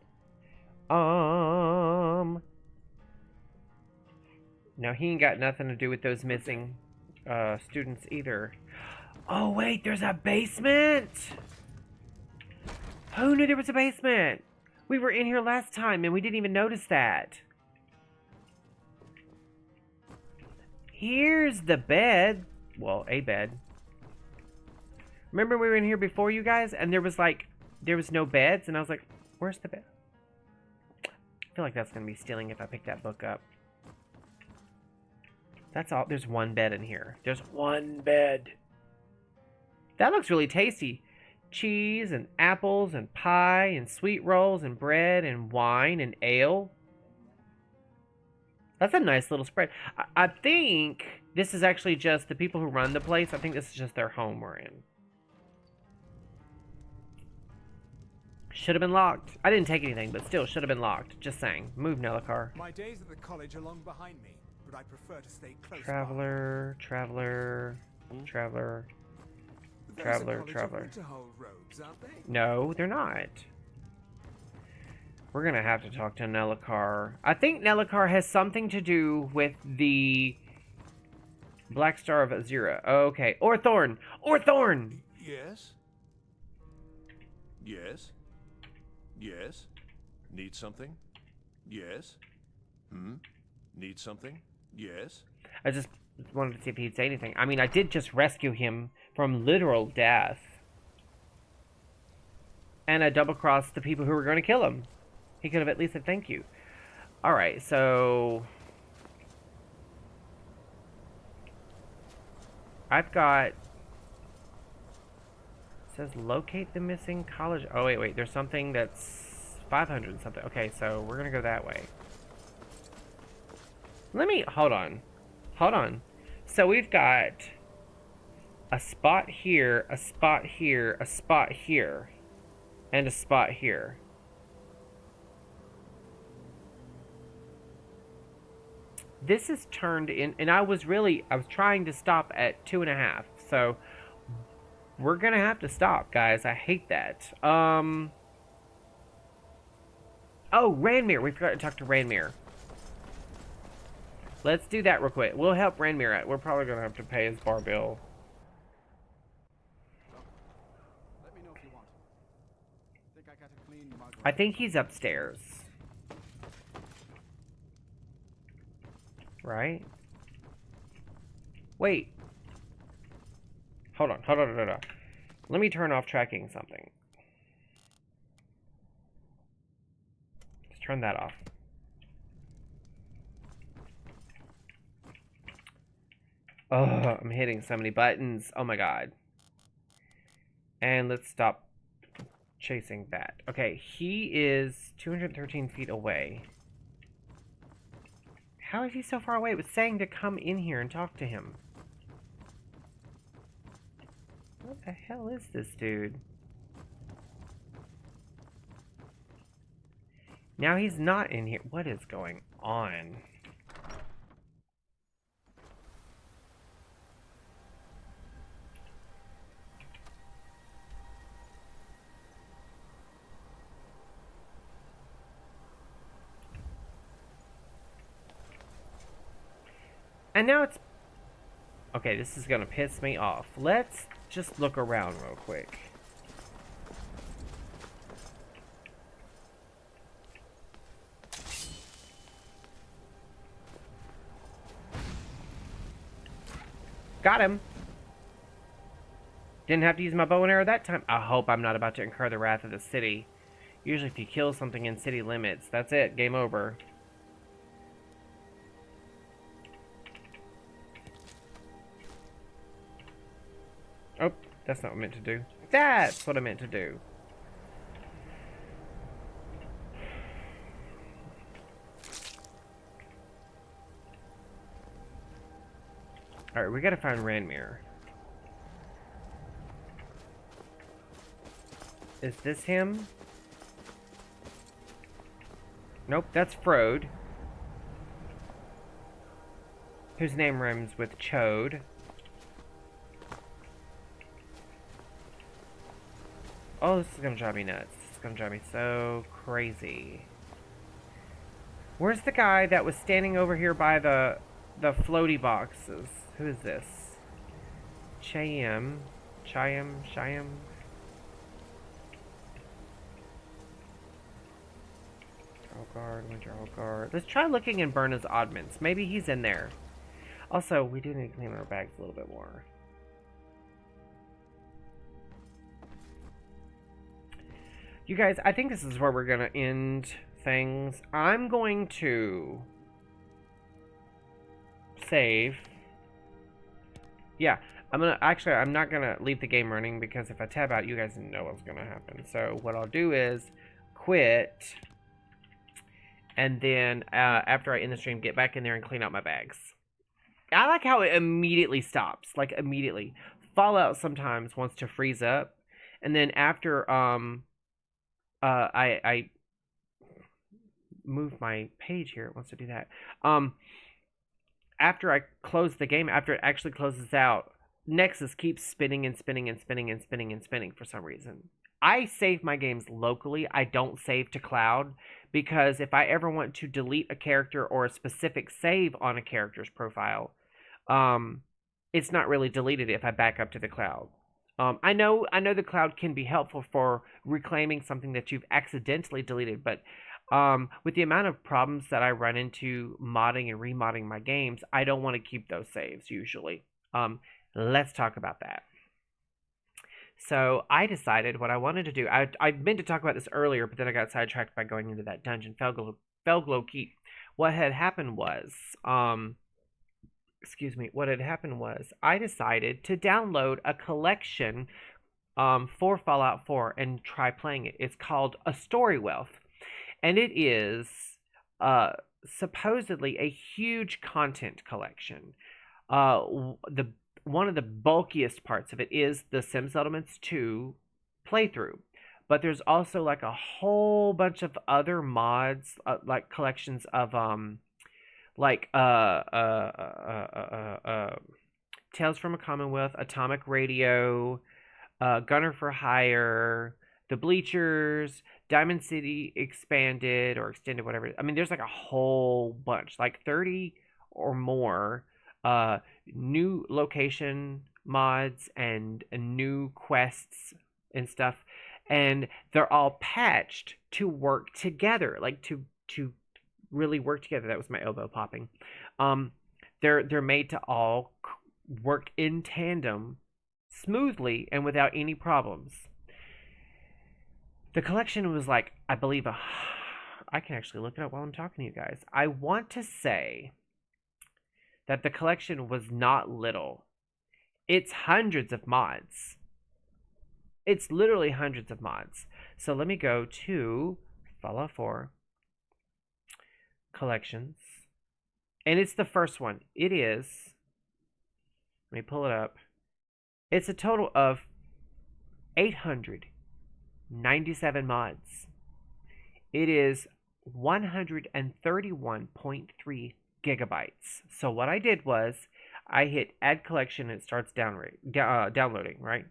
No, he ain't got nothing to do with those missing students either. Oh, wait, there's a basement? Who knew there was a basement? We were in here last time and we didn't even notice that. Here's the bed. Well, a bed. Remember we were in here before, you guys? And there was no beds. And I was like, where's the bed? feel like that's going to be stealing if I pick that book up. That's all. There's one bed in here. There's one bed. That looks really tasty. Cheese and apples and pie and sweet rolls and bread and wine and ale. That's a nice little spread. I think this is actually just the people who run the place. I think this is just their home we're in. Should have been locked. I didn't take anything, but still should have been locked. Just saying. Move, Nelacar. My days at the college are long behind me, but I prefer to stay close Traveler, traveler, traveler, traveler, traveler. Robes, aren't they? No, they're not. We're gonna have to talk to Nelacar. I think Nelacar has something to do with the Black Star of Azura. Okay. Or Thorn! Or Thorn! Yes? Yes? Yes? Need something? Yes? Need something? Yes? I just wanted to see if he'd say anything. I mean, I did just rescue him from literal death. And I double-crossed the people who were going to kill him. He could have at least said thank you. Alright, so... I've got... It says locate the missing college... Oh, wait. There's something that's 500 and something. Okay, so we're going to go that way. Let me... Hold on. Hold on. So we've got a spot here, a spot here, a spot here, and a spot here. This is turned in, and I was trying to stop at 2.5, so we're gonna have to stop, guys. I hate that. Oh, Ranmir. We forgot to talk to Ranmir. Let's do that real quick. We'll help Ranmir out. We're probably gonna have to pay his bar bill. Let me know if you want. Think I got a clean mug. I think he's upstairs. Right? Wait. Hold on. Let me turn off tracking something. Let's turn that off. Oh, I'm hitting so many buttons. Oh my god. And let's stop chasing that. Okay, he is 213 feet away. How is he so far away? It was saying to come in here and talk to him. What the hell is this dude? Now he's not in here. What is going on? And now it's... Okay, this is gonna piss me off. Let's just look around real quick. Got him! Didn't have to use my bow and arrow that time. I hope I'm not about to incur the wrath of the city. Usually if you kill something in city limits, that's it. Game over. Oh, that's not what I meant to do. That's what I meant to do. Alright, we gotta find Ranmir. Is this him? Nope, that's Frode. Whose name rhymes with Chode. Oh, this is gonna drive me nuts. This is gonna drive me so crazy. Where's the guy that was standing over here by the floaty boxes? Who is this? Chayam. Shyam? Winter Guard. Let's try looking in Berna's oddments. Maybe he's in there. Also, we do need to clean our bags a little bit more. You guys, I think this is where we're gonna end things. I'm going to save. Yeah, I'm not gonna leave the game running because if I tab out, you guys know what's gonna happen. So what I'll do is quit, and then after I end the stream, get back in there and clean out my bags. I like how it immediately stops, like immediately. Fallout sometimes wants to freeze up, and then after I move my page here, it wants to do that. After I close the game, after it actually closes out, Nexus keeps spinning and spinning and spinning and spinning and spinning for some reason. I save my games locally. I don't save to cloud because if I ever want to delete a character or a specific save on a character's profile, it's not really deleted if I back up to the cloud. I know the cloud can be helpful for reclaiming something that you've accidentally deleted, but with the amount of problems that I run into modding and remodding my games, I don't want to keep those saves usually. Let's talk about that. So I decided what I wanted to do. I meant to talk about this earlier, but then I got sidetracked by going into that dungeon, Felglow Keep. What had happened was, what had happened was I decided to download a collection for Fallout 4 and try playing it. It's called A Story Wealth. And it is supposedly a huge content collection. One of the bulkiest parts of it is the Sim Settlements 2 playthrough. But there's also like a whole bunch of other mods, like collections of Tales from a Commonwealth, Atomic Radio, Gunner for Hire, The Bleachers, Diamond City Expanded or Extended, whatever. I mean, there's like a whole bunch, like 30 or more new location mods and new quests and stuff, and they're all patched to work together, like to really work together. That was my elbow popping. They're made to all work in tandem smoothly and without any problems. The collection was like, I believe, I can actually look it up while I'm talking to you guys. I want to say that the collection was not little. It's hundreds of mods. It's literally hundreds of mods. So let me go to Fallout 4 collections. And it's the first one. It is, let me pull it up. It's a total of 897 mods. It is 131.3 gigabytes. So what I did was I hit add collection and it starts downloading, right?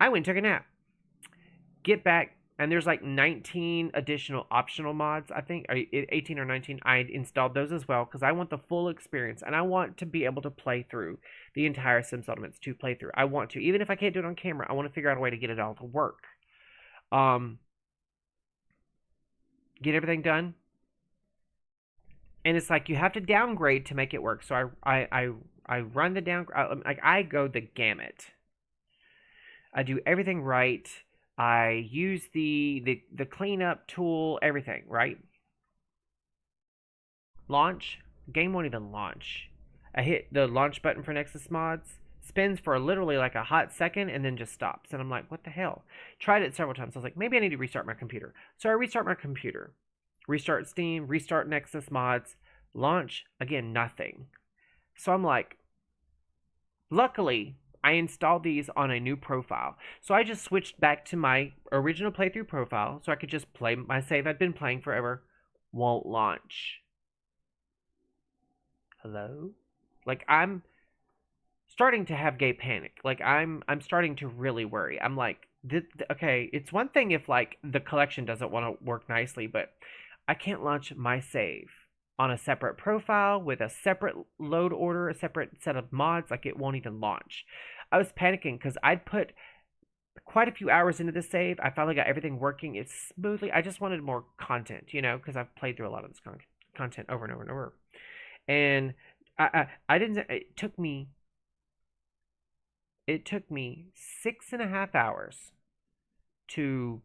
I went and took a nap. Get back, and there's like 19 additional optional mods, I think, 18 or 19. I installed those as well because I want the full experience and I want to be able to play through the entire Sim Settlements 2 playthrough. I want to, even if I can't do it on camera, I want to figure out a way to get it all to work. Get everything done. And it's like you have to downgrade to make it work. So I run the downgrade. I go the gamut. I do everything right. I use the cleanup tool, everything, right? Launch. Game won't even launch. I hit the launch button for Nexus Mods. Spins for literally like a hot second and then just stops. And I'm like, what the hell? Tried it several times. I was like, maybe I need to restart my computer. So I restart my computer. Restart Steam, restart Nexus Mods, launch, again, nothing. So I'm like, luckily, I installed these on a new profile. So I just switched back to my original playthrough profile so I could just play my save I'd been playing forever. Won't launch. Hello? Like, I'm starting to have gay panic. Like, I'm starting to really worry. I'm like, okay, it's one thing if, like, the collection doesn't want to work nicely, but I can't launch my save on a separate profile with a separate load order, a separate set of mods. Like, it won't even launch. I was panicking because I'd put quite a few hours into the save. I finally got everything working. It's smoothly. I just wanted more content, you know, because I've played through a lot of this content over and over and over. And I didn't. It took me 6.5 hours to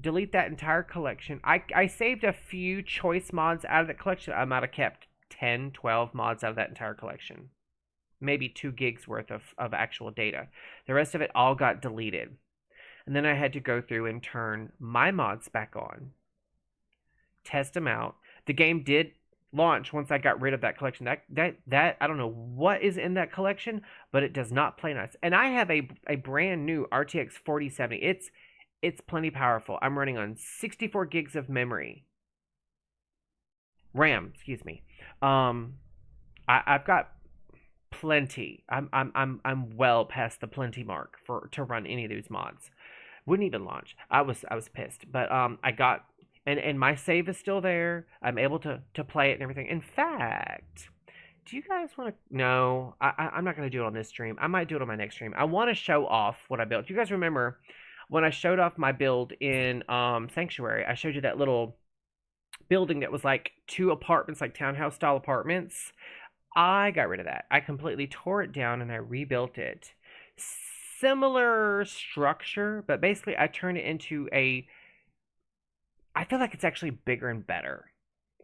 delete that entire collection. I saved a few choice mods out of the collection. I might have kept 10, 12 mods out of that entire collection. Maybe 2 gigs worth of actual data. The rest of it all got deleted. And then I had to go through and turn my mods back on, test them out. The game did launch once I got rid of that collection. That I don't know what is in that collection, but it does not play nice. And I have a brand new RTX 4070. It's plenty powerful. I'm running on 64 gigs of memory. RAM, excuse me. I've got plenty. I'm well past the plenty mark to run any of these mods. Wouldn't even launch. I was pissed, but I got and my save is still there. I'm able to play it and everything. In fact, do you guys want to? No, I'm not going to do it on this stream. I might do it on my next stream. I want to show off what I built. Do you guys remember when I showed off my build in Sanctuary? I showed you that little building that was like 2 apartments, like townhouse style apartments. I got rid of that. I completely tore it down and I rebuilt it. Similar structure, but basically I turned it into I feel like it's actually bigger and better.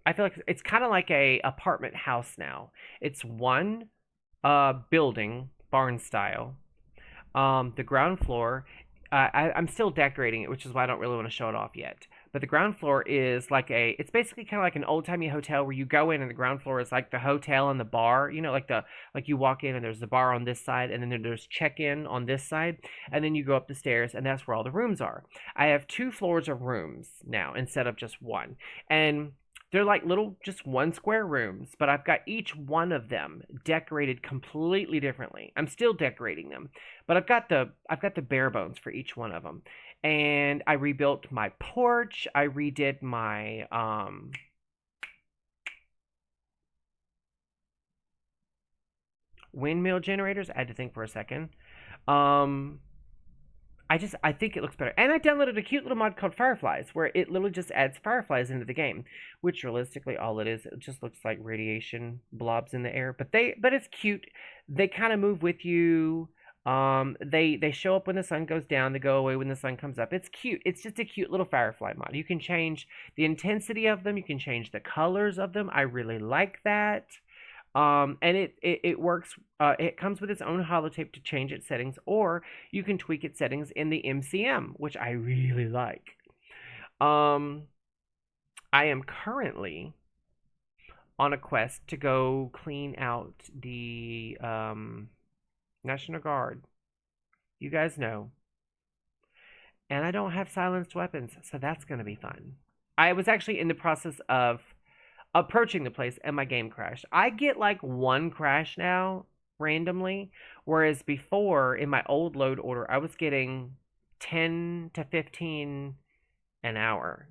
I feel like it's kind of like a apartment house now. It's one building, barn style. The ground floor, I'm still decorating it, which is why I don't really want to show it off yet. But the ground floor is like it's basically kind of like an old-timey hotel where you go in and the ground floor is like the hotel and the bar. You know, like you walk in and there's the bar on this side and then there's check-in on this side. And then you go up the stairs and that's where all the rooms are. I have 2 floors of rooms now instead of just one. And they're like little, just 1 square rooms, but I've got each one of them decorated completely differently. I'm still decorating them, but I've got the bare bones for each one of them. And I rebuilt my porch. I redid my windmill generators. I had to think for a second. I think it looks better. And I downloaded a cute little mod called Fireflies, where it literally just adds fireflies into the game, which realistically all it is, it just looks like radiation blobs in the air. But it's cute. They kind of move with you. They show up when the sun goes down, they go away when the sun comes up. It's cute. It's just a cute little firefly mod. You can change the intensity of them, you can change the colors of them. I really like that. And it works. It comes with its own holotape to change its settings, or you can tweak its settings in the MCM, which I really like. I am currently on a quest to go clean out the National Guard. You guys know. And I don't have silenced weapons, so that's going to be fun. I was actually in the process of approaching the place and my game crashed. I get like 1 crash now randomly, whereas before in my old load order I was getting 10 to 15 an hour.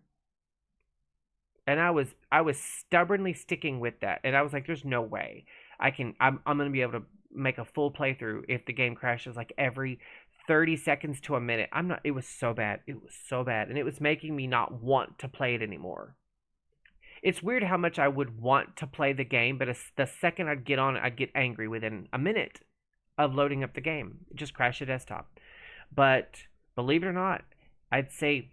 And I was stubbornly sticking with that. And I was like, there's no way I'm going to be able to make a full playthrough if the game crashes like every 30 seconds to a minute. It was so bad. It was so bad. And it was making me not want to play it anymore. It's weird how much I would want to play the game, but the second I'd get on it, I'd get angry within a minute of loading up the game. It just crashed the desktop. But believe it or not, I'd say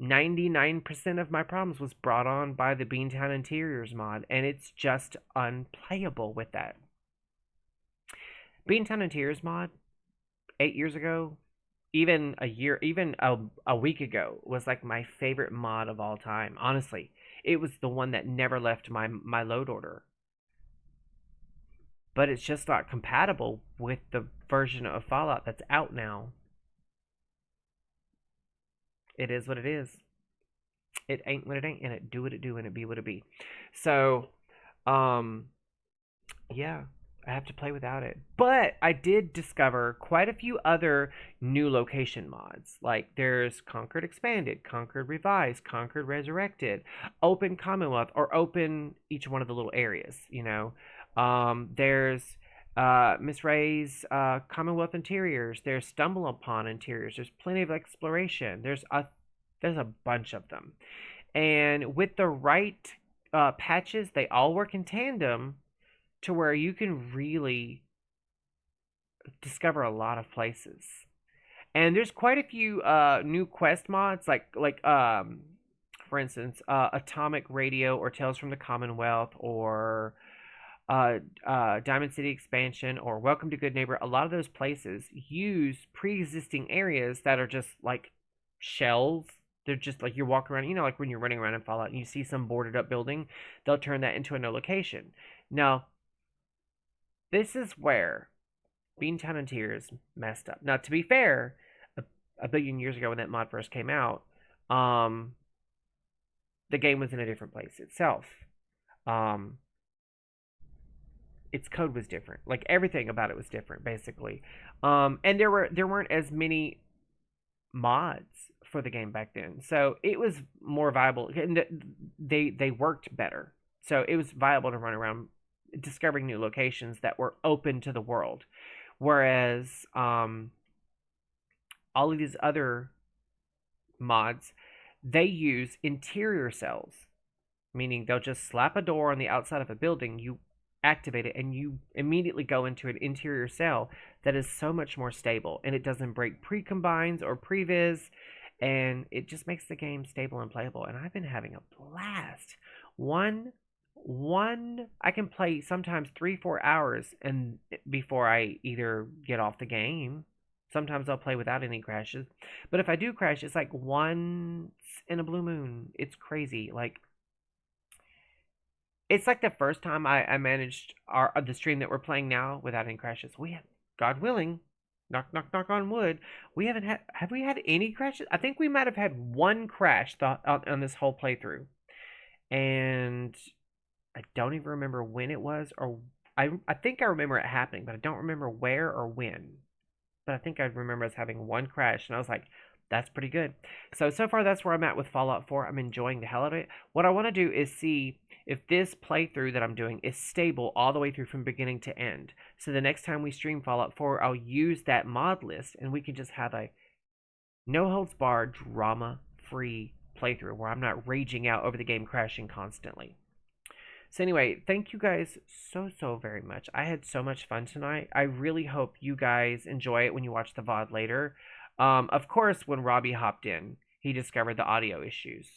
99% of my problems was brought on by the Beantown Interiors mod, and it's just unplayable with that. Beantown Interiors mod, 8 years ago, even a week ago, was like my favorite mod of all time. Honestly, it was the one that never left my load order. But it's just not compatible with the version of Fallout that's out now. It is what it is. It ain't what it ain't, and it do what it do, and it be what it be. So, yeah, I have to play without it. But I did discover quite a few other new location mods. Like there's Conquered Expanded, Conquered Revised, Conquered Resurrected, Open Commonwealth, or Open each one of the little areas, you know. There's Miss Ray's Commonwealth Interiors. There's Stumble Upon Interiors. There's plenty of exploration. There's a bunch of them. And with the right patches, they all work in tandem to where you can really discover a lot of places. And there's quite a few new quest mods, for instance, Atomic Radio or Tales from the Commonwealth or Diamond City Expansion or Welcome to Good Neighbor. A lot of those places use pre-existing areas that are just like shells. They're just like you're walking around, like when you're running around in Fallout and you see some boarded up building, they'll turn that into a no location. Now, this is where Beantown and Tears messed up. Now, to be fair, a billion years ago when that mod first came out, the game was in a different place itself. Its code was different. Like everything about it was different, basically. And there weren't as many mods for the game back then, so it was more viable. And they worked better, so it was viable to run around discovering new locations that were open to the world. Whereas all of these other mods, they use interior cells, meaning they'll just slap a door on the outside of a building, you activate it, and you immediately go into an interior cell that is so much more stable, and it doesn't break pre-combines or previs, and it just makes the game stable and playable. And I've been having a blast. I can play sometimes 3-4 hours and before I either get off the game. Sometimes I'll play without any crashes, but if I do crash, it's like once in a blue moon. It's crazy. Like, it's like the first time I managed the stream that we're playing now without any crashes. We have, God willing, knock on wood, we haven't had. Have we had any crashes? I think we might have had one crash on this whole playthrough, and I don't even remember when it was, or I think I remember it happening, but I don't remember where or when. But I think I remember us having one crash, and I was like, that's pretty good. So far, that's where I'm at with Fallout 4. I'm enjoying the hell out of it. What I want to do is see if this playthrough that I'm doing is stable all the way through from beginning to end. So the next time we stream Fallout 4, I'll use that mod list, and we can just have a no-holds-barred, drama-free playthrough where I'm not raging out over the game crashing constantly. So anyway, thank you guys so very much. I had so much fun tonight. I really hope you guys enjoy it when you watch the VOD later. Of course, when Robbie hopped in, he discovered the audio issues.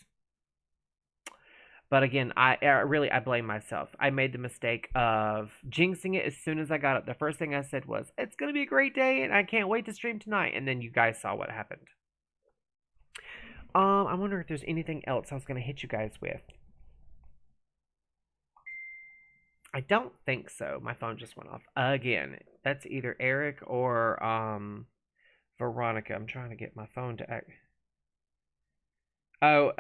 But again, I blame myself. I made the mistake of jinxing it as soon as I got up. The first thing I said was, it's going to be a great day and I can't wait to stream tonight. And then you guys saw what happened. I wonder if there's anything else I was going to hit you guys with. I don't think so. My phone just went off again. That's either Eric or Veronica. I'm trying to get my phone to act. Oh,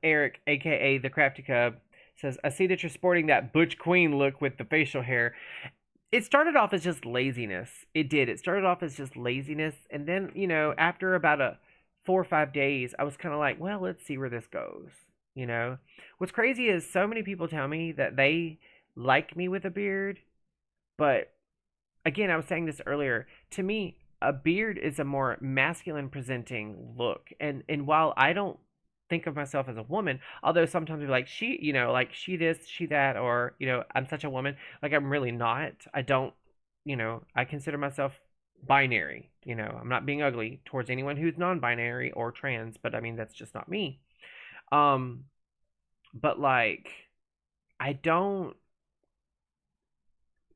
Eric, aka the Crafty Cub, says, I see that you're sporting that Butch Queen look with the facial hair. It started off as just laziness. It did. It started off as just laziness. And then, after about 4 or 5 days, I was kind of like, well, let's see where this goes. What's crazy is so many people tell me that they like me with a beard, but again, I was saying this earlier, to me, a beard is a more masculine presenting look, and while I don't think of myself as a woman, although sometimes I'm like, she this, she that, or, I'm such a woman, like, I'm really not. I don't, I consider myself binary, I'm not being ugly towards anyone who's non-binary or trans, but I mean, that's just not me. But like,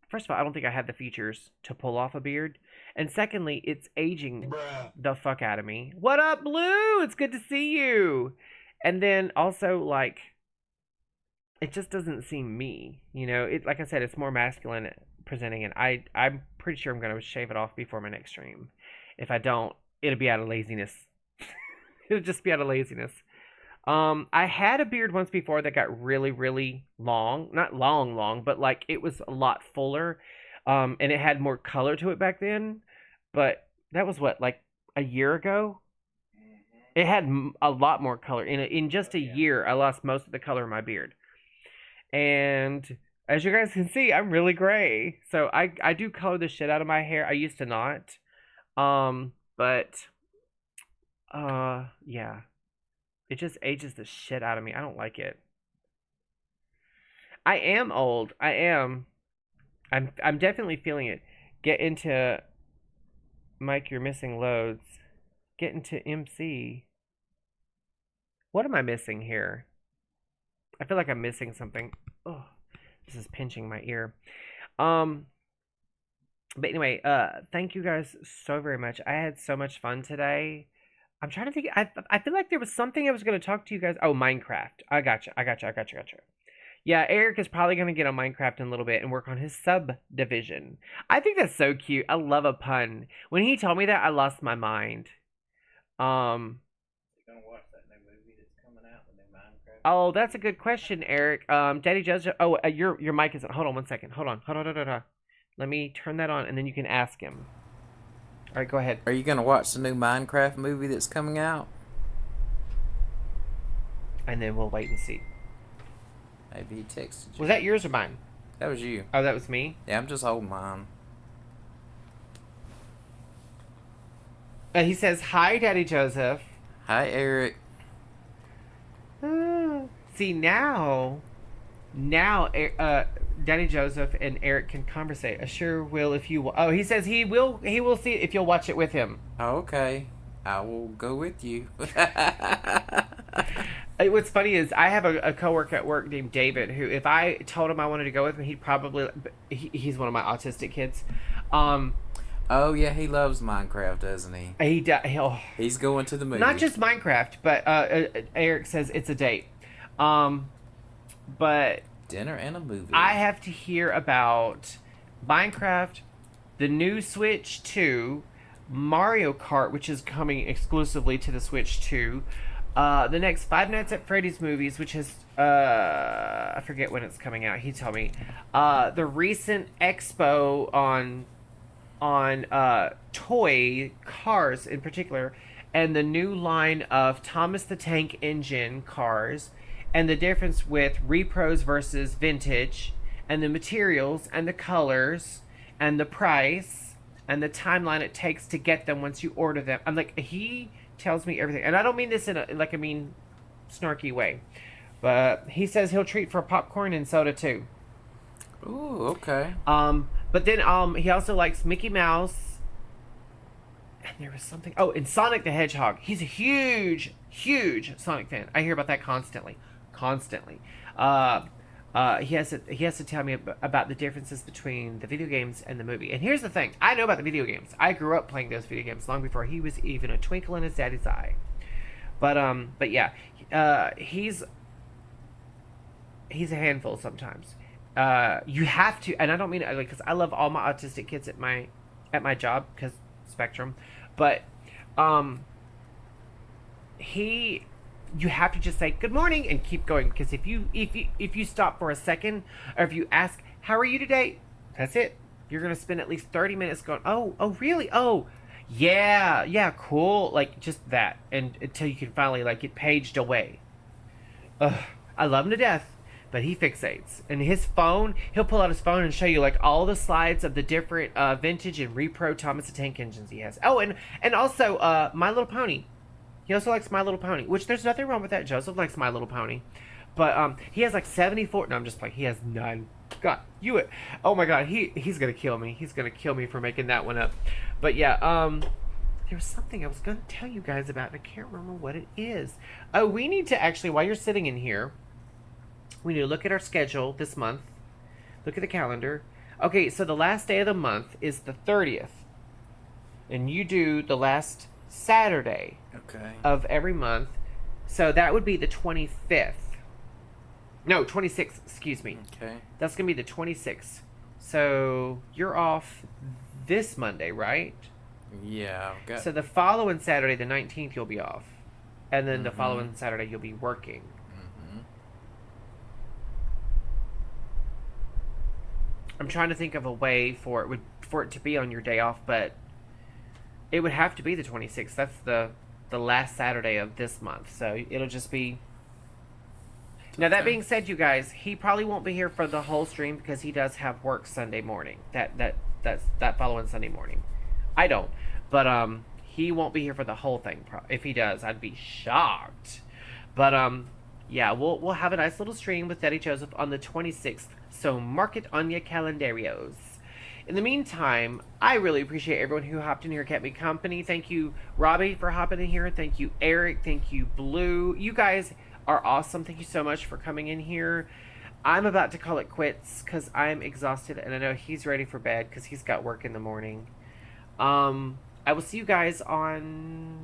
first of all, I don't think I have the features to pull off a beard. And secondly, it's aging the fuck out of me. What up, Blue? It's good to see you. And then also, like, it just doesn't seem me. Like I said, it's more masculine presenting, and I'm pretty sure I'm going to shave it off before my next stream. If I don't, it'll be out of laziness. It'll just be out of laziness. I had a beard once before that got really, really long. Not long, but like it was a lot fuller. And it had more color to it back then. But that was like a year ago? It had a lot more color. In just a year, I lost most of the color of my beard. And as you guys can see, I'm really gray. So I do color the shit out of my hair. I used to not. Yeah. It just ages the shit out of me. I don't like it. I am old. I am. I'm definitely feeling it. Get into Mike, you're missing loads. Get into MC. What am I missing here? I feel like I'm missing something. Oh, this is pinching my ear. But anyway, thank you guys so very much. I had so much fun today. I'm trying to think. I feel like there was something I was going to talk to you guys. Oh, Minecraft. I gotcha. Yeah, Eric is probably going to get on Minecraft in a little bit and work on his subdivision. I think that's so cute. I love a pun. When he told me that, I lost my mind. Oh, that's a good question, Eric. Daddy Joseph. Oh, your mic isn't. Hold on one second. Hold on. Let me turn that on, and then you can ask him. All right, go ahead. Are you gonna watch the new Minecraft movie that's coming out? And then we'll wait and see. Maybe he texted you. Was that yours or mine? That was you. Oh, that was me? Yeah, I'm just holding mine. He says, hi, Daddy Joseph. Hi, Eric. See, now, Daddy Joseph and Eric can conversate. I sure will if you will. Oh, he says he will see it if you'll watch it with him. Okay. I will go with you. What's funny is I have a coworker at work named David who, if I told him I wanted to go with him, he'd probably... He's one of my autistic kids. Oh, yeah, he loves Minecraft, doesn't he? He's going to the movie. Not just Minecraft, but Eric says it's a date. But... Dinner and a movie. I have to hear about Minecraft, the new Switch 2, Mario Kart, which is coming exclusively to the Switch 2, the next Five Nights at Freddy's movies, which is, I forget when it's coming out, he told me, the recent expo on toy cars in particular, and the new line of Thomas the Tank Engine cars, and the difference with repros versus vintage, and the materials, and the colors, and the price, and the timeline it takes to get them once you order them. I'm like, he tells me everything. And I don't mean this in a, snarky way. But he says he'll treat for popcorn and soda too. Ooh, okay. But then he also likes Mickey Mouse. And there was something... Oh, and Sonic the Hedgehog. He's a huge Sonic fan. I hear about that constantly. He has to tell me about the differences between the video games and the movie. And here's the thing. I know about the video games. I grew up playing those video games long before he was even a twinkle in his daddy's eye. But yeah, he's a handful sometimes. You have to, and I don't mean it because I love all my autistic kids at my job because spectrum, but you have to just say good morning and keep going, because if you stop for a second, or if you ask how are you today, that's it. You're gonna spend at least 30 minutes going, oh really, oh yeah, cool, like just that, and until you can finally get paged away. I love him to death, but he fixates. And his phone, he'll pull out his phone and show you all the slides of the different vintage and repro Thomas the Tank engines he has. Oh, and also My Little Pony. He also likes My Little Pony, which there's nothing wrong with that. Joseph likes My Little Pony. But he has 74... No, I'm just playing. He has none. God, oh my God, he's going to kill me. He's going to kill me for making that one up. But yeah, there was something I was going to tell you guys about, and I can't remember what it is. Oh, we need to actually, while you're sitting in here, we need to look at our schedule this month. Look at the calendar. Okay, so the last day of the month is the 30th. And you do the last Saturday of every month. So that would be the 25th. No, 26th, excuse me. Okay. That's going to be the 26th. So you're off this Monday, right? Yeah. So the following Saturday, the 19th, you'll be off. And then the following Saturday, you'll be working. I'm trying to think of a way for it to be on your day off, but it would have to be the 26th. That's the last Saturday of this month, so it'll just be... Now, that being said, you guys, he probably won't be here for the whole stream because he does have work Sunday morning. That following Sunday morning. I don't, but he won't be here for the whole thing. If he does, I'd be shocked. But yeah, we'll have a nice little stream with Daddy Joseph on the 26th. So mark it on your calendarios. In the meantime, I really appreciate everyone who hopped in here, kept me company. Thank you, Robbie, for hopping in here. Thank you, Eric. Thank you, Blue. You guys are awesome. Thank you so much for coming in here. I'm about to call it quits because I'm exhausted, and I know he's ready for bed because he's got work in the morning. I will see you guys on